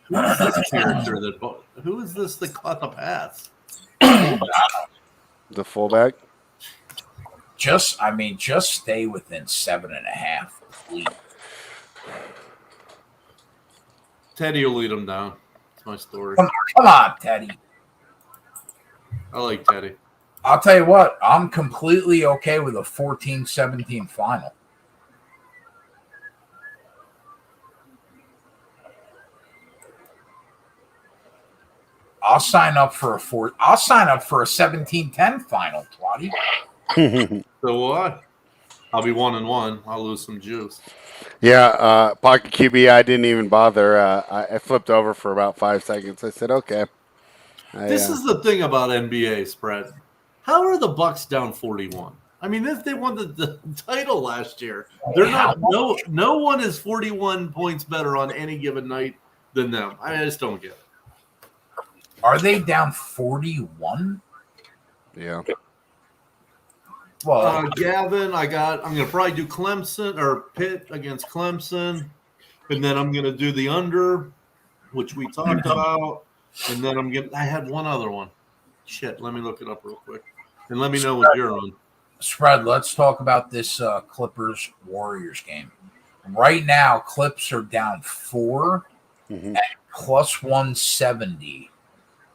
Who is this that caught the pass? The fullback? Just stay within 7.5, please. Teddy will lead them down. That's my story. Come on, Teddy. I like Teddy. I'll tell you what, I'm completely okay with a 14-17 final. I'll sign up for a 17-10 final, Twatty. So what? I'll be 1-1. I'll lose some juice. Yeah, pocket QB. I didn't even bother. I flipped over for about 5 seconds. I said, okay. This is the thing about NBA spread. How are the Bucks down 41? I mean, if they won the title last year, they're not. No one is 41 points better on any given night than them. I just don't get it. Are they down 41? Yeah. Well, Gavin, I'm going to probably do Clemson or Pitt against Clemson, and then I'm going to do the under, which we talked about, and then I had one other one. Shit, let me look it up real quick, and let me know what you're on. Spread. Let's talk about this Clippers Warriors game. Right now, Clips are down 4 at plus 170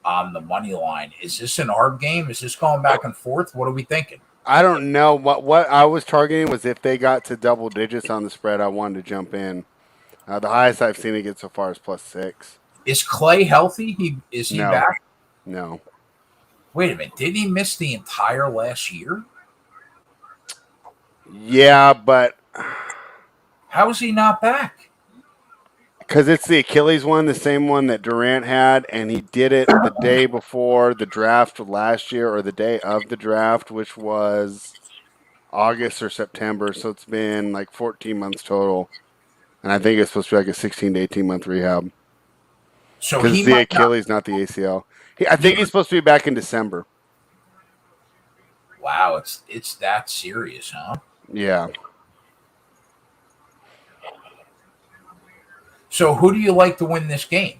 on the money line. Is this an ARB game? Is this going back and forth? What are we thinking? I don't know. What I was targeting was if they got to double digits on the spread, I wanted to jump in. The highest I've seen it get so far is +6. Is Clay healthy? Is he back? No. Wait a minute. Did he miss the entire last year? Yeah, but how is he not back? Because it's the Achilles one, the same one that Durant had, and he did it the day before the draft last year, or the day of the draft, which was August or September. So it's been like 14 months total, and I think it's supposed to be like a 16 to 18 month rehab. So because it's the Achilles, not the ACL. I think he's supposed to be back in December. Wow, it's that serious, huh? Yeah. So who do you like to win this game?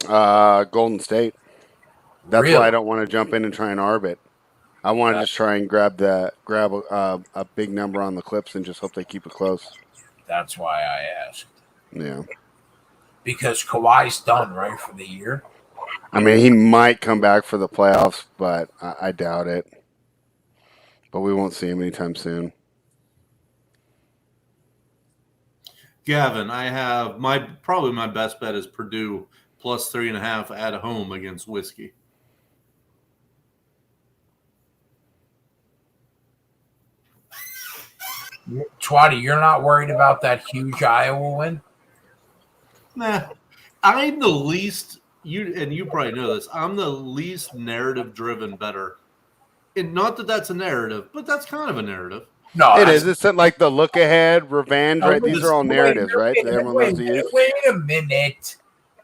Golden State. That's Really? why I don't want to jump in and try and arb it. I want to just try and grab a big number on the Clips and just hope they keep it close. That's why I asked. Yeah. Because Kawhi's done, right, for the year? I mean, he might come back for the playoffs, but I doubt it. But we won't see him anytime soon. Gavin, I have probably my best bet is Purdue plus 3.5 at home against Whiskey. Twatty, you're not worried about that huge Iowa win? Nah, I'm the least you probably know this. I'm the least narrative-driven bettor. And not that that's a narrative, but that's kind of a narrative. No, it is. It's like the look ahead, revenge, right? These are all narratives, right? Wait a minute.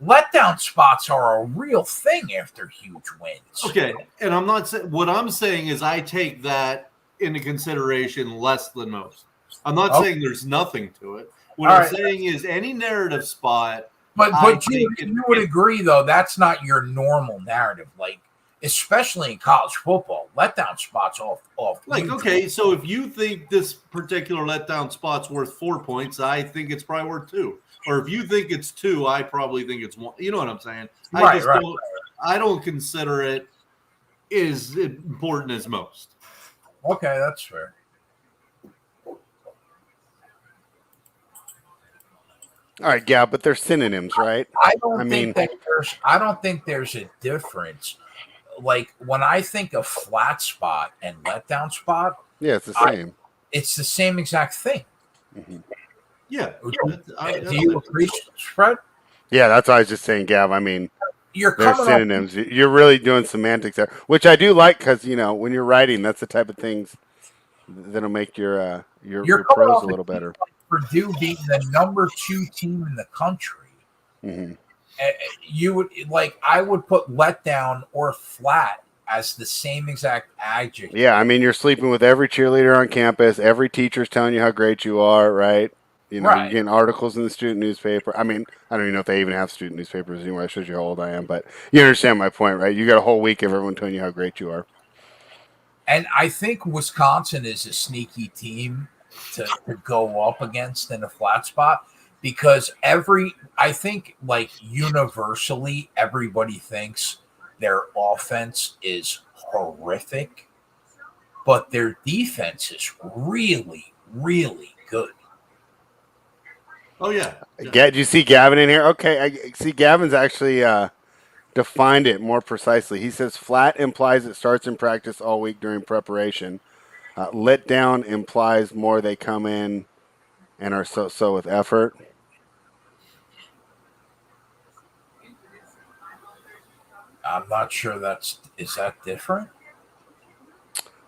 Letdown spots are a real thing after huge wins. Okay, and I'm not saying what I'm saying is I take that into consideration less than most. I'm not saying there's nothing to it. What I'm saying is any narrative spot. But you would agree though that's not your normal narrative, like especially in college football. Letdown spots off. Like okay, so if you think this particular letdown spot's worth 4 points, I think it's probably worth 2. Or if you think it's 2, I probably think it's 1. You know what I'm saying? I don't consider it as important as most. Okay, that's fair. All right, yeah, but they're synonyms, right? I don't think there's a difference. Like when I think of flat spot and letdown spot, yeah, it's the same. It's the same exact thing. Mm-hmm. Yeah. Do you agree, Fred? Yeah, that's what I was just saying, Gav. I mean, they're synonyms. You're really doing semantics there, which I do like because when you're writing, that's the type of things that'll make your prose a little better. Purdue being the number 2 team in the country, you would I would put letdown or flat as the same exact adjective. Yeah, I mean you're sleeping with every cheerleader on campus. Every teacher's telling you how great you are, right? You're getting articles in the student newspaper. I mean, I don't even know if they even have student newspapers anymore. That shows you how old I am, but you understand my point, right? You got a whole week of everyone telling you how great you are. And I think Wisconsin is a sneaky team to go up against in a flat spot because I think like universally everybody thinks their offense is horrific, but their defense is really, really good. Oh yeah. Do you see Gavin in here? Okay, I see Gavin's actually defined it more precisely. He says flat implies it starts in practice all week during preparation. Let down implies more they come in and are so with effort. I'm not sure is that different?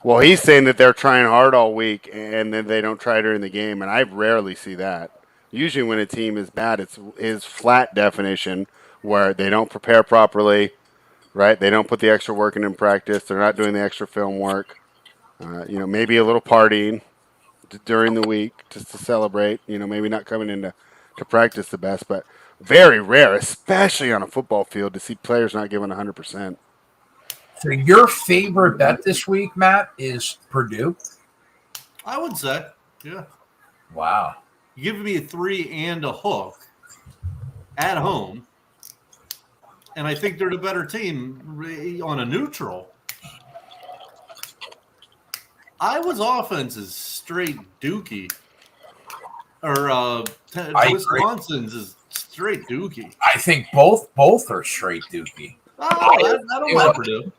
Well, he's saying that they're trying hard all week and then they don't try during the game, and I rarely see that. Usually when a team is bad, it's his flat definition where they don't prepare properly, right? They don't put the extra work in practice. They're not doing the extra film work. Maybe a little partying during the week just to celebrate. Maybe not coming into practice the best, but very rare, especially on a football field, to see players not giving 100%. So your favorite bet this week, Matt, is Purdue? I would say, yeah. Wow. You give me a 3 and a hook at home, and I think they're the better team on a neutral. Iowa's offense is straight dookie. Or Wisconsin's is straight dookie. I think both are straight dookie. Oh, I don't like Purdue.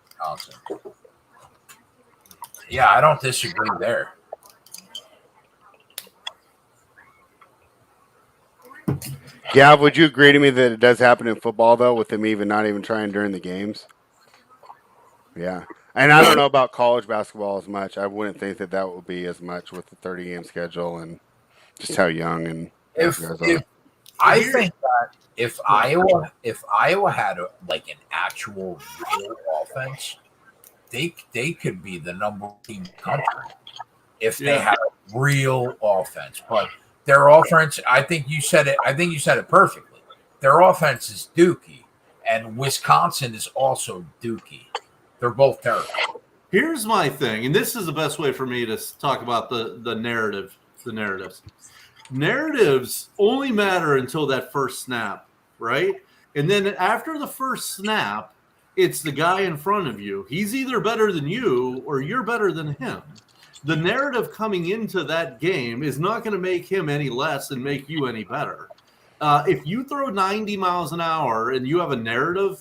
Yeah, I don't disagree there. Gav, would you agree to me that it does happen in football, though, with them not even trying during the games? Yeah. And I don't know about college basketball as much. I wouldn't think that would be as much with the 30-game schedule and just how young and I think that if Iowa had an actual real offense, they could be the number one team in the country if they had a real offense. But their offense, I think you said it perfectly. Their offense is dookie, and Wisconsin is also dookie. They're both terrible. Here's my thing, and this is the best way for me to talk about the narrative. The narratives only matter until that first snap, right? And then after the first snap, it's the guy in front of you. He's either better than you or you're better than him. The narrative coming into that game is not going to make him any less and make you any better. If you throw 90 miles an hour and you have a narrative,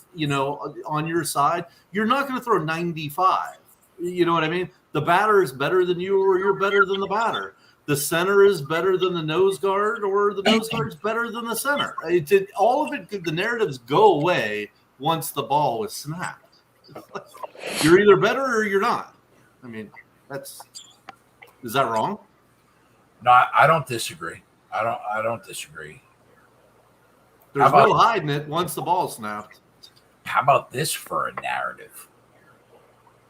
on your side, you're not going to throw 95. You know what I mean? The batter is better than you or you're better than the batter. The center is better than the nose guard or the nose guard is better than the center. All of it, the narratives go away once the ball is snapped. You're either better or you're not. I mean, is that wrong? No, I don't disagree. I don't disagree. There's no hiding it once the ball is snapped. How about this for a narrative?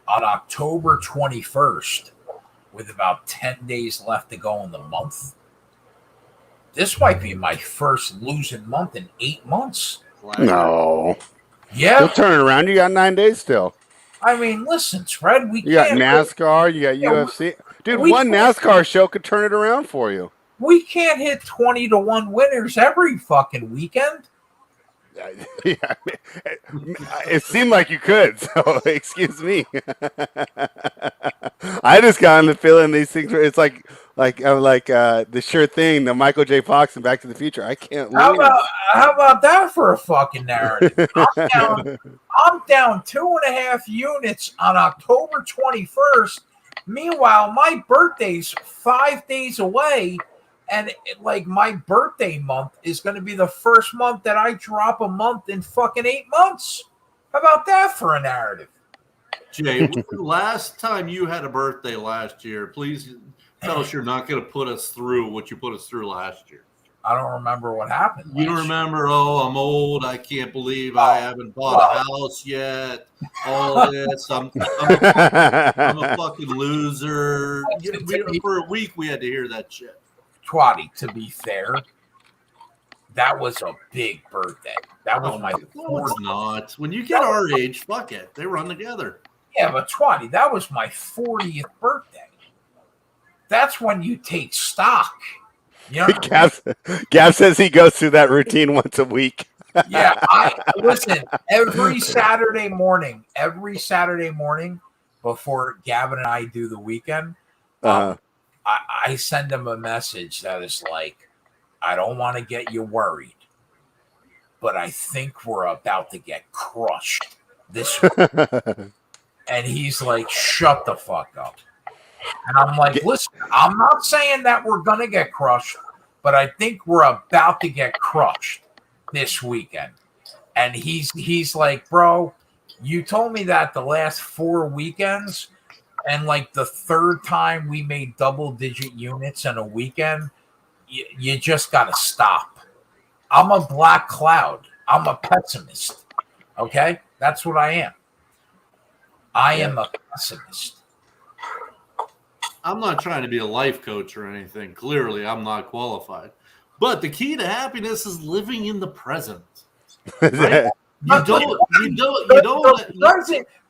On October 21st, with about 10 days left to go in the month, this might be my first losing month in 8 months. No. Yeah. You'll turn it around. You got 9 days still. I mean, listen, Fred, you got NASCAR, you got UFC. Dude, one NASCAR show could turn it around for you. We can't hit 20-1 winners every fucking weekend. Yeah, it seemed like you could, so excuse me. I just got the feeling these things. It's like the sure thing, the Michael J. Fox and Back to the Future. I can't. How about that for a fucking narrative? I'm down 2.5 units on October 21st. Meanwhile, my birthday's 5 days away. And my birthday month is going to be the first month that I drop a month in fucking 8 months. How about that for a narrative? Jay, last time you had a birthday last year, please tell us you're not going to put us through what you put us through last year. I don't remember what happened. You don't remember, I'm old. I can't believe I haven't bought a house yet. All this. I'm a fucking loser. For a week, we had to hear that shit. Twatty, to be fair, that was a big birthday. That was my 40th. No, it's not. When you get our age, fuck it. They run together. Yeah, but Twatty, that was my 40th birthday. That's when you take stock. You know, Gav says he goes through that routine once a week. yeah, I listen every Saturday morning before Gavin and I do the weekend. I send him a message that is like, I don't want to get you worried, but I think we're about to get crushed this week. And he's like, shut the fuck up. And I'm like, listen, I'm not saying that we're going to get crushed, but I think we're about to get crushed this weekend. And he's like, bro, you told me that the last 4 weekends, and like the third time we made double-digit units in a weekend, you just got to stop. I'm a black cloud. I'm a pessimist. Okay? That's what I am. I am a pessimist. I'm not trying to be a life coach or anything. Clearly, I'm not qualified. But the key to happiness is living in the present. Right?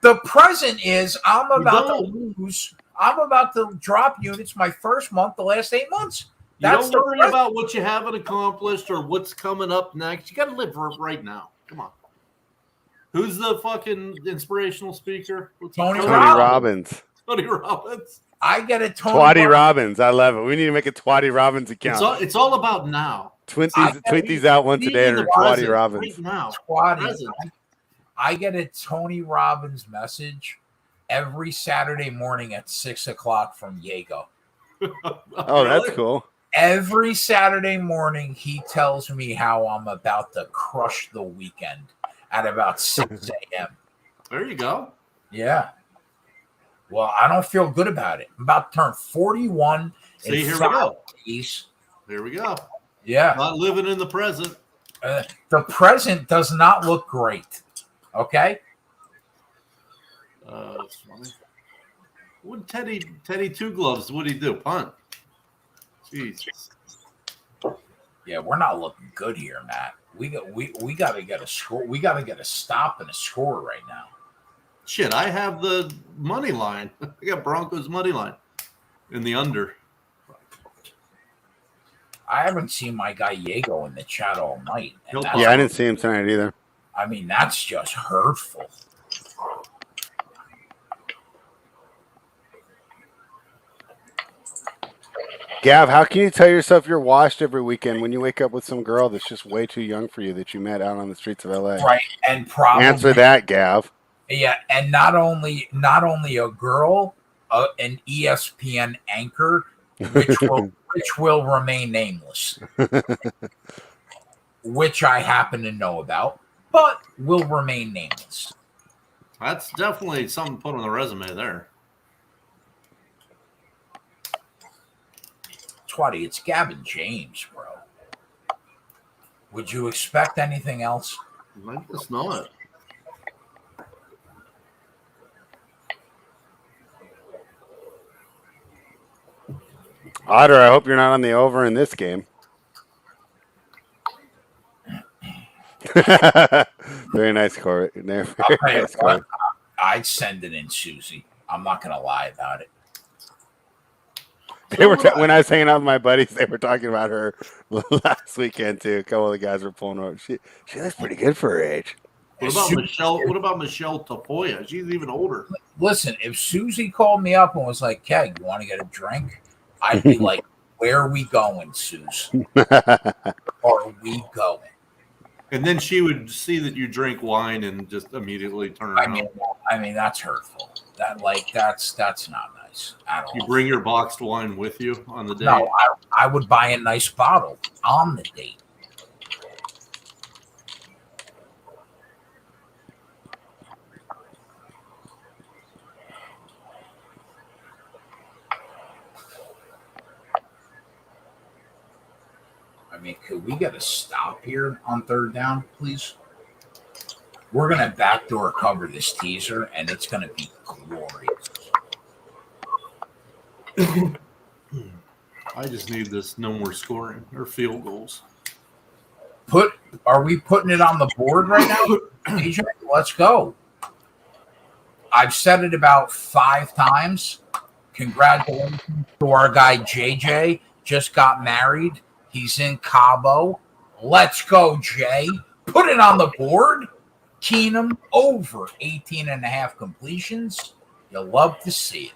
The present is I'm about to lose. I'm about to drop units my first month, the last 8 months. That's don't worry about what you haven't accomplished or what's coming up next. You got to live right now. Come on. Who's the fucking inspirational speaker? Tony Robbins. Tony Robbins. I get a Twatty Robbins. I love it. We need to make a Twatty Robbins account. It's all about now. Tweet these out once a day or Twatty Robbins. Right now. I get a Tony Robbins message every Saturday morning at 6:00 from Diego. Oh, that's cool. Every Saturday morning, he tells me how I'm about to crush the weekend at about 6 a.m. There you go. Yeah. Well, I don't feel good about it. I'm about to turn 41. See, here we go. Days. There we go. Yeah. Not living in the present. The present does not look great. Okay? That's funny. What Teddy Two Gloves, what'd he do? Punt. Jesus. Yeah, we're not looking good here, Matt. We got to get a score. We got to get a stop and a score right now. Shit, I have the money line. I got Broncos money line in the under. I haven't seen my guy Diego in the chat all night. Yeah, I didn't see him tonight either. I mean, that's just hurtful. Gav, how can you tell yourself you're washed every weekend when you wake up with some girl that's just way too young for you that you met out on the streets of LA? Right, and probably answer that, Gav. Yeah, and not only a girl, an ESPN anchor, which will remain nameless, which I happen to know about, but will remain nameless. That's definitely something to put on the resume there. Twatty, it's Gavin James, bro. Would you expect anything else? I guess not. Otter, I hope you're not on the over in this game. Very nice, Corey. Very nice, Corey. I'd send it in Susie. I'm not going to lie about it. They were when I was hanging out with my buddies, they were talking about her last weekend too. A couple of the guys were pulling her. She looks pretty good for her age. What about Michelle? What about Michelle Tapoya? She's even older. Listen, if Susie called me up and was like, "Keg, you want to get a drink?" I'd be like, "Where are we going, Suze? Are we going?" And then she would see that you drink wine and just immediately turn around. I mean, that's hurtful. That's not nice at all. You bring your boxed wine with you on the date? No, I would buy a nice bottle on the date. I mean, could we get a stop here on third down, please? We're going to backdoor cover this teaser, and it's going to be glorious. I just need this no more scoring or field goals. Are we putting it on the board right now? DJ, let's go. I've said it about 5 times. Congratulations to our guy JJ. Just got married He's in Cabo. Let's go, Jay. Put it on the board. Keenum over 18.5 completions. You'll love to see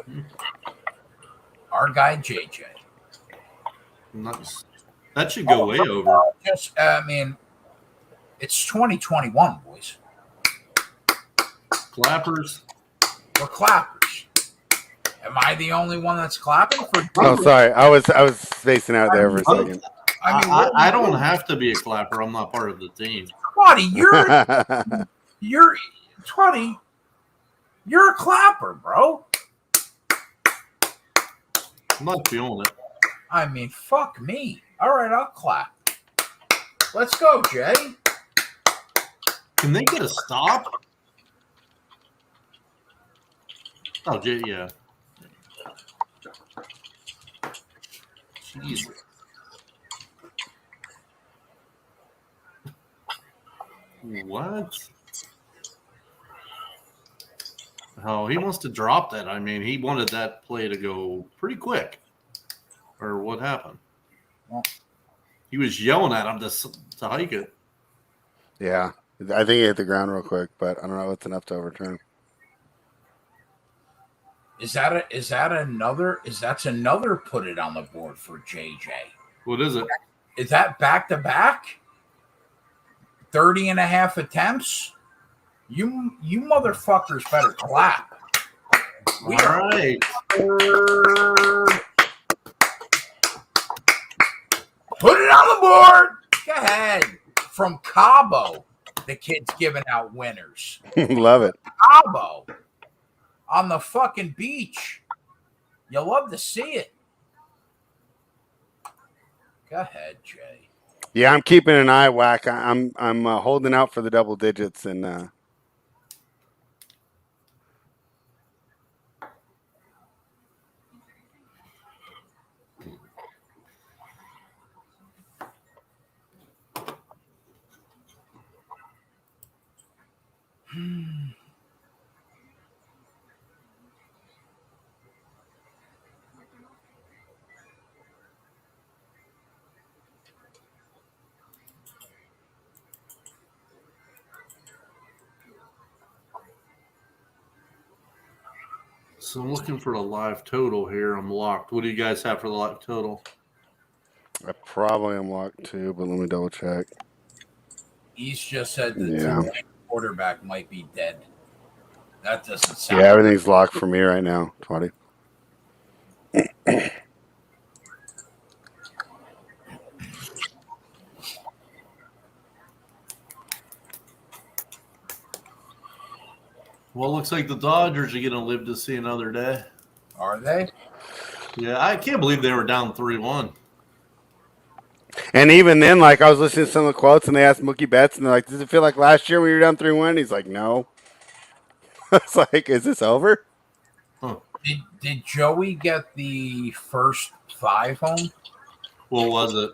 it. Our guy, JJ. Nice. That should go way over. It's 2021, boys. Clappers. We're clappers. Am I the only one that's clapping for? Oh, sorry. I was spacing out there for a second. I don't have to be a clapper. I'm not part of the team. Twatty, you're a clapper, bro. I'm not feeling it. I mean, fuck me. All right, I'll clap. Let's go, Jay. Can they get a stop? Oh, Jay, yeah. Jesus. What? Oh, he must have dropped that. I mean, he wanted that play to go pretty quick. Or what happened? Well, he was yelling at him to hike it. Yeah. I think he hit the ground real quick, but I don't know if it's enough to overturn. That's another put it on the board for JJ. What is it? Is that back-to-back? 30.5 attempts? You motherfuckers better clap. All right. Put it on the board. Go ahead. From Cabo, the kid's giving out winners. Love it. Cabo. On the fucking beach. You'll love to see it. Go ahead, Jay. Yeah, I'm keeping an eye whack. I'm holding out for the double digits and So I'm looking for the live total here. I'm locked. What do you guys have for the live total? I probably am locked too, but let me double check. He's just said that the quarterback might be dead. That doesn't sound. Yeah, everything's locked for me right now, Twatty. Well, it looks like the Dodgers are going to live to see another day. Are they? Yeah, I can't believe they were down 3-1. And even then, like, I was listening to some of the quotes, and they asked Mookie Betts, and they're like, does it feel like last year when you were down 3-1? He's like, no. It's like, is this over? Huh. Did Joey get the first 5 home? What was it?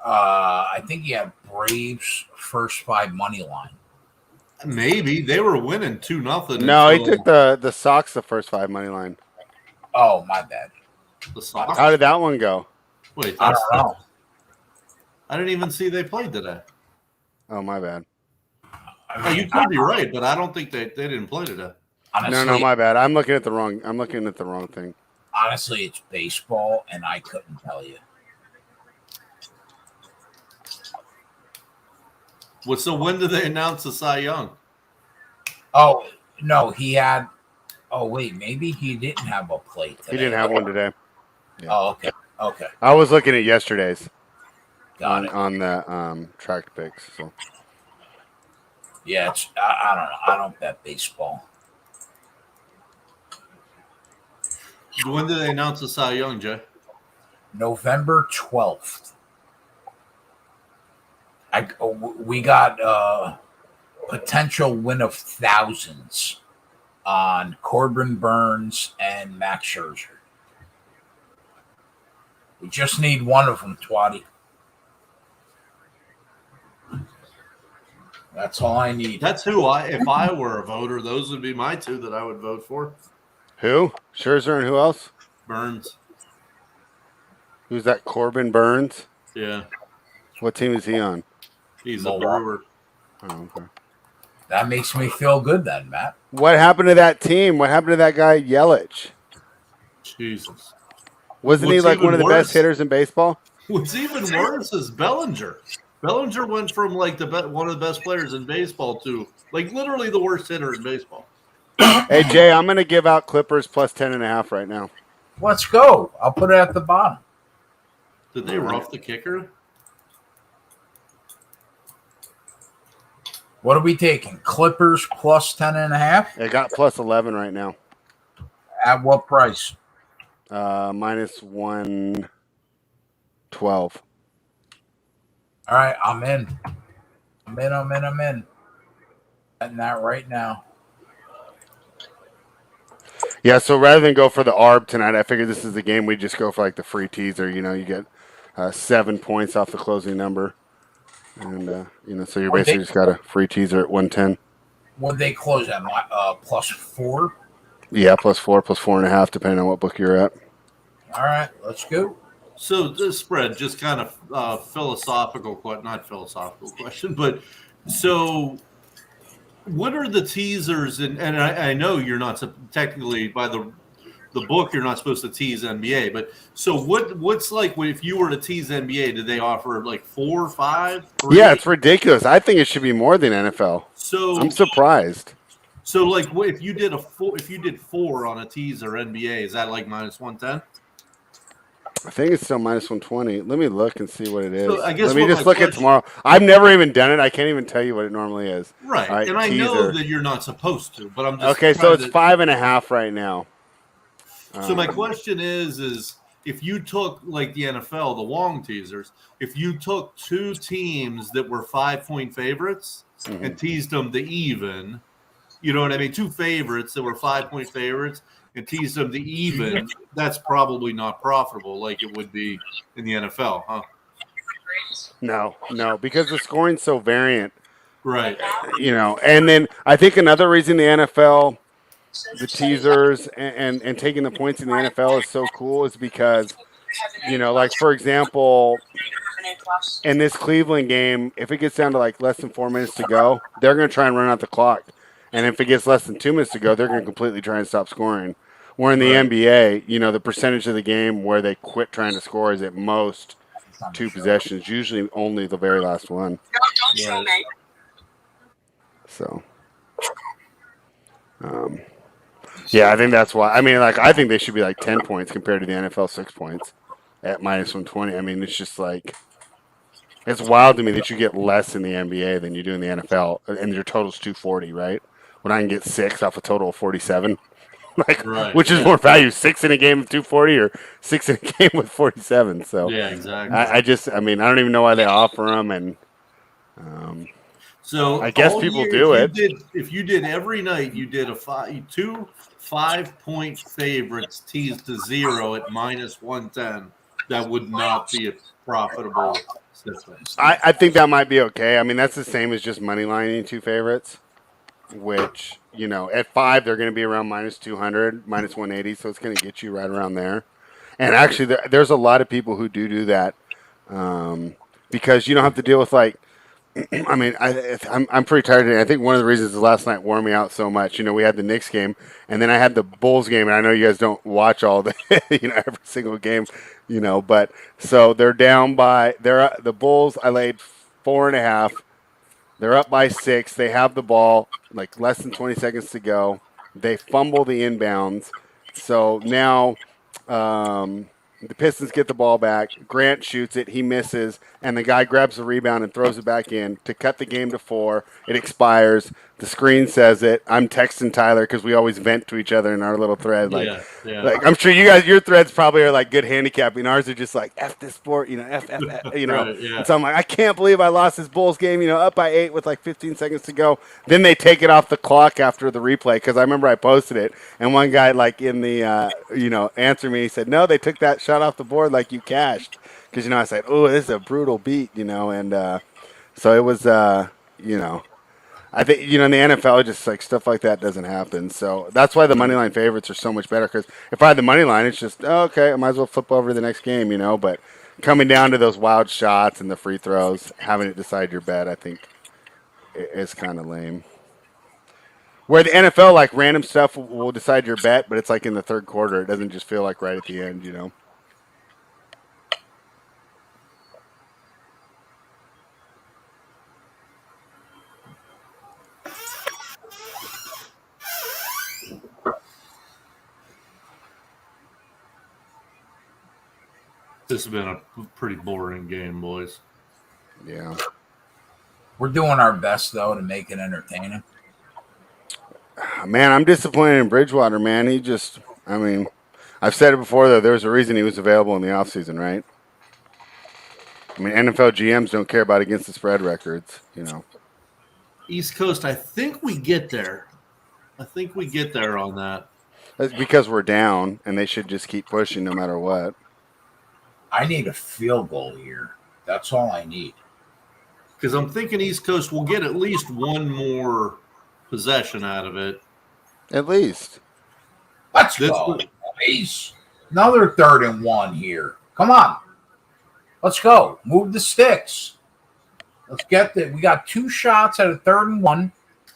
I think he had Braves first 5 money line. Maybe. They were winning 2-0. No, he took the Sox the first 5 money line. Oh, my bad. The Sox? How did that one go? Wait, I don't know. I didn't even see they played today. Oh, my bad. Oh, you could be right, but I don't think they didn't play today. Honestly, No, my bad. I'm looking at the wrong thing. Honestly, it's baseball, and I couldn't tell you. So when did they announce the Cy Young? Oh, no, he had. Oh, wait, maybe he didn't have a play today. He didn't have one today. Yeah. Oh, okay. Okay. I was looking at yesterday's. Got it. On the track picks. So. Yeah, I don't know. I don't bet baseball. When did they announce the Cy Young, Jay? November 12th. We got potential win of thousands on Corbin Burns and Max Scherzer. We just need one of them, Twatty. That's all I need. That's who if I were a voter, those would be my 2 that I would vote for. Who? Scherzer and who else? Burns. Who's that? Corbin Burns? Yeah, What team is he on? he's a Milwaukee. Brewer. Oh, okay. That makes me feel good then, Matt. What happened to that team? What happened to that guy Yelich? Jesus. Wasn't he What's like one of even the best worse- hitters in baseball? What's even worse is Bellinger. Bellinger went from like one of the best players in baseball to like literally the worst hitter in baseball. Hey Jay, I'm gonna give out Clippers plus 10.5 right now. Let's go. I'll put it at the bottom. Did they rough the kicker? What are we taking? Clippers plus 10.5? It got plus 11 right now. At what price? Minus 112. All right, I'm in. I'm in. Betting that right now. Yeah, so rather than go for the ARB tonight, I figured this is the game we just go for like the free teaser. You know, you get 7 points off the closing number. And, so you basically just got a free teaser at 110. Would they close at plus 4? Yeah, plus 4, plus 4.5, depending on what book you're at. All right, let's go. So this spread, just kind of not philosophical question, but so what are the teasers? And I know you're not technically by the book, you're not supposed to tease NBA, but so what's like if you were to tease NBA, did they offer like 4, 5, 3? Yeah, it's ridiculous. I think it should be more than NFL. So I'm surprised. So like if you did 4 on a teaser NBA, is that like minus 110? I think it's still minus 120. Let me look and see what it is. So I guess Let me just look at tomorrow. I've never even done it. I can't even tell you what it normally is. Right. All right, and I teaser. know that you're not supposed to, but I'm just okay. So it's 5.5 right now. So my question is if you took like the NFL, the long teasers, if you took 2 teams that were 5-point favorites and teased them to even, you know what I mean? 2 favorites that were 5-point favorites and teased them to even, that's probably not profitable like it would be in the NFL, huh? No, because the scoring's so variant. Right. And then I think another reason the NFL, the teasers and taking the points in the NFL is so cool is because, like for example, in this Cleveland game, if it gets down to like less than 4 minutes to go, they're going to try and run out the clock. And if it gets less than 2 minutes to go, they're going to completely try and stop scoring. Where in the NBA, the percentage of the game where they quit trying to score is at most 2 possessions, usually only the very last one. Right. So, yeah, I think that's why. I mean, like, I think they should be like 10 points compared to the NFL 6 points at minus 120. I mean, it's just like, it's wild to me that you get less in the NBA than you do in the NFL, and your total's 240, right? When I can get 6 off a total of 47. Which is more value, 6 in a game with 240 or 6 in a game with 47. So yeah, exactly. I don't even know why they offer them, and so I guess people do it. If you did every night, you did 2 5-point favorites teased to 0 at minus 110. That would not be a profitable system. I think that might be okay. I mean, that's the same as just money lining 2 favorites, which, at 5, they're going to be around minus 200, minus 180. So it's going to get you right around there. And actually, there's a lot of people who do that because you don't have to deal with like, I mean, I'm pretty tired today. I think one of the reasons is last night wore me out so much. We had the Knicks game, and then I had the Bulls game, and I know you guys don't watch all the, every single game, but so they're down by the Bulls. I laid 4.5. They're up by 6. They have the ball, like less than 20 seconds to go. They fumble the inbounds, so now the Pistons get the ball back. Grant shoots it. He misses. And the guy grabs the rebound and throws it back in to cut the game to 4. It expires. The screen says it. I'm texting Tyler because we always vent to each other in our little thread. Like I'm sure you guys, your threads probably are like good handicapping. Ours are just like, F this sport, F, Right, yeah. And so I'm like, I can't believe I lost this Bulls game, up by 8 with like 15 seconds to go. Then they take it off the clock after the replay because I remember I posted it. And one guy like in the, answered me. He said, no, they took that shot off the board like you cashed. Because, I said, oh, this is a brutal beat, and so it was, I think, in the NFL, just like stuff like that doesn't happen. So that's why the money line favorites are so much better. Because if I had the money line, it's just, okay, I might as well flip over to the next game, But coming down to those wild shots and the free throws, having it decide your bet, I think is kind of lame. Where the NFL, like random stuff will decide your bet, but it's like in the third quarter. It doesn't just feel like right at the end. This has been a pretty boring game, boys. Yeah. We're doing our best, though, to make it entertaining. Man, I'm disappointed in Bridgewater, man. I've said it before, though. There's a reason he was available in the offseason, right? NFL GMs don't care about against the spread records, East Coast, I think we get there. on that. That's because we're down, and they should just keep pushing no matter what. I need a field goal here. That's all I need. Because I'm thinking East Coast will get at least one more possession out of it. At least. Let's go. Please. Another 3rd and 1 here. Come on. Let's go. Move the sticks. Let's get we got 2 shots at a 3rd and 1,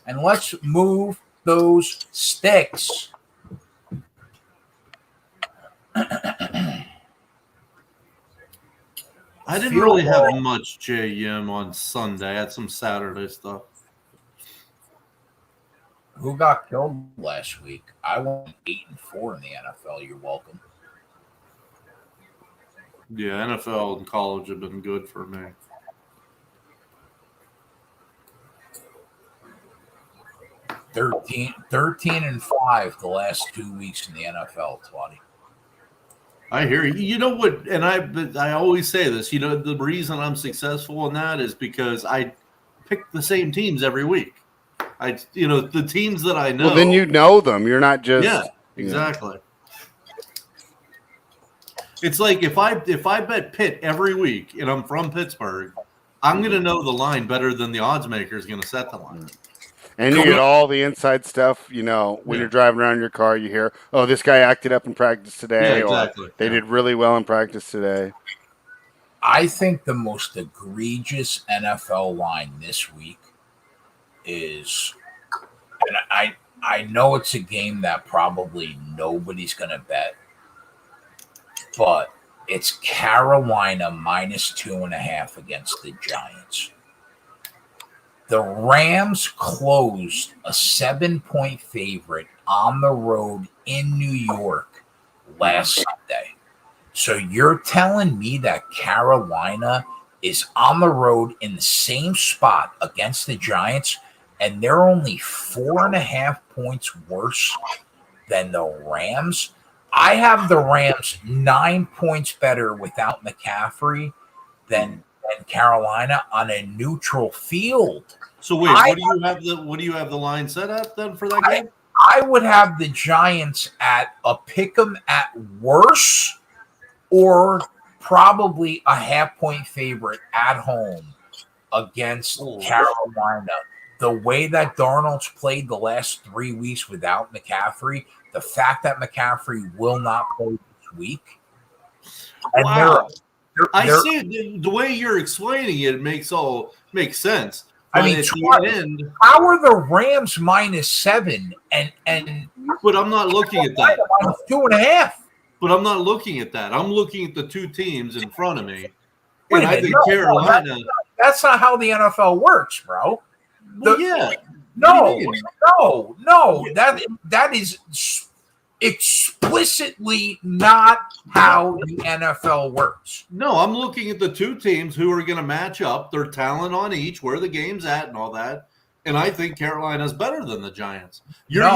and let's move those sticks. I didn't really have much JM on Sunday. I had some Saturday stuff. Who got killed last week? I went 8-4 in the NFL. You're welcome. Yeah, NFL and college have been good for me. Thirteen and 5 the last 2 weeks in the NFL, Twatty. I hear you. You know what? And I always say this. The reason I'm successful in that is because I pick the same teams every week. The teams that I know. Well, then you know them. You're not just. Yeah, exactly. It's like if I bet Pitt every week and I'm from Pittsburgh, I'm going to know the line better than the odds maker is going to set the line. And you get all the inside stuff, when you're driving around in your car, you hear, oh, this guy acted up in practice today. Yeah, exactly. Or they did really well in practice today. I think the most egregious NFL line this week is, and I know it's a game that probably nobody's going to bet, but it's Carolina -2.5 against the Giants. The Rams closed a 7-point favorite on the road in New York last Sunday. So you're telling me that Carolina is on the road in the same spot against the Giants, and they're only 4.5 points worse than the Rams? I have the Rams 9 points better without McCaffrey than Carolina on a neutral field. So wait, what do you have the line set at then for that game? I would have the Giants at a pick'em at worse, or probably a 0.5-point favorite at home against Carolina. The way that Darnold's played the last 3 weeks without McCaffrey, the fact that McCaffrey will not play this week, and wow. I see the way you're explaining it makes sense. But at the end, how are the Rams -7 and? But I'm not looking at that. -2.5. But I'm not looking at that. I'm looking at the two teams in front of me, and I think Carolina. That's not how the NFL works, bro. No. That is explicitly not how the NFL works. No, I'm looking at the two teams who are going to match up, their talent on each, where the game's at, and all that. And I think Carolina's better than the Giants. You're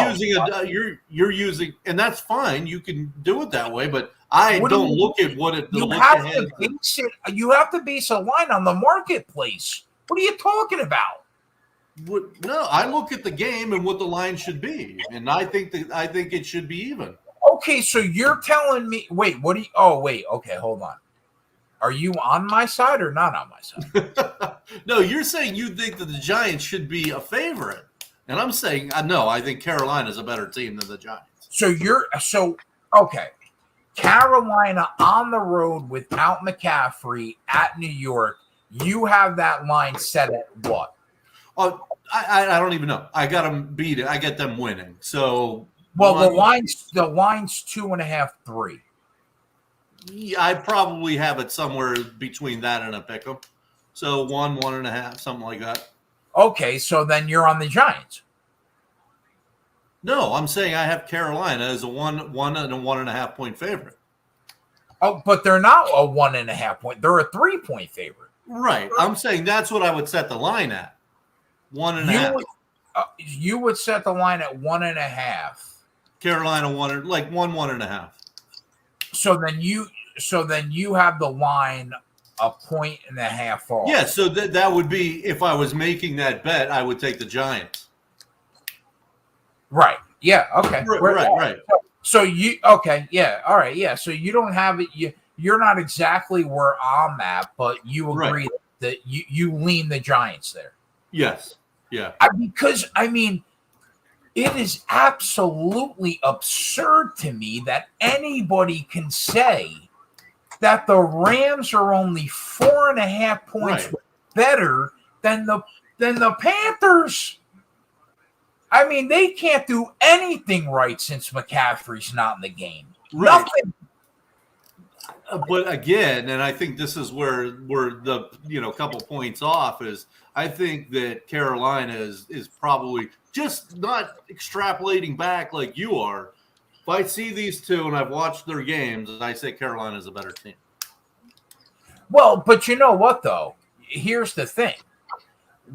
using, and that's fine. You can do it that way, but I don't look at what it. You have to base it. You have to base a line on the marketplace. What are you talking about? No, I look at the game and what the line should be, and I think it should be even. Okay, so you're telling me? Wait, what do you? Oh, wait. Okay, hold on. Are you on my side or not on my side? No, you're saying you think that the Giants should be a favorite. And I'm saying, no, I think Carolina's a better team than the Giants. Okay. Carolina on the road without McCaffrey at New York, you have that line set at what? Oh, I don't even know. I got them beat it. I get them winning. So, well, the line's 2.5, 3. Yeah, I probably have it somewhere between that and a pick'em. So 1.5, something like that. Okay, so then you're on the Giants. No, I'm saying I have Carolina as a 1 and a 1.5 point favorite. Oh, but they're not a 1.5 point. They're a 3-point favorite. Right. I'm saying that's what I would set the line at. 1.5. You would set the line at 1.5. Carolina 1.5. So then you have the line 1.5 off. Yeah, so that would be, if I was making that bet, I would take the Giants. Right. Yeah. Okay. Right. So you okay? Yeah. All right. Yeah. So you don't have it. You're not exactly where I'm at, but you agree that you lean the Giants there. Yes. Yeah. Because it is absolutely absurd to me that anybody can say that the Rams are only 4.5 points better than the Panthers. They can't do anything right since McCaffrey's not in the game. Right. Nothing. But again, and I think this is where we're the couple points off is I think that Carolina is probably just not extrapolating back like you are. If I see these two and I've watched their games, I say Carolina's a better team. Well, but you know what though? Here's the thing.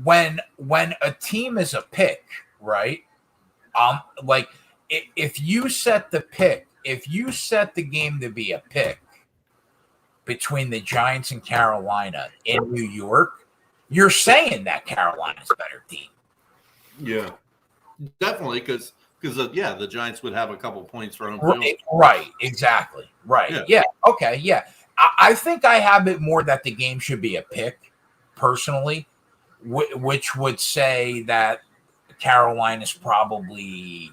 When a team is a pick, right? If you set the game to be a pick between the Giants and Carolina in New York, you're saying that Carolina's a better team. Yeah, definitely, because the Giants would have a couple points for home field. Right, exactly. Right. Yeah. Okay. Yeah. I think I have it more that the game should be a pick, personally, which would say that Carolina's probably,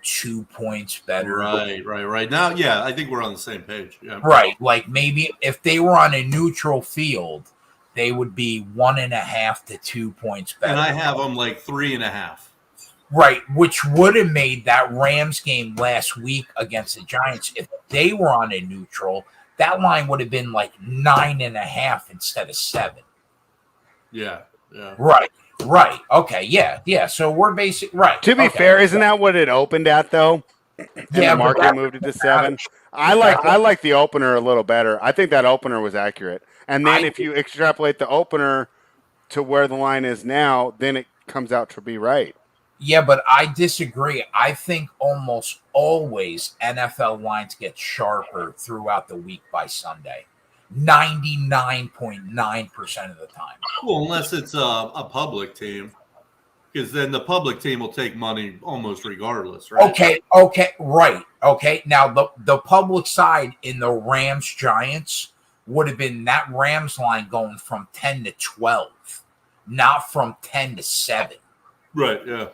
2 points better. Right. Now, yeah, I think we're on the same page. Yeah. Right. Like maybe if they were on a neutral field, they would be 1.5 to 2 points better. And I have them like 3.5. Right, which would have made that Rams game last week against the Giants, if they were on a neutral, that line would have been like 9.5 instead of 7. Yeah. Right. Okay. Yeah. So we're right. To be fair, isn't that what it opened at though? And the market moved it to 7. I like the opener a little better. I think that opener was accurate. And then if you extrapolate the opener to where the line is now, then it comes out to be right. Yeah, but I disagree. I think almost always NFL lines get sharper throughout the week by Sunday. 99.9% of the time. Well, unless it's a public team, because then the public team will take money almost regardless, right? Okay, right. Okay, now the public side in the Rams-Giants would have been that Rams line going from 10 to 12, not from 10 to 7. Right, yeah.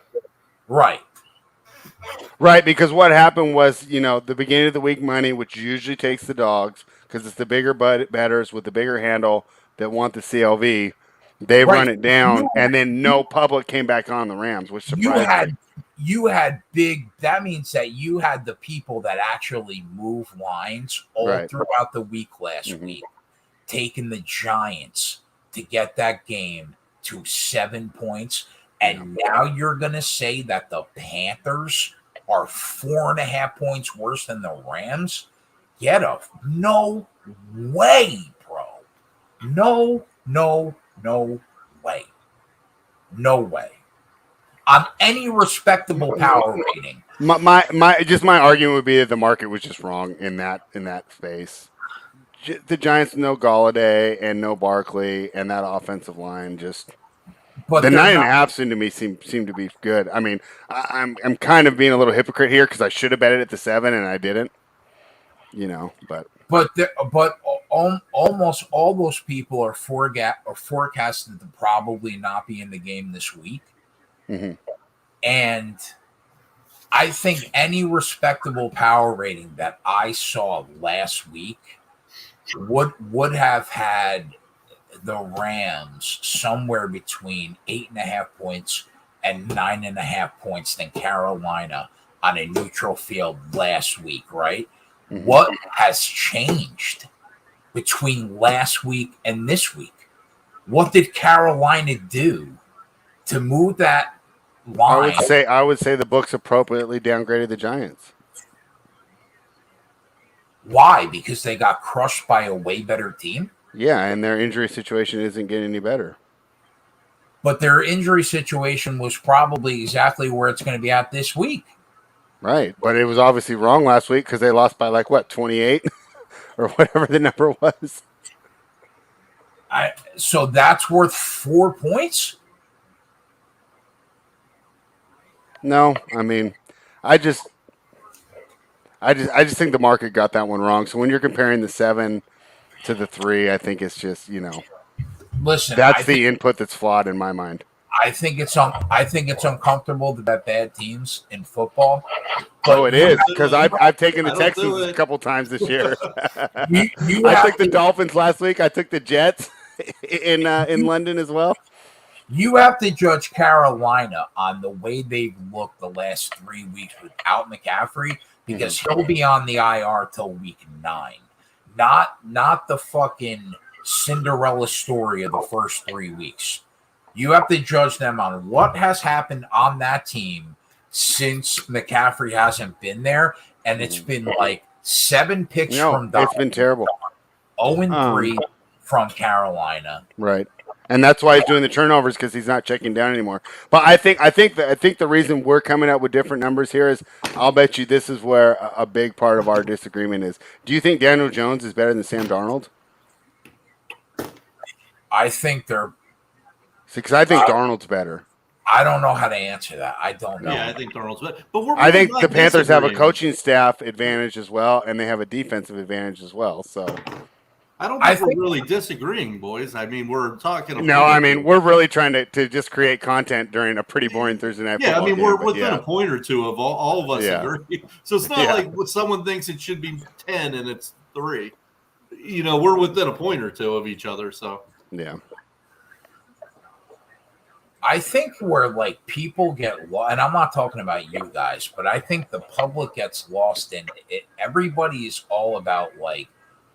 Right, because what happened was, the beginning of the week money, which usually takes the dogs, because it's the bigger bettors with the bigger handle that want the CLV, they run it down, and then no public came back on the Rams, which surprised me. You had big. That means that you had the people that actually move lines all throughout the week last week, taking the Giants to get that game to 7 points. And now you're going to say that the Panthers are 4.5 points worse than the Rams? No way, bro. No way. No way. On any respectable power rating. My argument would be that the market was just wrong in that space. The Giants, no Galladay and no Barkley, and that offensive line just. But the 9.5 seem to be good. I'm kind of being a little hypocrite here because I should have bet it at the 7 and I didn't. But Almost all those people are forecasted to probably not be in the game this week. Mm-hmm. And I think any respectable power rating that I saw last week would have had the Rams somewhere between 8.5 points and 9.5 points than Carolina on a neutral field last week, right? Mm-hmm. What has changed between last week and this week? What did Carolina do to move that line? I would say the books appropriately downgraded the Giants. Why? Because they got crushed by a way better team? Yeah, and their injury situation isn't getting any better. But their injury situation was probably exactly where it's going to be at this week. Right, but it was obviously wrong last week because they lost by 28 or whatever the number was. So that's worth 4 points? No, I mean, I just think the market got that one wrong. So when you're comparing the 7 to the 3, I think it's just, Listen, that's the input that's flawed in my mind. I think it's uncomfortable to bet bad teams in football. It is because I've taken the Texans a couple times this year. I took the Dolphins last week. I took the Jets in London as well. You have to judge Carolina on the way they've looked the last 3 weeks without McCaffrey, because he'll be on the IR till week 9. Not the fucking Cinderella story of the first 3 weeks. You have to judge them on what has happened on that team since McCaffrey hasn't been there, and it's been 7 picks from Dallas. It's been terrible. 0-3 from Carolina. Right. And that's why he's doing the turnovers, because he's not checking down anymore. But I think the reason we're coming up with different numbers here is, I'll bet you this is where a big part of our disagreement is. Do you think Daniel Jones is better than Sam Darnold? I think they're. Because I think Darnold's better. I don't know how to answer that. I don't know. Yeah, I think Darnold's better. I think the Panthers have a coaching staff advantage as well, and they have a defensive advantage as well. So. I don't think we're really disagreeing, boys. I mean, we're talking. No, I mean, we're really trying to just create content during a pretty boring Thursday night football I mean, game, we're within a point or two of all of us agree. So it's not like someone thinks it should be 10 and it's 3. We're within a point or two of each other. So yeah. I think where people get lost, and I'm not talking about you guys, but I think the public gets lost in it. Everybody is all about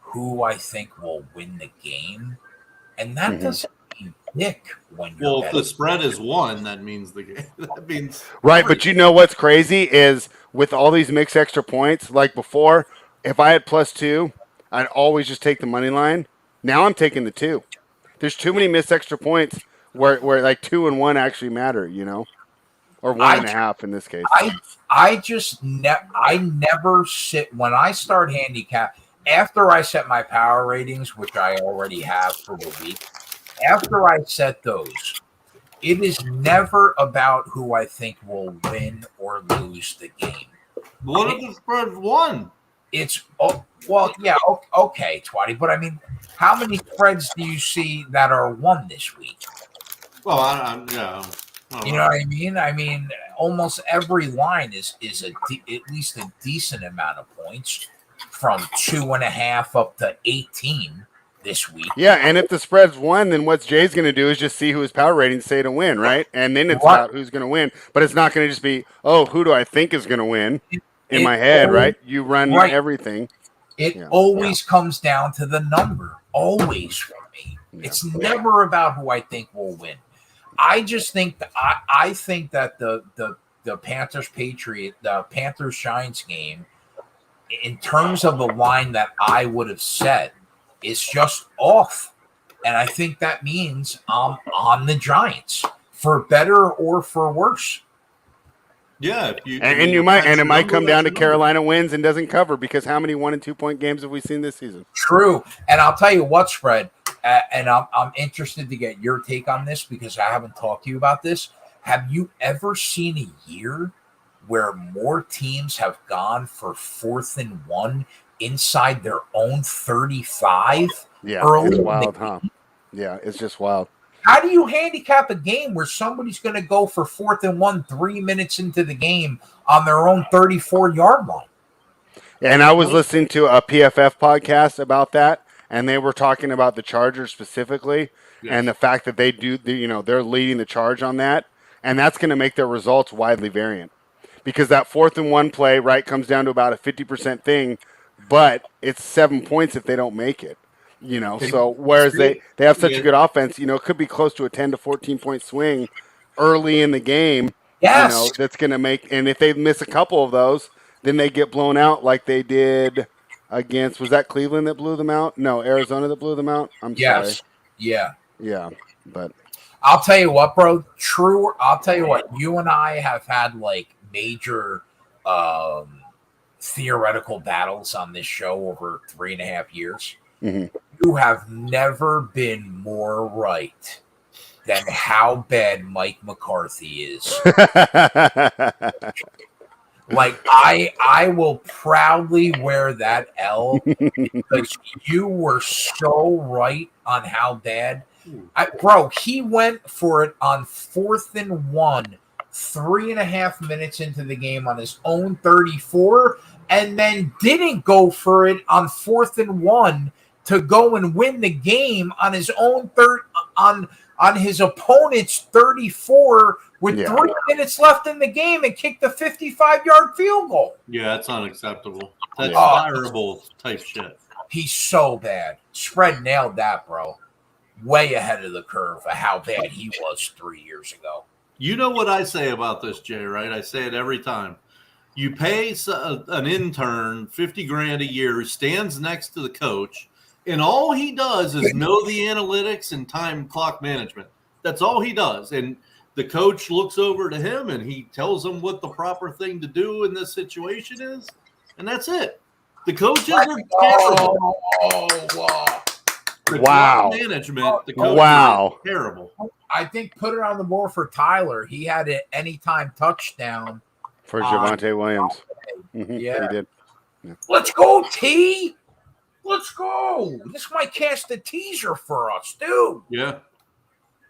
who I think will win the game, and that doesn't mean dick when you're if the spread is 1, that means the game. That means right. But you know what's crazy is with all these mixed extra points. Like before, if I had +2, I'd always just take the money line. Now I'm taking the 2. There's too many missed extra points where 2 and 1 actually matter, or 1.5 in this case. I never sit when I start handicap. After I set my power ratings, which I already have for the week, after I set those, it is never about who I think will win or lose the game. What if the spread's 1? It's okay, Twatty, but I mean, how many spreads do you see that are 1 this week? Well, I don't you know what I mean? I mean, almost every line is at least a decent amount of points, from 2.5 up to 18 this week. Yeah, and if the spread's 1, then what Jay's going to do is just see who his power ratings say to win, right? And then it's about who's going to win. But it's not going to just be, who do I think is going to win in my head, right? You run everything. It always comes down to the number, always for me. Yeah. It's never about who I think will win. I just think that I think that the Panthers Giants game, in terms of the line that I would have set, is just off. And I think that means I'm on the Giants, for better or for worse. Yeah, it might come down to Carolina wins and doesn't cover, because how many 1 and 2 point games have we seen this season? True. And I'll tell you what, Spread, and I'm interested to get your take on this, because I haven't talked to you about this. Have you ever seen a year where more teams have gone for 4th and 1 inside their own 35 Yeah, early it's in the wild, game. huh? Yeah, it's just wild. How do you handicap a game where somebody's going to go for 4th and 1 3 minutes into the game on their own 34-yard line? And I was listening to a PFF podcast about that, and they were talking about the Chargers specifically, and the fact that they're leading the charge on that, and that's going to make their results widely variant, because that 4th and 1 play, right, comes down to about a 50% thing, but it's 7 points if they don't make it. So whereas they have such a good offense, it could be close to a 10 to 14 point swing early in the game. Yes. That's going to make, and if they miss a couple of those, then they get blown out like they did against, was that Cleveland that blew them out? No, Arizona that blew them out. I'm sorry. Yeah. Yeah, but I'll tell you what, bro. I'll tell you what. You and I have had like major theoretical battles on this show over 3.5 years. Mm-hmm. You have never been more right than how bad Mike McCarthy is. Like I will proudly wear that L because you were so right on how bad. Bro, he went for it on 4th and 1, 3.5 minutes into the game on his own 34, and then didn't go for it on 4th and 1 to go and win the game on his own on his opponent's 34 with 3 minutes left in the game and kicked a 55-yard field goal. Yeah, that's unacceptable. That's fireable type shit. He's so bad. Spread nailed that, bro. Way ahead of the curve of how bad he was 3 years ago. You know what I say about this, Jay, right? I say it every time. You pay an intern $50,000 a year who stands next to the coach, and all he does is know the analytics and time clock management. That's all he does. And the coach looks over to him and he tells him what the proper thing to do in this situation is. And that's it. The coaches are terrible. Wow. Management, the coaches are terrible. I think put it on the board for Tyler. He had an anytime touchdown. For Javonte Williams. Mm-hmm. Yeah. He did. Yeah. Let's go, T. Let's go. This might cast a teaser for us, dude. Yeah.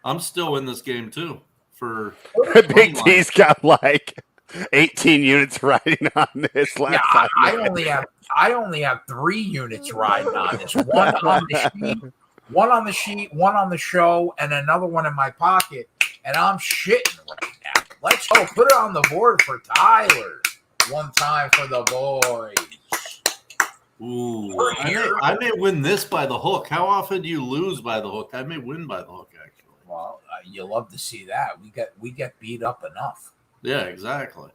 I'm still in this game, too. For Big T's got like 18 units riding on this last time. I only have 3 units riding on this. One on the sheet, one on the show, and another one in my pocket. And I'm shitting right now. Let's go. Put it on the board for Tyler. One time for the boys. Ooh, I may win this by the hook. How often do you lose by the hook? I may win by the hook, actually. Well, you love to see that. We get beat up enough. Yeah, exactly.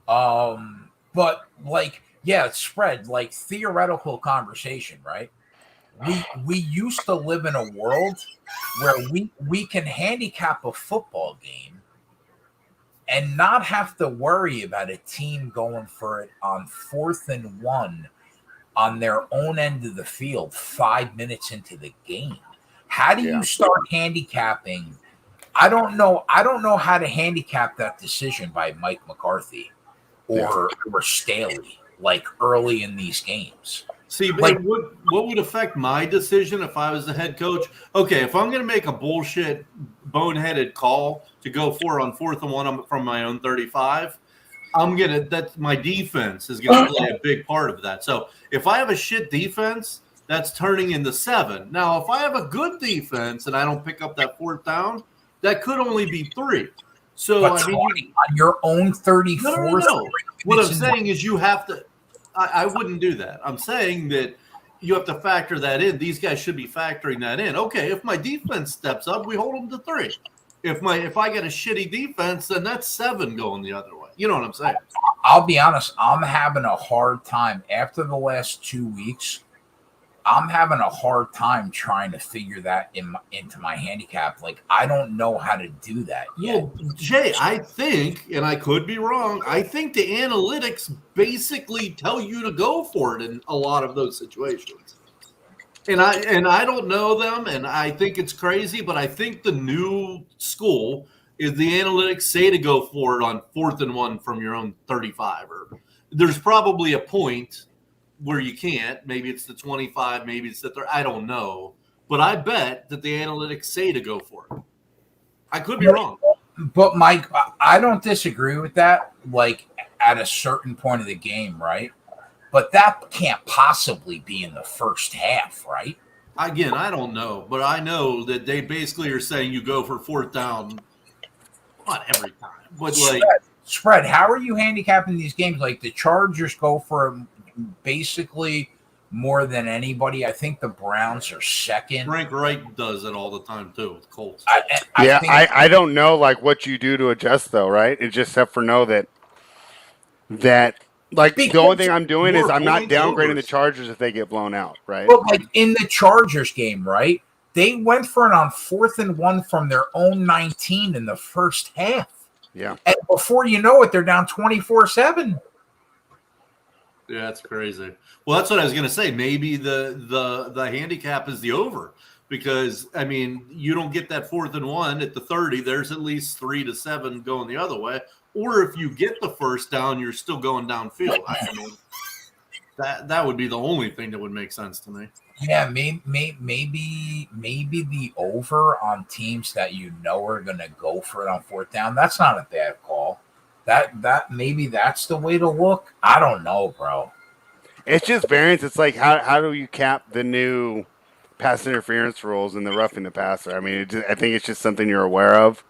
But like, yeah, it's spread like theoretical conversation, right? We used to live in a world where we can handicap a football game and not have to worry about a team going for it on 4th and 1 on their own end of the field 5 minutes into the game. How do you start handicapping? I don't know how to handicap that decision by Mike McCarthy or Staley like early in these games. See, like, what would affect my decision if I was the head coach? Okay, if I'm going to make a bullshit, boneheaded call to go for on 4th and 1 from my own 35, that's my defense is going to play a big part of that. So if I have a shit defense, that's turning into 7. Now, if I have a good defense and I don't pick up that 4th down, that could only be 3. So but on your own 34. No. What I'm saying is you have to. I wouldn't do that. I'm saying that you have to factor that in. These guys should be factoring that in. Okay, if my defense steps up, we hold them to 3. If I get a shitty defense, then that's 7 going the other way. You know what I'm saying? I'll be honest. I'm having a hard time after the last 2 weeks. I'm having a hard time trying to figure that into my handicap. Like, I don't know how to do that yet. Well, Jay, I think, and I could be wrong, I think the analytics basically tell you to go for it in a lot of those situations. And I don't know them, and I think it's crazy, but I think the new school is the analytics say to go for it on 4th and 1 from your own 35 or there's probably a point where you can't. Maybe it's the 25, maybe it's the 30. I don't know. But I bet that the analytics say to go for it. I could be wrong. But Mike, I don't disagree with that. Like at a certain point of the game, right? But that can't possibly be in the first half, right? Again, I don't know, but I know that they basically are saying you go for fourth down, not every time, but like spread. How are you handicapping these games? Like the Chargers go for basically more than anybody. I think the Browns are second. Frank Wright does it all the time too with Colts. I don't know like what you do to adjust though, right? It's just except for know that like the only thing I'm doing is I'm not downgrading the Chargers if they get blown out, right? But like in the Chargers game, right? They went for it on 4th and 1 from their own 19 in the first half. Yeah. And before you know it, they're down 24-7. Yeah, that's crazy. Well, that's what I was going to say. Maybe the handicap is the over because, I mean, you don't get that 4th and 1 at the 30. There's at least 3 to 7 going the other way. Or if you get the first down, you're still going downfield. I mean, that would be the only thing that would make sense to me. Yeah, maybe the over on teams that you know are going to go for it on 4th down. That's not a bad call. That maybe that's the way to look. I don't know, bro. It's just variance. It's like how do you cap the new pass interference rules and the roughing the passer? I mean, I think it's just something you're aware of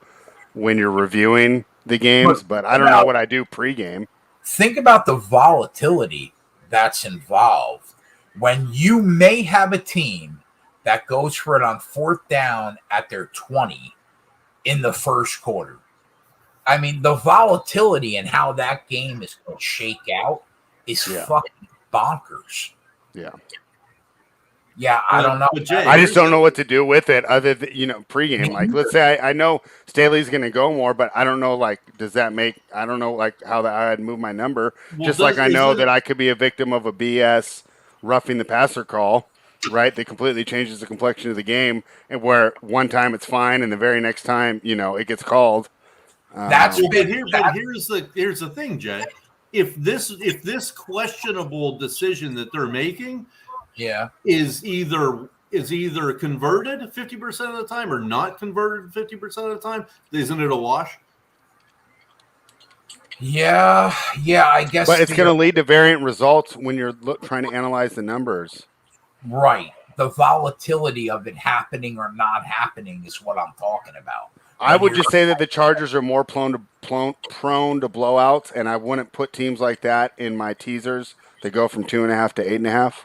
when you're reviewing the games, but I don't know what I do pregame. Think about the volatility that's involved when you may have a team that goes for it on 4th down at their 20 in the first quarter. I mean, the volatility and how that game is going to shake out is fucking bonkers. Yeah. Yeah, I don't know. Jay, I just don't know what to do with it other than, pregame. Like, let's say I know Staley's going to go more, but I don't know, like, does that make – I don't know, like, how I'd move my number. Well, just like I know that I could be a victim of a BS roughing the passer call, right? That completely changes the complexion of the game, and where one time it's fine and the very next time, it gets called. Here's the thing, Jay. If this questionable decision that they're making – is either converted 50% of the time or not converted 50% of the time, isn't it a wash? Yeah, I guess. But it's going to lead to variant results when you're trying to analyze the numbers. Right. The volatility of it happening or not happening is what I'm talking about. I would just say that the Chargers are more prone to blowouts, and I wouldn't put teams like that in my teasers. They go from 2.5 to 8.5.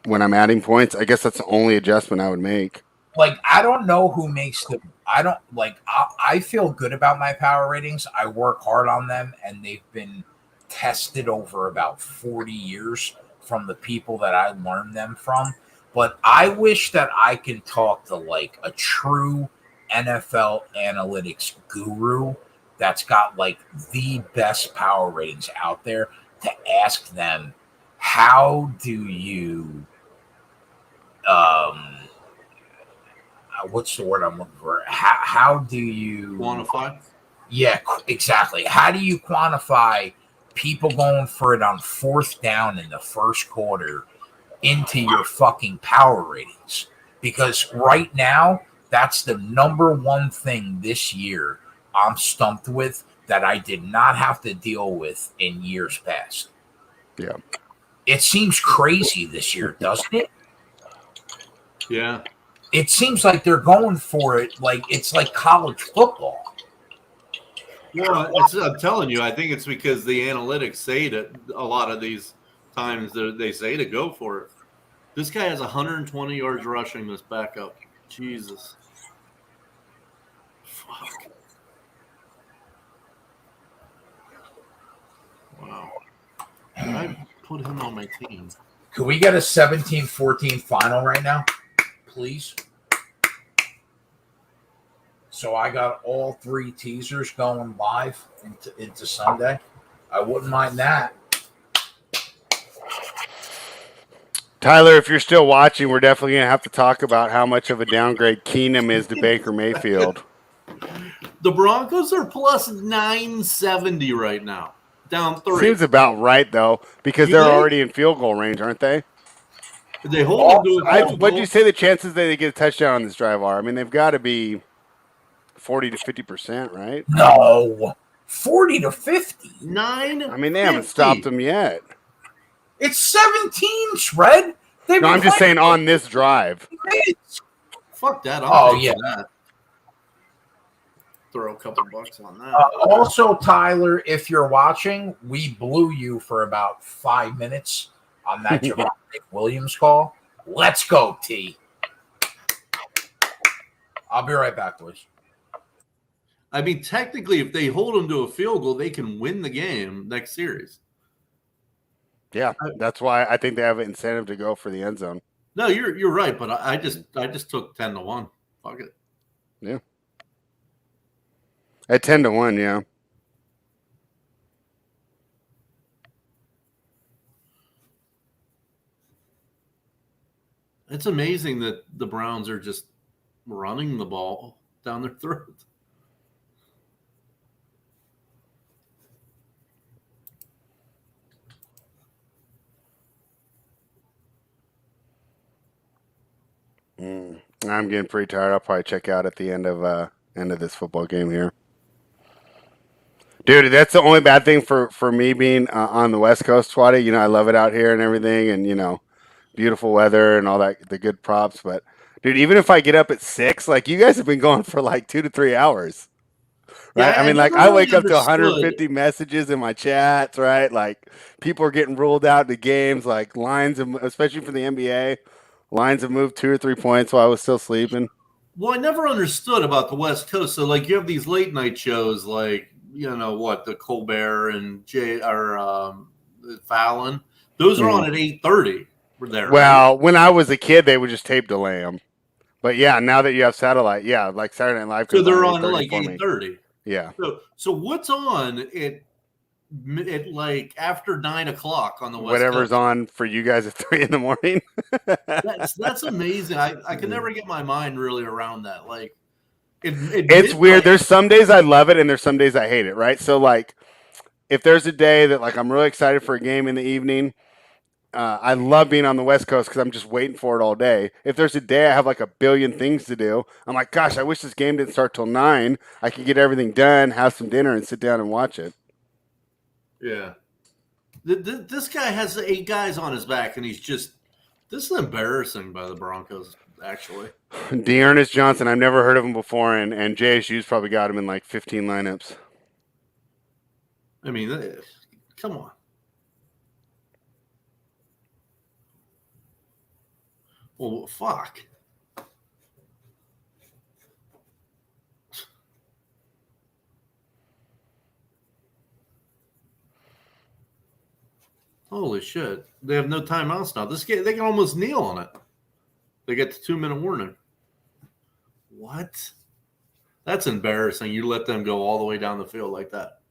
When I'm adding points, I guess that's the only adjustment I would make. Like, I don't know who makes I feel good about my power ratings. I work hard on them, and they've been tested over about 40 years from the people that I learned them from. But I wish that I could talk to, like, a true NFL analytics guru that's got, like, the best power ratings out there to ask them, how do you what's the word I'm looking for? How do you quantify? Yeah, exactly. How do you quantify people going for it on 4th down in the first quarter into your fucking power ratings? Because right now, that's the number one thing this year I'm stumped with that I did not have to deal with in years past. Yeah. It seems crazy this year, doesn't it? Yeah. It seems like they're going for it like it's like college football. Well, I'm telling you, I think it's because the analytics say that a lot of these times they say to go for it. This guy has 120 yards rushing this backup. Jesus. Fuck. Wow. Can I put him on my team? Could we get a 17-14 final right now? Please. So I got all 3 teasers going live into Sunday. I wouldn't mind that. Tyler, if you're still watching, we're definitely going to have to talk about how much of a downgrade Keenum is to Baker Mayfield. The Broncos are plus 970 right now. down 3. Seems about right though, because You they're think? already in field goal range, aren't they? They hold them to a field What'd goal. you say the chances that they get a touchdown on this drive are? I mean, they've got to be 40 to 50%, right? No, 40 to 50. 9. I mean, they haven't stopped them yet. It's 17, Shred. They've No, been I'm just playing saying on this drive. minutes. Fuck that. Oh, I'm taking yeah. that. Throw a couple bucks on that. Also, Tyler, if you're watching, we blew you for about 5 minutes on that Javante Williams call. Let's go, T. I'll be right back, boys. I mean, technically, if they hold them to a field goal, they can win the game next series. Yeah, that's why I think they have an incentive to go for the end zone. No, you're right, but I just took 10 to 1. Fuck it. Yeah. At 10 to 1, yeah. It's amazing that the Browns are just running the ball down their throat. I'm getting pretty tired. I'll probably check out at the end of this football game here. Dude, that's the only bad thing for me being on the West Coast, Swati. You know, I love it out here and everything, and you know, beautiful weather and all that, the good props. But dude, even if I get up at 6, like you guys have been going for like 2 to 3 hours, right? Yeah, I mean, like never I really wake up to understood. 150 messages in my chats, right? Like people are getting ruled out to games, like lines, especially for the NBA, lines have moved 2 or 3 points while I was still sleeping. Well, I never understood about the West Coast. So, like, you have these late night shows, like, you know what, the Colbert and Fallon. Those are on at 8:30. There. Well, when I was a kid, they would just tape delay them. But yeah, now that you have satellite, yeah, like Saturday Night Live. So they're on 8:30 like for me. 8:30. Yeah. So what's on at like after 9 o'clock on the West Whatever's Coast? on for you guys at 3 in the morning. That's amazing. I can never get my mind really around that. Like, it's weird. There's some days I love it and there's some days I hate it, right? So like if there's a day that like I'm really excited for a game in the evening, I love being on the West Coast because I'm just waiting for it all day. If there's a day I have like a billion things to do, I'm like, gosh, I wish this game didn't start till 9. I could get everything done, have some dinner, and sit down and watch it. Yeah. This guy has 8 guys on his back, and this is embarrassing by the Broncos, actually. Dearness Johnson, I've never heard of him before, and JSU's probably got him in like 15 lineups. I mean, come on. Well, fuck. Holy shit. They have no timeouts now. This game, they can almost kneel on it. They get the 2-minute warning. What? That's embarrassing. You let them go all the way down the field like that.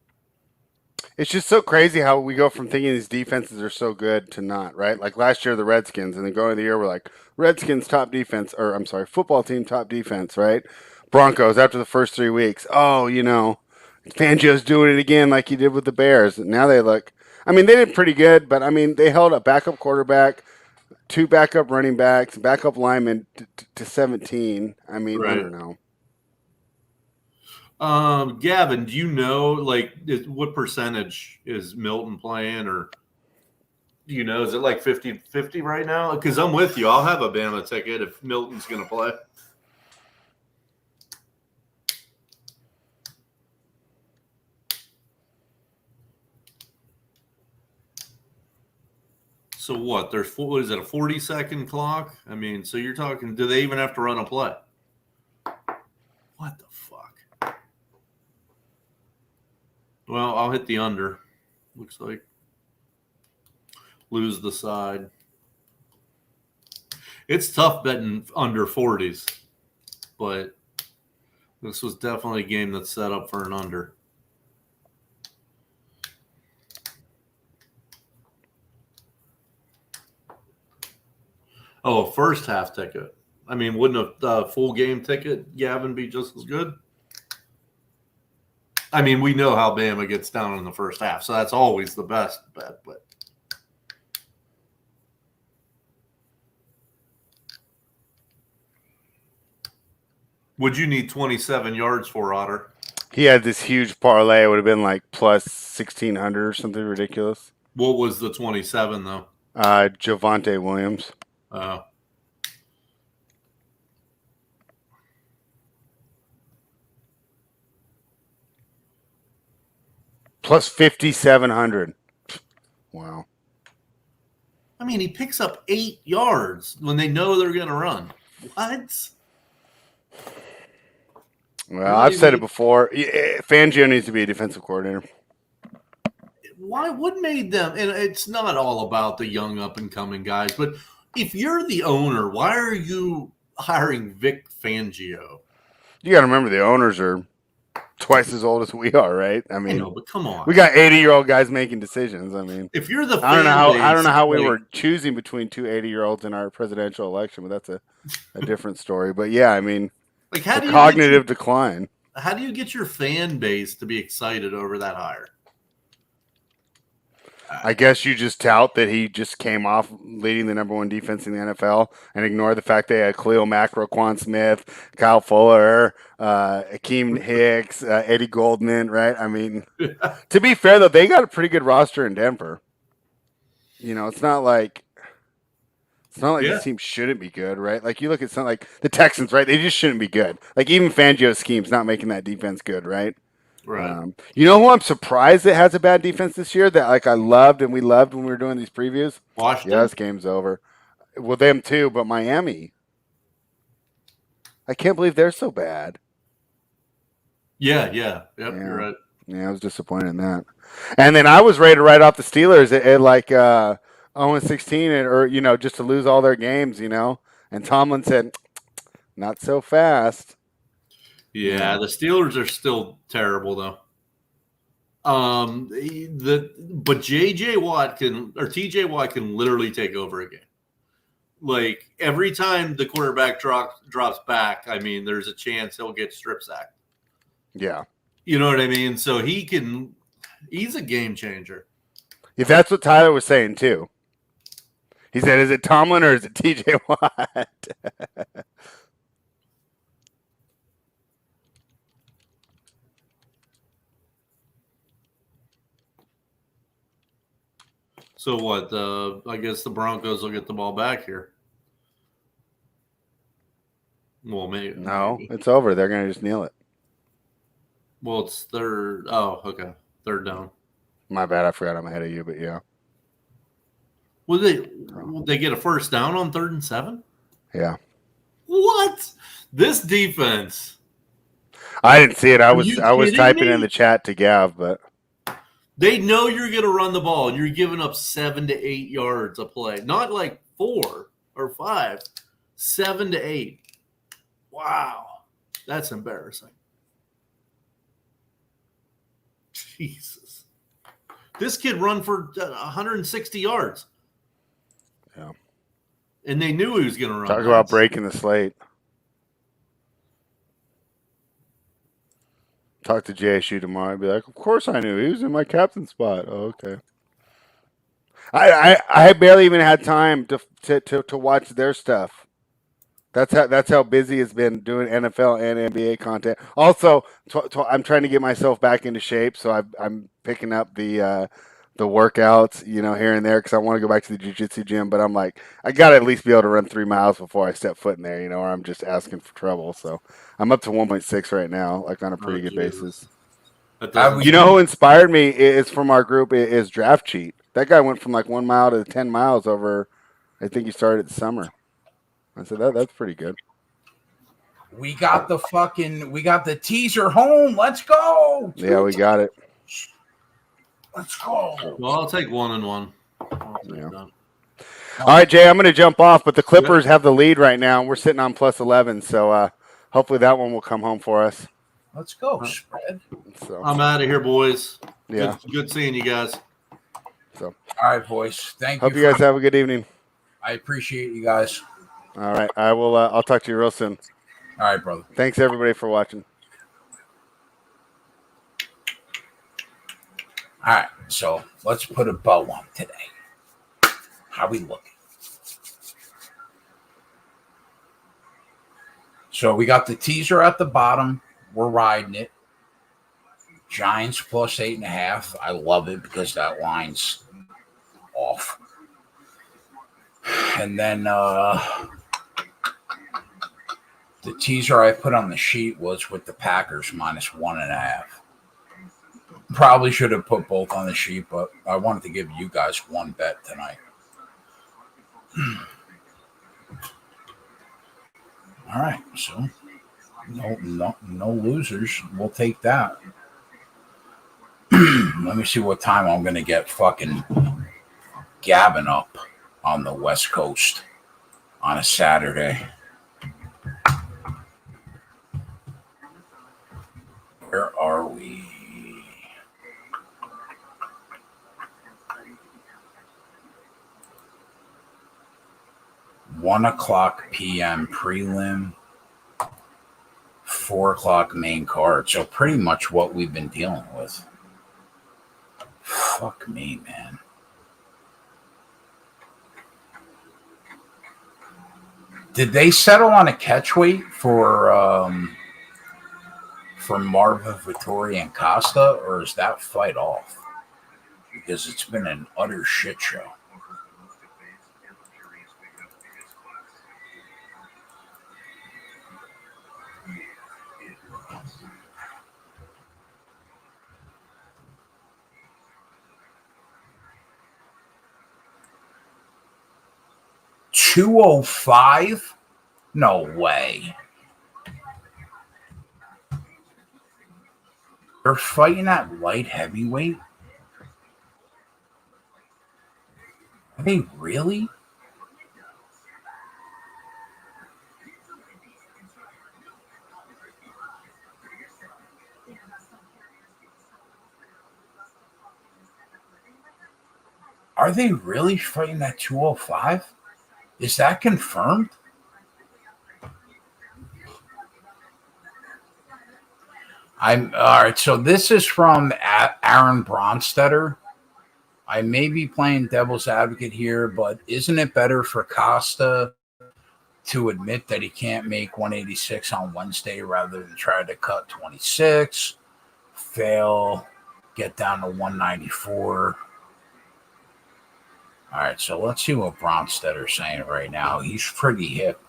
It's just so crazy how we go from thinking these defenses are so good to not, right? Like last year, the Redskins, and then going into the year, we're like, Redskins top defense, or I'm sorry, football team top defense, right? Broncos after the first 3 weeks. Oh, you know, Fangio's doing it again like he did with the Bears. And now they look, I mean, they did pretty good, but I mean, they held a backup quarterback, 2 backup running backs, backup linemen to 17. I mean, right. I don't know. Gavin, do you know, like, what percentage is Milton playing, or do you know, is it like 50-50 right now? Because I'm with you. I'll have a Bama ticket if Milton's going to play. So what? What is it, a 40-second clock? I mean, so you're talking, do they even have to run a play? What the fuck? Well, I'll hit the under. Looks like. Lose the side. It's tough betting under 40s, but this was definitely a game that's set up for an under. Oh, a first half ticket. I mean, wouldn't a full game ticket, Gavin, be just as good? I mean, we know how Bama gets down in the first half, so that's always the best bet. But would you need 27 yards for, Otter? He had this huge parlay. It would have been like plus 1,600 or something ridiculous. What was the 27 though? Javonte Williams. Plus 5,700. Wow. I mean, he picks up 8 yards when they know they're going to run. What? Well, I've said it before. Fangio needs to be a defensive coordinator. Why? What made them? And it's not all about the young up-and-coming guys, but if you're the owner, why are you hiring Vic Fangio? You got to remember the owners are twice as old as we are, right? I mean, but come on, we got 80-year-old guys making decisions. I mean, if you're the I don't know how we were choosing between two 80-year-olds in our presidential election, but that's a different story. But yeah, I mean, like how do cognitive decline. How do you get your fan base to be excited over that hire? I guess you just tout that he just came off leading the number one defense in the NFL and ignore the fact they had Khalil Mack, Roquan Smith, Kyle Fuller, Akeem Hicks, Eddie Goldman, right? I mean, to be fair, though, they got a pretty good roster in Denver. You know, it's not like this team shouldn't be good, right? Like you look at something like the Texans, right? They just shouldn't be good. Like even Fangio's scheme's not making that defense good, right? Right. You know who I'm surprised that has a bad defense this year that like I loved and we loved when we were doing these previews? Washington. Yeah, this game's over. Well, them too, but Miami. I can't believe they're so bad. Yeah. You're right. Yeah, I was disappointed in that. And then I was ready to write off the Steelers at like 0-16 or, you know, just to lose all their games, you know. And Tomlin said, not so fast. Yeah, the Steelers are still terrible though. But TJ Watt can literally take over a game. Like every time the quarterback drops back, I mean, there's a chance he'll get strip sacked. Yeah. You know what I mean? So he's a game changer. If that's what Tyler was saying too. He said, is it Tomlin or is it TJ Watt? So what? I guess the Broncos will get the ball back here. Well, maybe. No, it's over. They're going to just kneel it. Well, it's third. Oh, okay. Third down. My bad. I forgot I'm ahead of you, but yeah. Will they get a first down on 3rd and 7? Yeah. What? This defense. I didn't see it. I was typing in the chat to Gav, but they know you're going to run the ball, and you're giving up 7 to 8 yards a play. Not like 4 or 5. 7 to 8. Wow. That's embarrassing. Jesus. This kid run for 160 yards. Yeah. And they knew he was going to run. Talk about breaking the slate. Talk to JSU tomorrow and be like, of course I knew. He was in my captain spot. Oh, okay. I barely even had time to watch their stuff. That's how busy it's been doing NFL and NBA content. Also, I'm trying to get myself back into shape, so I'm picking up the workouts, you know, here and there because I want to go back to the jiu-jitsu gym. But I'm like, I got to at least be able to run 3 miles before I step foot in there, you know, or I'm just asking for trouble. So I'm up to 1.6 right now, like on a pretty good basis. You know who inspired me is from our group is Draft Cheat. That guy went from like 1 mile to 10 miles over. I think he started this summer. I said that's pretty good. We got the teaser home. Let's go. Yeah, we got it. Let's go. Well, I'll take 1 and 1. Yeah. All right, Jay, I'm going to jump off, but the Clippers have the lead right now. We're sitting on plus 11, so hopefully that one will come home for us. Let's go, spread. So, I'm out of here, boys. Yeah. Good seeing you guys. So, all right, boys. Thank you. Hope you guys have a good evening. I appreciate you guys. All right. I will. I'll talk to you real soon. All right, brother. Thanks, everybody, for watching. All right, so let's put a bow on today. How we looking? So we got the teaser at the bottom. We're riding it. Giants plus 8.5. I love it because that line's off. And then the teaser I put on the sheet was with the Packers minus 1.5. Probably should have put both on the sheet, but I wanted to give you guys one bet tonight. All right, so no losers. We'll take that. Let me see what time I'm going to get fucking Gavin up on the West Coast on a Saturday. Where are we? $1:00 p.m. prelim, 4:00 main card. So pretty much what we've been dealing with. Fuck me, man. Did they settle on a catch weight for Marvin Vettori and Costa, or is that fight off? Because it's been an utter shit show. $205? No way. They're fighting at light heavyweight? Are they really? Are they really fighting at 205? Is that confirmed? All right. So this is from Aaron Bronstetter. I may be playing devil's advocate here, but isn't it better for Costa to admit that he can't make 186 on Wednesday rather than try to cut 26, fail, get down to 194? All right, so let's see what Bronstetter's saying right now. He's pretty hip.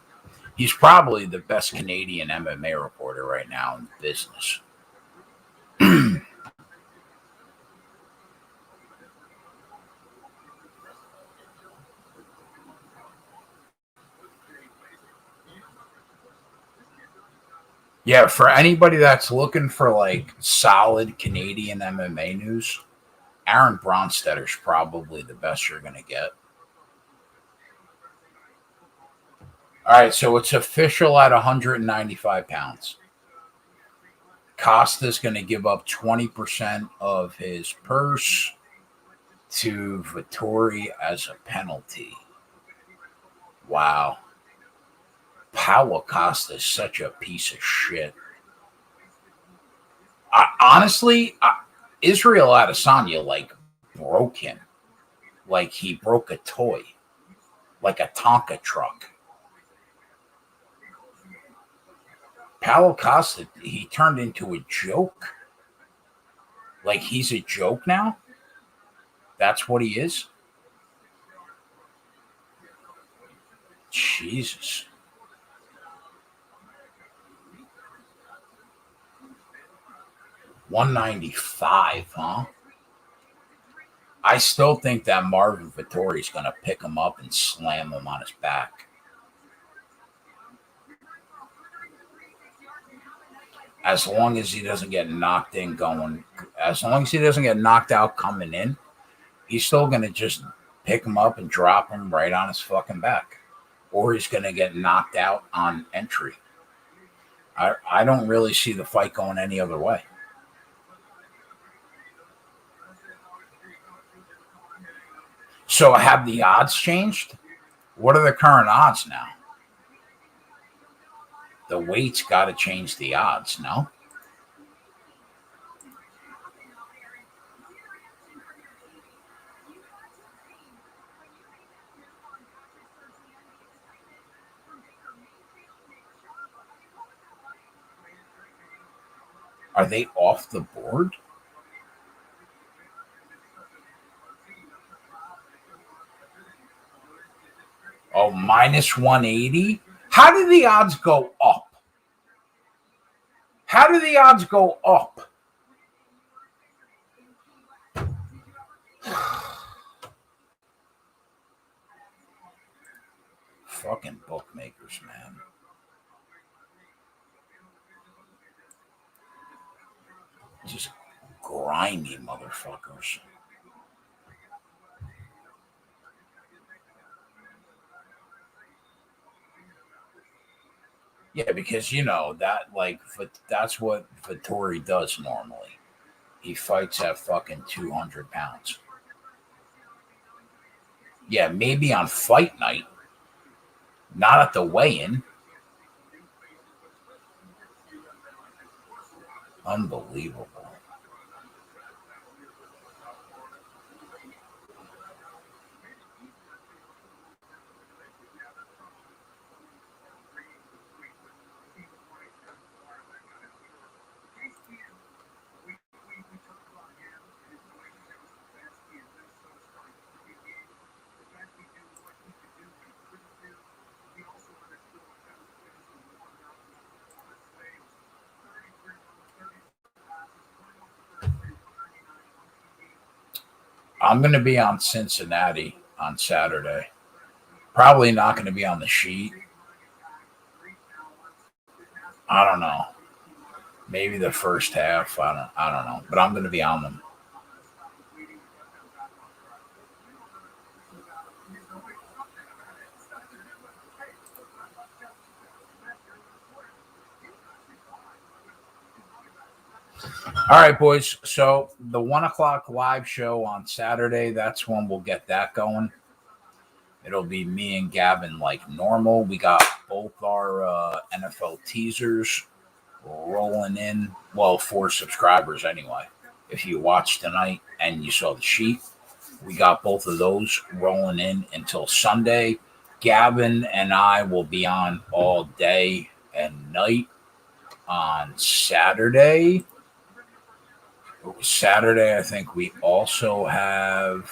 He's probably the best Canadian MMA reporter right now in the business. Yeah, for anybody that's looking for like solid Canadian MMA news, Aaron Bronstetter's probably the best you're going to get. All right, so it's official at 195 pounds. Costa's going to give up 20% of his purse to Vettori as a penalty. Wow. Paulo Costa is such a piece of shit. Honestly, Israel Adesanya like broke him. Like he broke a toy. Like a Tonka truck. Paulo Costa, he turned into a joke. Like he's a joke now? That's what he is? Jesus. $195, huh? I still think that Marvin Vettori is going to pick him up and slam him on his back. As long as he doesn't get knocked in going, as long as he doesn't get knocked out coming in, he's still going to just pick him up and drop him right on his fucking back. Or he's going to get knocked out on entry. I don't really see the fight going any other way. So have the odds changed? What are the current odds now? The weight's got to change the odds, no? Are they off the board? Oh, minus 180? How do the odds go up? How do the odds go up? Fucking bookmakers, man. Just grimy motherfuckers. Yeah, because that's what Vettori does normally. He fights at fucking 200 pounds. Yeah, maybe on fight night, not at the weigh-in. Unbelievable. I'm going to be on Cincinnati on Saturday. Probably not going to be on the sheet. I don't know. Maybe the first half. I don't know. But I'm going to be on them. All right, boys. So the 1:00 live show on Saturday, that's when we'll get that going. It'll be me and Gavin like normal. We got both our NFL teasers rolling in. Well, for subscribers anyway. If you watched tonight and you saw the sheet, we got both of those rolling in until Sunday. Gavin and I will be on all day and night on Saturday. Saturday, I think we also have.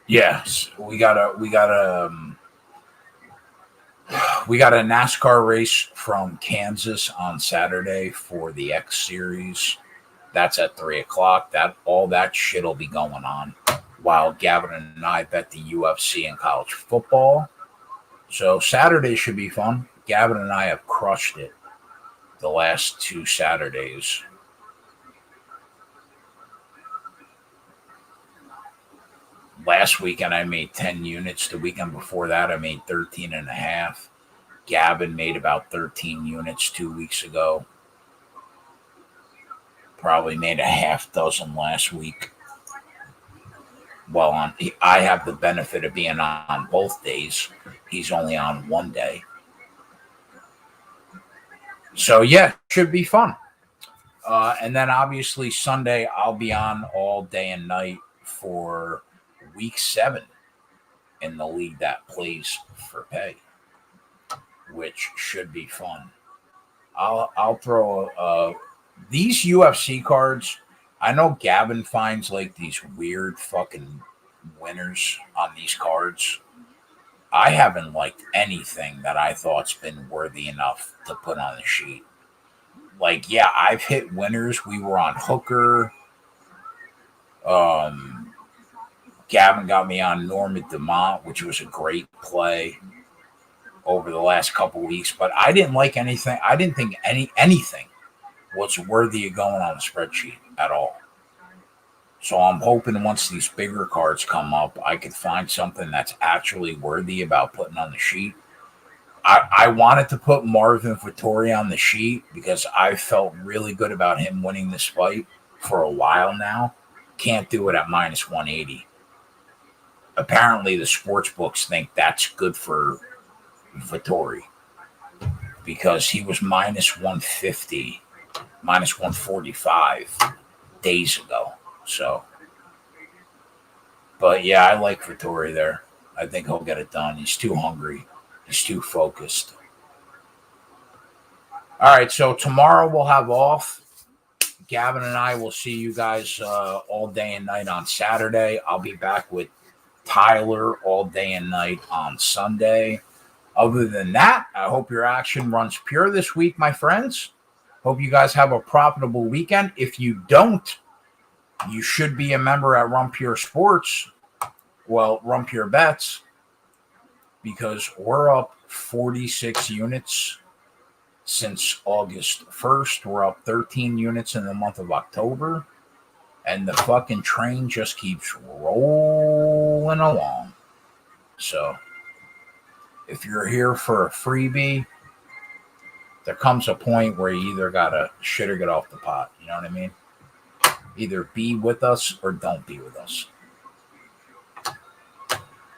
Yes, we got a NASCAR race from Kansas on Saturday for the X Series. That's at 3:00. All that shit will be going on while Gavin and I bet the UFC and college football. So Saturday should be fun. Gavin and I have crushed it the last 2 Saturdays. Last weekend I made 10 units. The weekend before that I made 13 and a half. Gavin made about 13 units 2 weeks ago. Probably made a half dozen last week. Well, I have the benefit of being on both days. He's only on one day. So, yeah, should be fun. And then, obviously, Sunday, I'll be on all day and night for week 7 in the league that plays for pay, which should be fun. I'll throw these UFC cards. I know Gavin finds like these weird fucking winners on these cards. I haven't liked anything that I thought's been worthy enough to put on the sheet. Like, yeah, I've hit winners. We were on Hooker. Gavin got me on Norman DeMont, which was a great play over the last couple weeks. But I didn't like anything. I didn't think anything was worthy of going on the spreadsheet at all. So I'm hoping once these bigger cards come up, I could find something that's actually worthy about putting on the sheet. I wanted to put Marvin Vettori on the sheet because I felt really good about him winning this fight for a while now. Can't do it at minus 180. Apparently, the sports books think that's good for Vettori because he was minus 150, minus 145 days ago. So, but yeah, I like Vettori there. I think he'll get it done. He's too hungry. He's too focused. All right, so tomorrow we'll have off. Gavin and I will see you guys all day and night on Saturday. I'll be back with Tyler all day and night on Sunday. Other than that, I hope your action runs pure this week, my friends. Hope you guys have a profitable weekend. If you don't, you should be a member at Run Pure Sports. Well, Run Pure Bets, because we're up 46 units since August 1st. We're up 13 units in the month of October. And the fucking train just keeps rolling along. So, if you're here for a freebie, there comes a point where you either gotta shit or get off the pot. You know what I mean? Either be with us or don't be with us.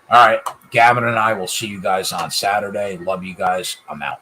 All right. Gavin and I will see you guys on Saturday. Love you guys. I'm out.